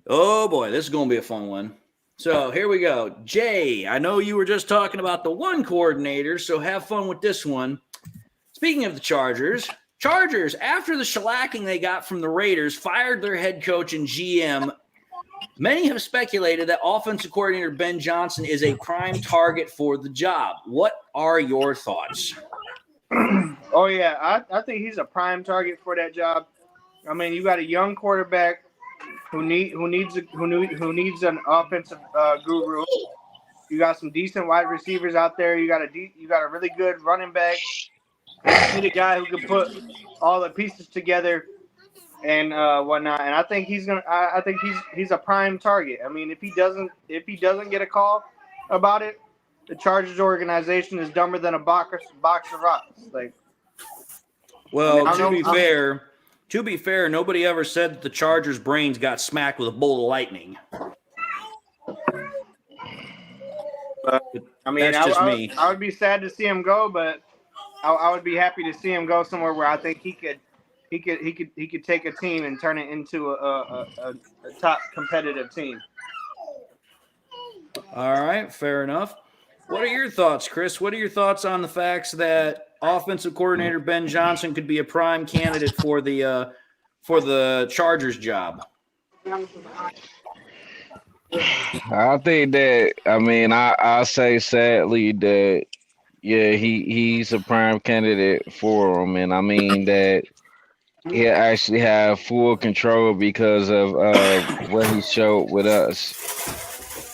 Oh, boy. This is going to be a fun one. So here we go. Jay, I know you were just talking about the one coordinator, so have fun with this one. Speaking of the Chargers, after the shellacking they got from the Raiders, fired their head coach and GM. Many have speculated that offensive coordinator Ben Johnson is a prime target for the job. What are your thoughts? Oh, yeah. I think he's a prime target for that job. I mean, you got a young quarterback who needs an offensive guru. You got some decent wide receivers out there. You got a really good running back. You need a guy who can put all the pieces together and whatnot. And I think he's a prime target. I mean, if he doesn't get a call about it, the Chargers organization is dumber than a box of rocks. Like, well, to be fair, nobody ever said that the Chargers' brains got smacked with a bolt of lightning. I mean, that's just me. I would be sad to see him go, but I would be happy to see him go somewhere where I think he could take a team and turn it into a top competitive team. All right, fair enough. What are your thoughts, Chris? What are your thoughts on the facts that offensive coordinator Ben Johnson could be a prime candidate for the Chargers job? I think that, I mean, I say sadly that, yeah, he's a prime candidate for him. And I mean that he actually have full control because of what he showed with us.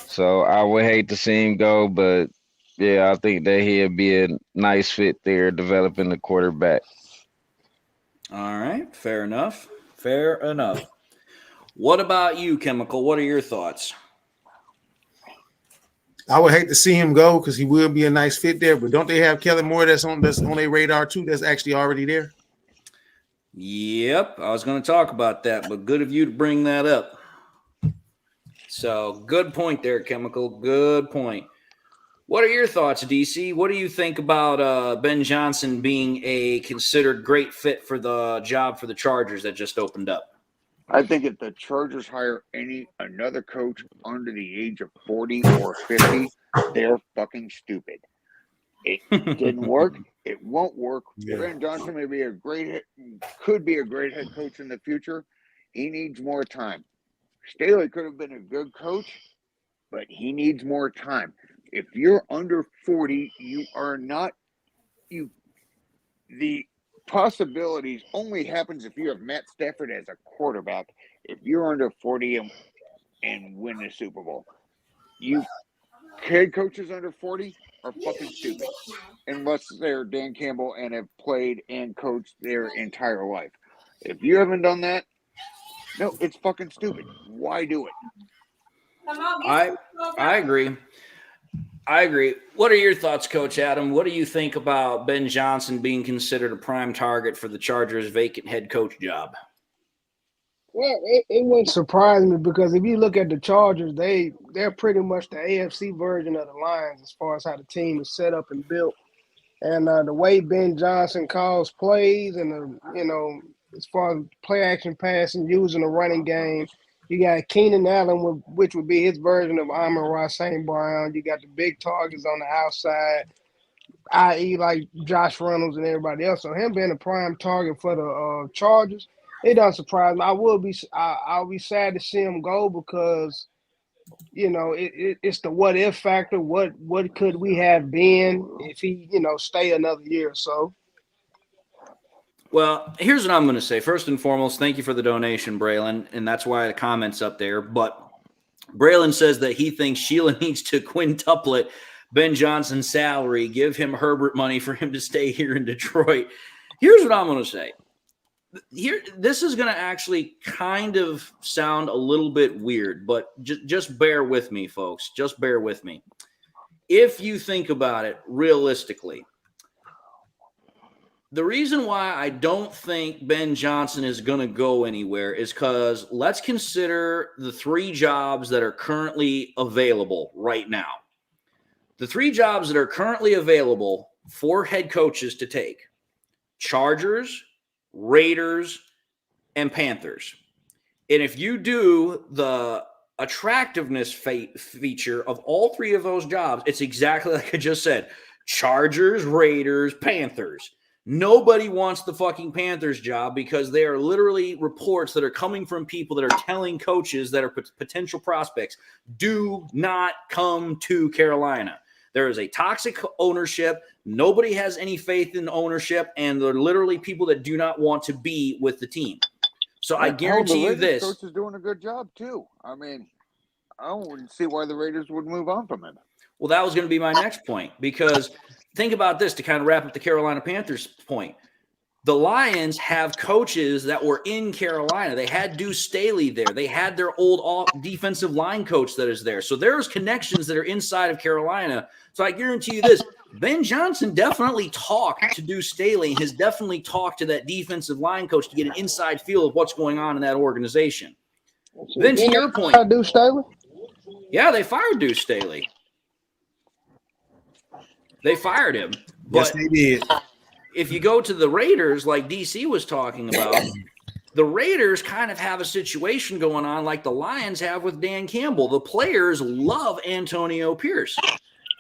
So I would hate to see him go, but yeah, I think that he'll be a nice fit there developing the quarterback. All right, fair enough. Fair enough. What about you, Chemical? What are your thoughts? I would hate to see him go because he will be a nice fit there. But don't they have Kellen Moore that's on their radar too? That's actually already there. Yep, I was going to talk about that, but good of you to bring that up. So good point there, Chemical. Good point. What are your thoughts, DC? What do you think about Ben Johnson being a considered great fit for the job for the Chargers that just opened up? I think if the Chargers hire another coach under the age of 40 or 50, they're fucking stupid. It didn't work. It won't work. Yeah. Ben Johnson could be a great head coach in the future. He needs more time. Staley could have been a good coach, but he needs more time. If you're under 40, you are not the possibilities only happens if you have Matt Stafford as a quarterback. If you're under 40 and win the Super Bowl, you head coaches under 40 are fucking stupid unless they're Dan Campbell and have played and coached their entire life. If you haven't done that, no, it's fucking stupid. Why do it? I agree. I agree. What are your thoughts, Coach Adam? What do you think about Ben Johnson being considered a prime target for the Chargers' vacant head coach job? Well, it wouldn't surprise me because if you look at the Chargers, they're pretty much the AFC version of the Lions as far as how the team is set up and built. And the way Ben Johnson calls plays and, as far as play action passing, using the running game, you got Keenan Allen, which would be his version of Amon-Ra St. Brown. You got the big targets on the outside, i.e. like Josh Reynolds and everybody else. So him being a prime target for the Chargers, it doesn't surprise me. I'll be sad to see him go because, it's the what if factor. What could we have been if he, stay another year or so? Well, here's what I'm going to say. First and foremost, thank you for the donation, Braylon, and that's why the comment's up there. But Braylon says that he thinks Sheila needs to quintuple it Ben Johnson's salary, give him Herbert money for him to stay here in Detroit. Here's what I'm going to say. This is going to actually kind of sound a little bit weird, but just bear with me, folks. Just bear with me. If you think about it realistically, the reason why I don't think Ben Johnson is going to go anywhere is because let's consider the three jobs that are currently available right now. The three jobs that are currently available for head coaches to take: Chargers, Raiders, and Panthers. And if you do the attractiveness feature of all three of those jobs, it's exactly like I just said. Chargers, Raiders, Panthers. Nobody wants the fucking Panthers job because they are literally reports that are coming from people that are telling coaches that are potential prospects, do not come to Carolina. There is a toxic ownership. Nobody has any faith in ownership, and they're literally people that do not want to be with the team. So I guarantee you this. The coach is doing a good job, too. I mean, I wouldn't see why the Raiders would move on from him. Well, that was going to be my next point, because think about this to kind of wrap up the Carolina Panthers point. The Lions have coaches that were in Carolina. They had Deuce Staley there. They had their old defensive line coach that is there. So there's connections that are inside of Carolina. So I guarantee you this, Ben Johnson definitely talked to Deuce Staley, has definitely talked to that defensive line coach to get an inside feel of what's going on in that organization. Then to your point. Deuce Staley? Yeah, they fired Deuce Staley. They fired him. Yes, they did. If you go to the Raiders, like DC was talking about, the Raiders kind of have a situation going on like the Lions have with Dan Campbell. The players love Antonio Pierce.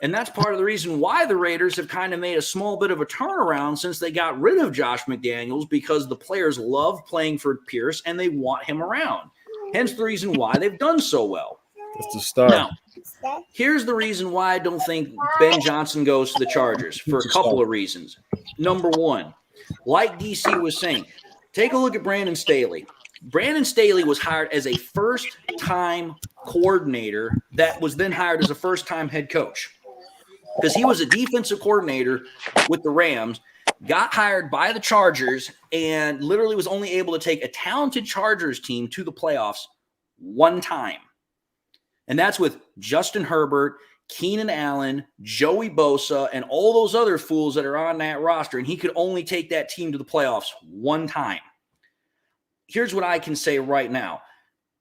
And that's part of the reason why the Raiders have kind of made a small bit of a turnaround since they got rid of Josh McDaniels, because the players love playing for Pierce and they want him around. Hence the reason why they've done so well. That's the start. Now, here's the reason why I don't think Ben Johnson goes to the Chargers, for a couple of reasons. Number one, like DC was saying, take a look at Brandon Staley. Brandon Staley was hired as a first-time coordinator that was then hired as a first-time head coach, because he was a defensive coordinator with the Rams, got hired by the Chargers, and literally was only able to take a talented Chargers team to the playoffs one time. And that's with Justin Herbert, Keenan Allen, Joey Bosa, and all those other fools that are on that roster. And he could only take that team to the playoffs one time. Here's what I can say right now.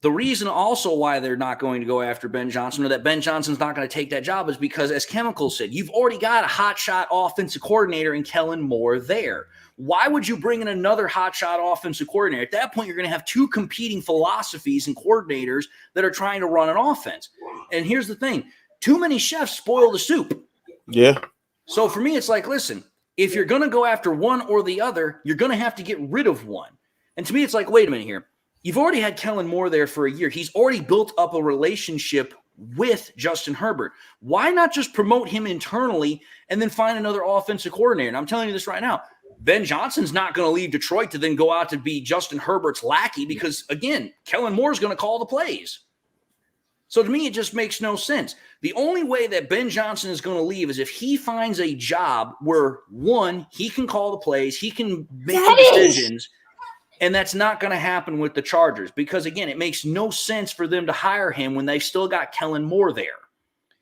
The reason also why they're not going to go after Ben Johnson, or that Ben Johnson's not going to take that job, is because, as Chemical said, you've already got a hotshot offensive coordinator in Kellen Moore there. Why would you bring in another hotshot offensive coordinator? At that point, you're going to have two competing philosophies and coordinators that are trying to run an offense. And here's the thing. Too many chefs spoil the soup. Yeah. So for me, it's like, listen, if you're going to go after one or the other, you're going to have to get rid of one. And to me, it's like, wait a minute here. You've already had Kellen Moore there for a year. He's already built up a relationship with Justin Herbert. Why not just promote him internally and then find another offensive coordinator? And I'm telling you this right now. Ben Johnson's not going to leave Detroit to then go out to be Justin Herbert's lackey, because, again, Kellen Moore's going to call the plays. So to me, it just makes no sense. The only way that Ben Johnson is going to leave is if he finds a job where, one, he can call the plays, he can make decisions, and that's not going to happen with the Chargers because, again, it makes no sense for them to hire him when they've still got Kellen Moore there.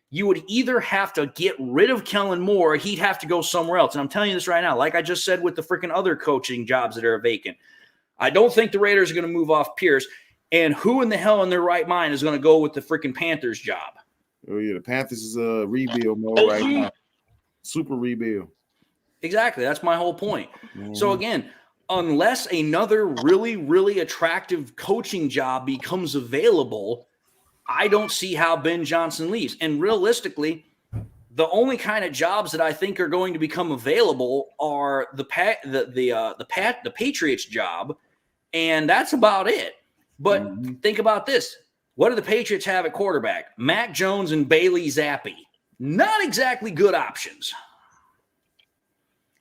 You would either have to get rid of Kellen Moore, or he'd have to go somewhere else. And I'm telling you this right now, like I just said with the freaking other coaching jobs that are vacant. I don't think the Raiders are going to move off Pierce. And who in the hell in their right mind is going to go with the freaking Panthers job? Oh, yeah, the Panthers is a rebuild mode right now. Super rebuild. Exactly. That's my whole point. So, again, unless another really, really attractive coaching job becomes available, I don't see how Ben Johnson leaves. And realistically, the only kind of jobs that I think are going to become available are the Patriots job, and that's about it. But think about this. What do the Patriots have at quarterback? Mac Jones and Bailey Zappi. Not exactly good options.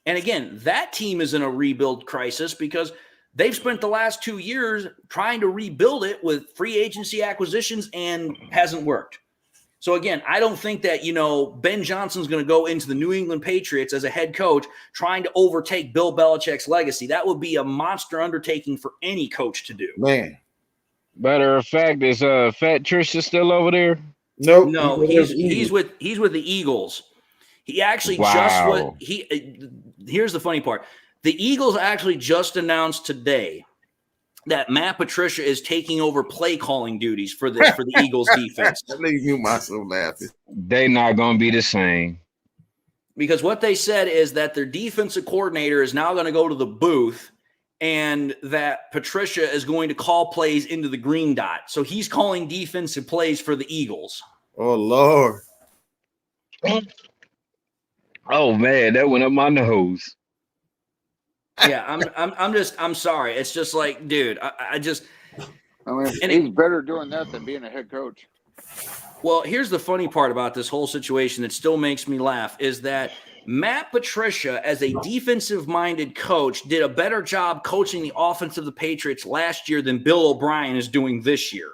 And again, that team is in a rebuild crisis because they've spent the last 2 years trying to rebuild it with free agency acquisitions and hasn't worked. So again, I don't think that, Ben Johnson's going to go into the New England Patriots as a head coach trying to overtake Bill Belichick's legacy. That would be a monster undertaking for any coach to do. Man. Matter of fact, is Fat Trisha still over there? Nope. No, he's with the Eagles. He actually here's the funny part. The Eagles actually just announced today that Matt Patricia is taking over play calling duties for the Eagles defense. That makes me myself laughing. They not gonna be the same. Because what they said is that their defensive coordinator is now going to go to the booth and that Patricia is going to call plays into the green dot. So he's calling defensive plays for the Eagles. Oh, Lord. Oh man, that went up my nose. Yeah, I'm sorry. It's just like, dude, I mean, he's better doing that than being a head coach. Well, here's the funny part about this whole situation that still makes me laugh is that Matt Patricia, as a defensive-minded coach, did a better job coaching the offense of the Patriots last year than Bill O'Brien is doing this year.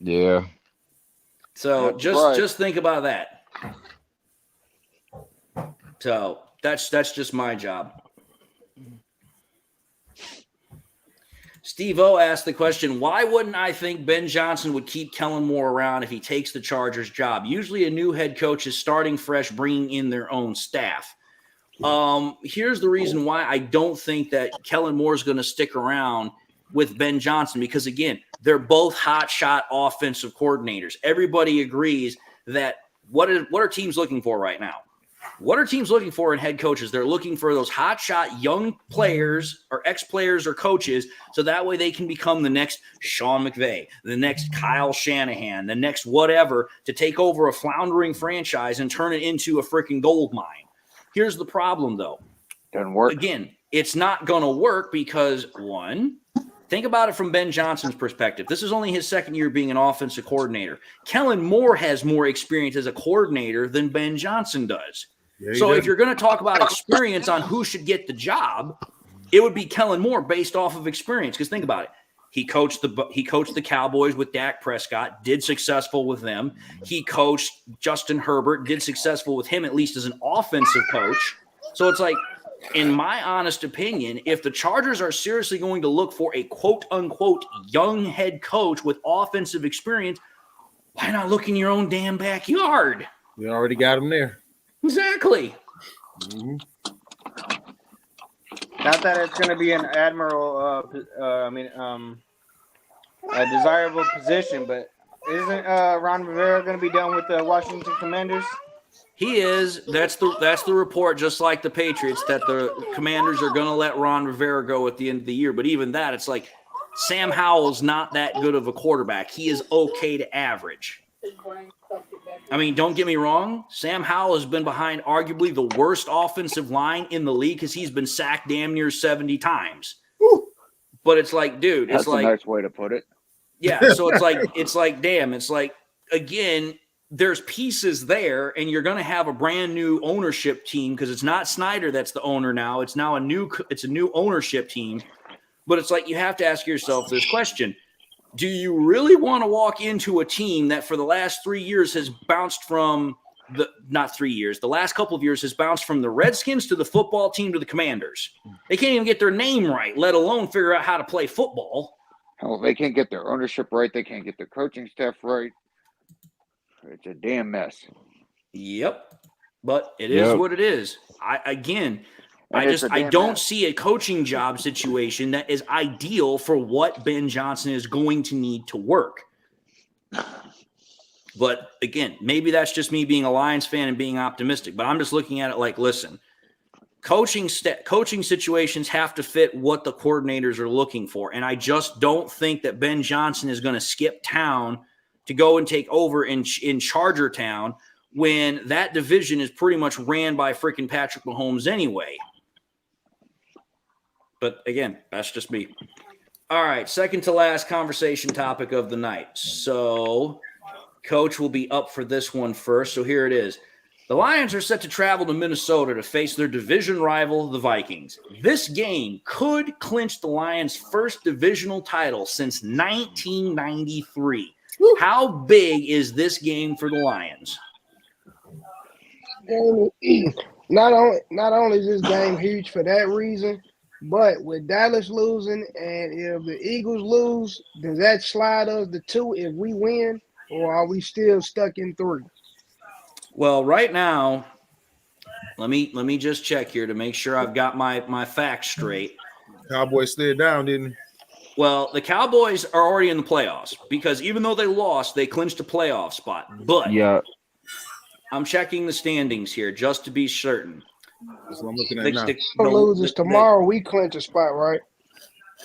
Yeah. So just think about that. So that's just my job. Steve O asked the question, why wouldn't I think Ben Johnson would keep Kellen Moore around if he takes the Chargers job? Usually a new head coach is starting fresh, bringing in their own staff. Here's the reason why I don't think that Kellen Moore is going to stick around with Ben Johnson, because, again, they're both hotshot offensive coordinators. Everybody agrees that what are teams looking for right now? What are teams looking for in head coaches? They're looking for those hotshot young players or ex-players or coaches, so that way they can become the next Sean McVay, the next Kyle Shanahan, the next whatever, to take over a floundering franchise and turn it into a freaking gold mine. Here's the problem, though. Doesn't work. Again, it's not going to work because, one, think about it from Ben Johnson's perspective. This is only his second year being an offensive coordinator. Kellen Moore has more experience as a coordinator than Ben Johnson does. Yeah, so if you're going to talk about experience on who should get the job, it would be Kellen Moore based off of experience. Because think about it. He coached the Cowboys with Dak Prescott, did successful with them. He coached Justin Herbert, did successful with him, at least as an offensive coach. So it's like, in my honest opinion, if the Chargers are seriously going to look for a quote-unquote young head coach with offensive experience, why not look in your own damn backyard? We already got him there. Exactly. Mm-hmm. Not that it's going to be an a desirable position, but isn't Ron Rivera going to be done with the Washington Commanders? He is. That's the report, just like the Patriots, that the Commanders are going to let Ron Rivera go at the end of the year. But even that, it's like Sam Howell's not that good of a quarterback. He is okay to average. I mean, don't get me wrong. Sam Howell has been behind arguably the worst offensive line in the league because he's been sacked damn near 70 times. Woo. But it's like, dude, that's it's like a nice way to put it. Yeah, so it's like, damn, it's like, again, there's pieces there, and you're going to have a brand new ownership team because it's not Snyder that's the owner now. It's now a new ownership team. But it's like you have to ask yourself this question. Do you really want to walk into a team that for the last 3 years has bounced from the last couple of years has bounced from the Redskins to the football team to the Commanders? They can't even get their name right, let alone figure out how to play football. Hell, they can't get their ownership right. They can't get their coaching staff right. It's a damn mess. Yep. But it is what it is. I don't see a coaching job situation that is ideal for what Ben Johnson is going to need to work. But again, maybe that's just me being a Lions fan and being optimistic, but I'm just looking at it like, listen, coaching situations have to fit what the coordinators are looking for. And I just don't think that Ben Johnson is going to skip town to go and take over in Charger Town when that division is pretty much ran by freaking Patrick Mahomes anyway. But again, that's just me. All right, second to last conversation topic of the night. So Coach will be up for this one first. So here it is. The Lions are set to travel to Minnesota to face their division rival, the Vikings. This game could clinch the Lions' first divisional title since 1993. How big is this game for the Lions? Not only is this game huge for that reason, but with Dallas losing and if the Eagles lose, does that slide us to 2 if we win, or are we still stuck in 3? Well, right now, let me just check here to make sure I've got my facts straight. Cowboys slid down, didn't he? Well, the Cowboys are already in the playoffs because even though they lost, they clinched a playoff spot. But yeah, I'm checking the standings here just to be certain. That's what I'm looking at now. Loses tomorrow, we clinch a spot, right?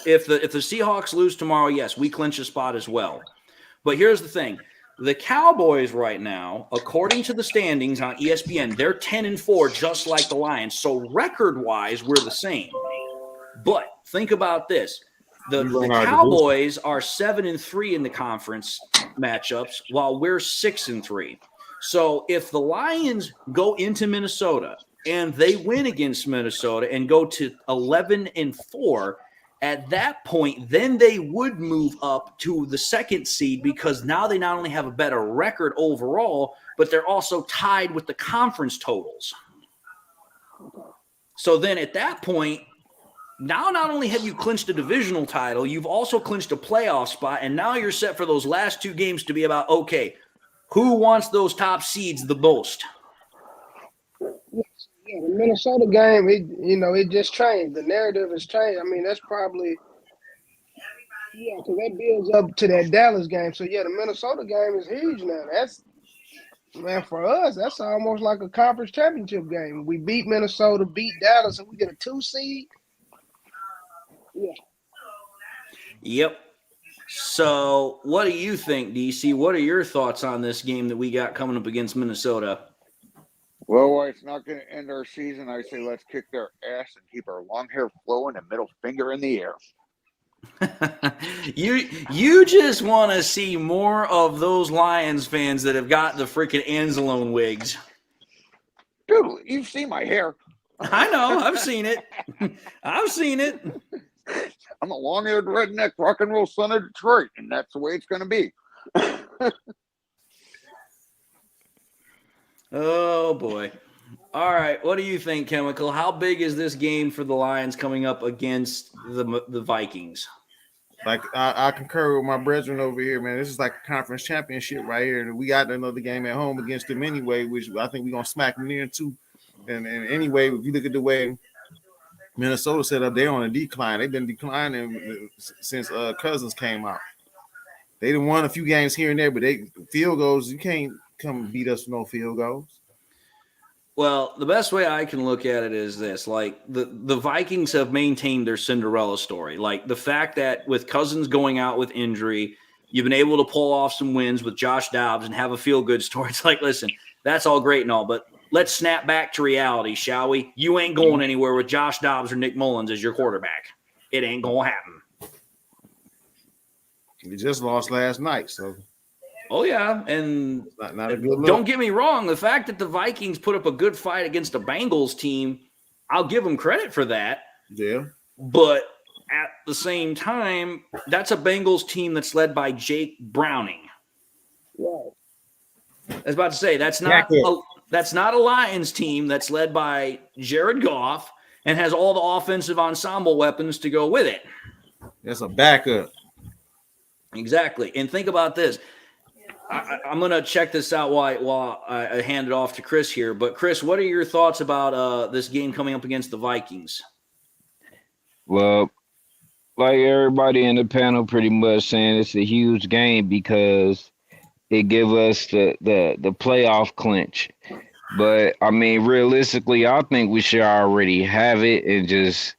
If the Seahawks lose tomorrow, yes, we clinch a spot as well. But here's the thing. The Cowboys right now, according to the standings on ESPN, they're 10-4, just like the Lions. So record-wise, we're the same. But think about this. The Cowboys are 7-3 in the conference matchups, while we're 6-3. So if the Lions go into Minnesota and they win against Minnesota and go to 11-4, at that point, then they would move up to the second seed because now they not only have a better record overall, but they're also tied with the conference totals. So then at that point, now not only have you clinched a divisional title, you've also clinched a playoff spot, and now you're set for those last two games to be about, okay, who wants those top seeds the most? Yeah, the Minnesota game, it just changed. The narrative has changed. I mean, that's probably, because that builds up to that Dallas game. So, yeah, the Minnesota game is huge now. That's, man, for us, that's almost like a conference championship game. We beat Minnesota, beat Dallas, and we get a 2 seed. Yeah. Yep. So what do you think, DC? What are your thoughts on this game that we got coming up against Minnesota? Well, while it's not going to end our season, I say let's kick their ass and keep our long hair flowing and middle finger in the air. You just want to see more of those Lions fans that have got the freaking Anzalone wigs. Dude, you've seen my hair. I know. I've seen it. I've seen it. I'm a long-haired redneck rock and roll son of Detroit, and that's the way it's going to be. Oh, boy. All right. What do you think, Chemical? How big is this game for the Lions coming up against the Vikings? Like, I concur with my brethren over here, man. This is like a conference championship right here. And we got another game at home against them anyway, which I think we're going to smack them in too. And anyway, if you look at the way Minnesota set up, they're on a decline. They've been declining since Cousins came out. They done won a few games here and there, but field goals, you can't come beat us with no field goals. Well, the best way I can look at it is this. Like, the Vikings have maintained their Cinderella story. Like, the fact that with Cousins going out with injury, you've been able to pull off some wins with Josh Dobbs and have a feel-good story. It's like, listen, that's all great and all, but let's snap back to reality, shall we? You ain't going anywhere with Josh Dobbs or Nick Mullins as your quarterback. It ain't going to happen. We just lost last night, so. Oh, yeah, and not a good look. Don't get me wrong. The fact that the Vikings put up a good fight against a Bengals team, I'll give them credit for that. Yeah. But at the same time, that's a Bengals team that's led by Jake Browning. Right. I was about to say, that's not a Lions team that's led by Jared Goff and has all the offensive ensemble weapons to go with it. That's a backup. Exactly. And think about this. I'm going to check this out while I hand it off to Chris here. But, Chris, what are your thoughts about this game coming up against the Vikings? Well, like everybody in the panel pretty much saying, it's a huge game because it gives us the playoff clinch. But, I mean, realistically, I think we should already have it and just,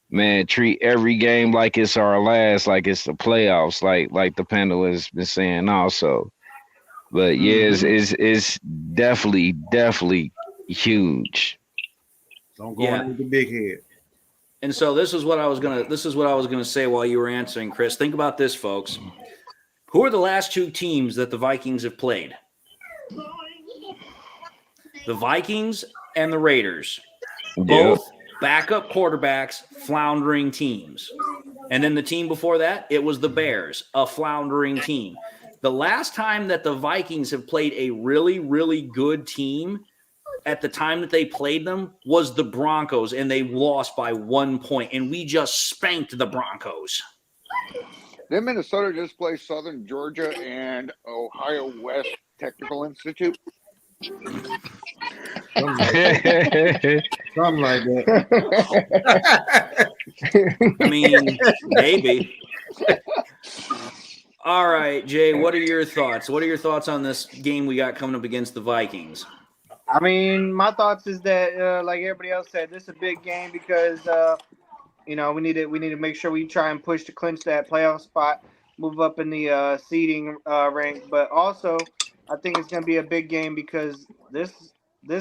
man, treat every game like it's our last, like it's the playoffs, like the panel has been saying also. But yeah, it's definitely huge. Don't go in with the big head. And so this is what I was gonna say while you were answering, Chris. Think about this, folks. Who are the last two teams that the Vikings have played? The Vikings and the Raiders. Both backup quarterbacks, floundering teams. And then the team before that, it was the Bears, a floundering team. The last time that the Vikings have played a really, really good team at the time that they played them was the Broncos, and they lost by 1 point, and we just spanked the Broncos. Did Minnesota just play Southern Georgia and Ohio West Technical Institute? Something like that. I mean, maybe. All right, Jay, what are your thoughts? What are your thoughts on this game we got coming up against the Vikings? I mean, my thoughts is that, like everybody else said, this is a big game because we need to make sure we try and push to clinch that playoff spot, move up in the seeding rank. But also, I think it's going to be a big game because this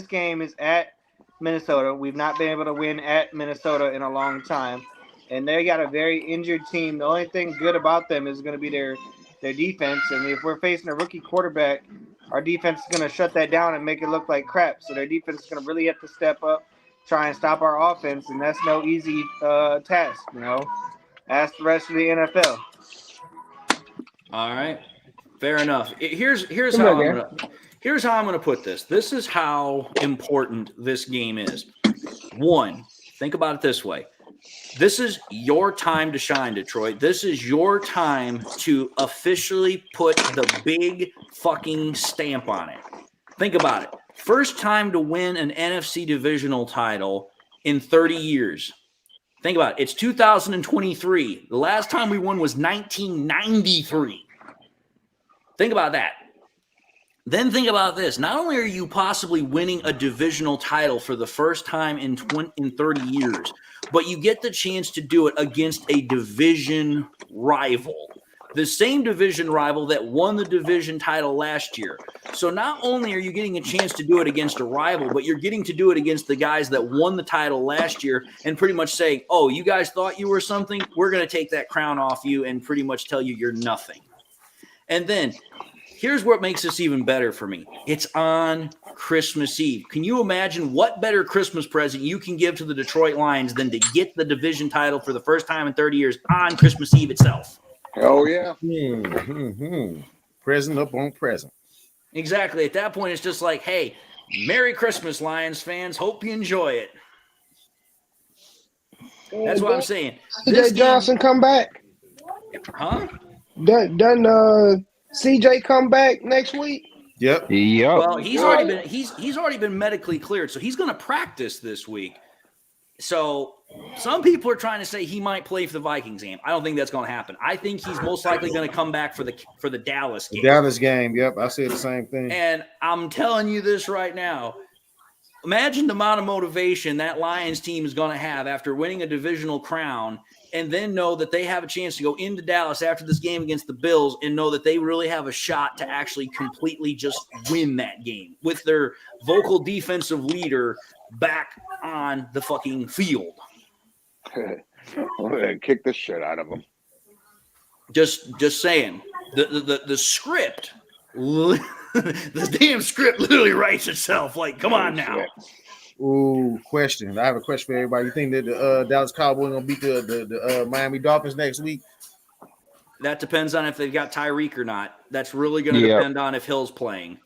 game is at Minnesota. We've not been able to win at Minnesota in a long time, and they got a very injured team. The only thing good about them is going to be their defense. And if we're facing a rookie quarterback, our defense is going to shut that down and make it look like crap. So their defense is going to really have to step up, try and stop our offense, and that's no easy task. Ask the rest of the NFL. All right, fair enough. Here's how I'm gonna put this. This is how important this game is. One, think about it this way. This is your time to shine, Detroit. This is your time to officially put the big fucking stamp on it. Think about it. First time to win an NFC divisional title in 30 years. Think about it. It's 2023. The last time we won was 1993. Think about that. Then think about this. Not only are you possibly winning a divisional title for the first time in 30 years, but you get the chance to do it against a division rival. The same division rival that won the division title last year. So not only are you getting a chance to do it against a rival, but you're getting to do it against the guys that won the title last year and pretty much saying, oh, you guys thought you were something? We're going to take that crown off you and pretty much tell you you're nothing. And then here's what makes this even better for me. It's on Christmas Eve. Can you imagine what better Christmas present you can give to the Detroit Lions than to get the division title for the first time in 30 years on Christmas Eve itself? Hell yeah. Present up on present. Exactly. At that point, it's just like, hey, Merry Christmas, Lions fans. Hope you enjoy it. That's what I'm saying. CJ Johnson come back? Huh? Done CJ come back next week? Yep. Well, he's already been medically cleared, so he's going to practice this week. So some people are trying to say he might play for the Vikings game. I don't think that's going to happen. I think he's most likely going to come back for the Dallas game. The Dallas game, yep. I said the same thing. And I'm telling you this right now. Imagine the amount of motivation that Lions team is going to have after winning a divisional crown and then know that they have a chance to go into Dallas after this game against the Bills and know that they really have a shot to actually completely just win that game with their vocal defensive leader back on the fucking field. Kick the shit out of them. Just saying. The script, the damn script literally writes itself. Like, come on now. Ooh, question. I have a question for everybody. You think that the Dallas Cowboys gonna beat the Miami Dolphins next week? That depends on if they've got Tyreek or not. That's really going to depend on if Hill's playing.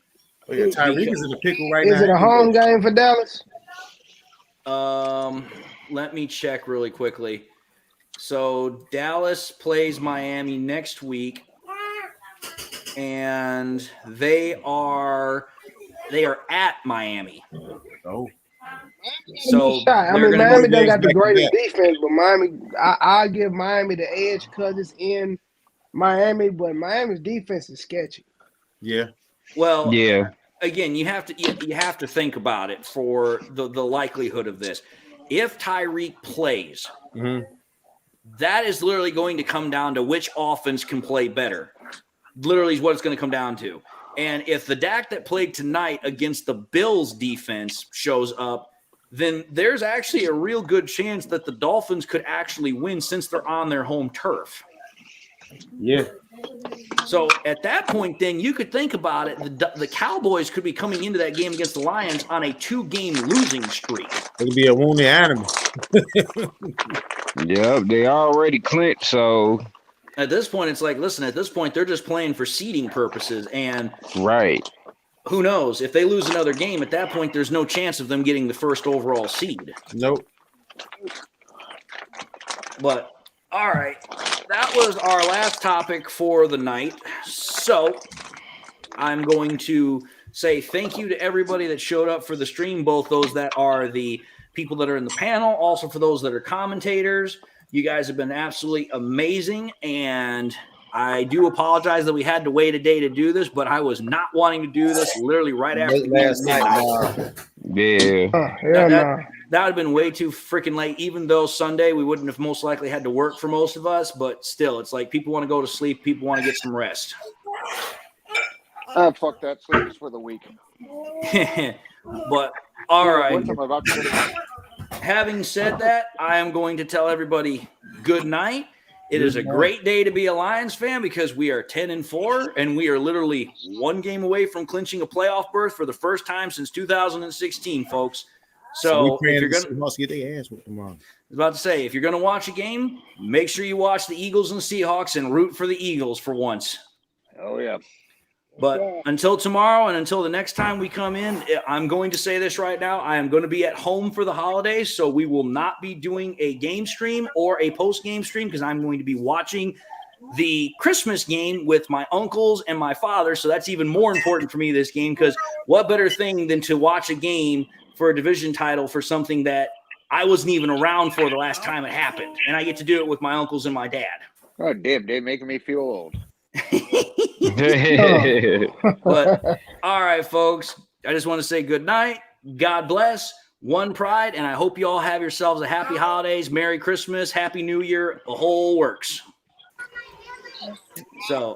Oh, yeah, Tyreek is in the pickle right now. Is it a home game for Dallas? Let me check really quickly. So Dallas plays Miami next week, and they are at Miami. Oh. So I mean, Miami don't got the greatest defense, but Miami, I give Miami the edge because it's in Miami, but Miami's defense is sketchy. Yeah. Well, yeah. Again, you have to think about it for the likelihood of this. If Tyreek plays, that is literally going to come down to which offense can play better. Literally is what it's going to come down to. And if the Dak that played tonight against the Bills defense shows up, then there's actually a real good chance that the Dolphins could actually win since they're on their home turf. Yeah. So at that point, then you could think about it. The Cowboys could be coming into that game against the Lions on a 2-game losing streak. It'll be a wounded animal. Yep, they already clinched. So at this point, it's like, listen, at this point, they're just playing for seeding purposes. And right. Who knows? If they lose another game, at that point, there's no chance of them getting the first overall seed. Nope. But, all right. That was our last topic for the night. So, I'm going to say thank you to everybody that showed up for the stream, both those that are the people that are in the panel, also for those that are commentators. You guys have been absolutely amazing, and I do apologize that we had to wait a day to do this, but I was not wanting to do this literally right after the game last night. Yeah. That would have been way too freaking late, even though Sunday we wouldn't have most likely had to work for most of us. But still, it's like people want to go to sleep. People want to get some rest. Fuck that. Sleep is for the weak. But all right. Once I'm about to go to bed. Having said that, I am going to tell everybody good night. It is a great day to be a Lions fan because we are 10-4, and we are literally one game away from clinching a playoff berth for the first time since 2016, folks. So if you're going to get their ass whooped tomorrow. I was about to say, if you're going to watch a game, make sure you watch the Eagles and Seahawks and root for the Eagles for once. Oh, yeah. But until tomorrow and until the next time we come in, I'm going to say this right now. I am going to be at home for the holidays, so we will not be doing a game stream or a post-game stream because I'm going to be watching the Christmas game with my uncles and my father. So that's even more important for me this game because what better thing than to watch a game for a division title for something that I wasn't even around for the last time it happened. And I get to do it with my uncles and my dad. Oh, damn, they're making me feel old. But all right, folks, I just want to say good night. God bless. One Pride, and I hope you all have yourselves a happy holidays, Merry Christmas, Happy New Year, the whole works. So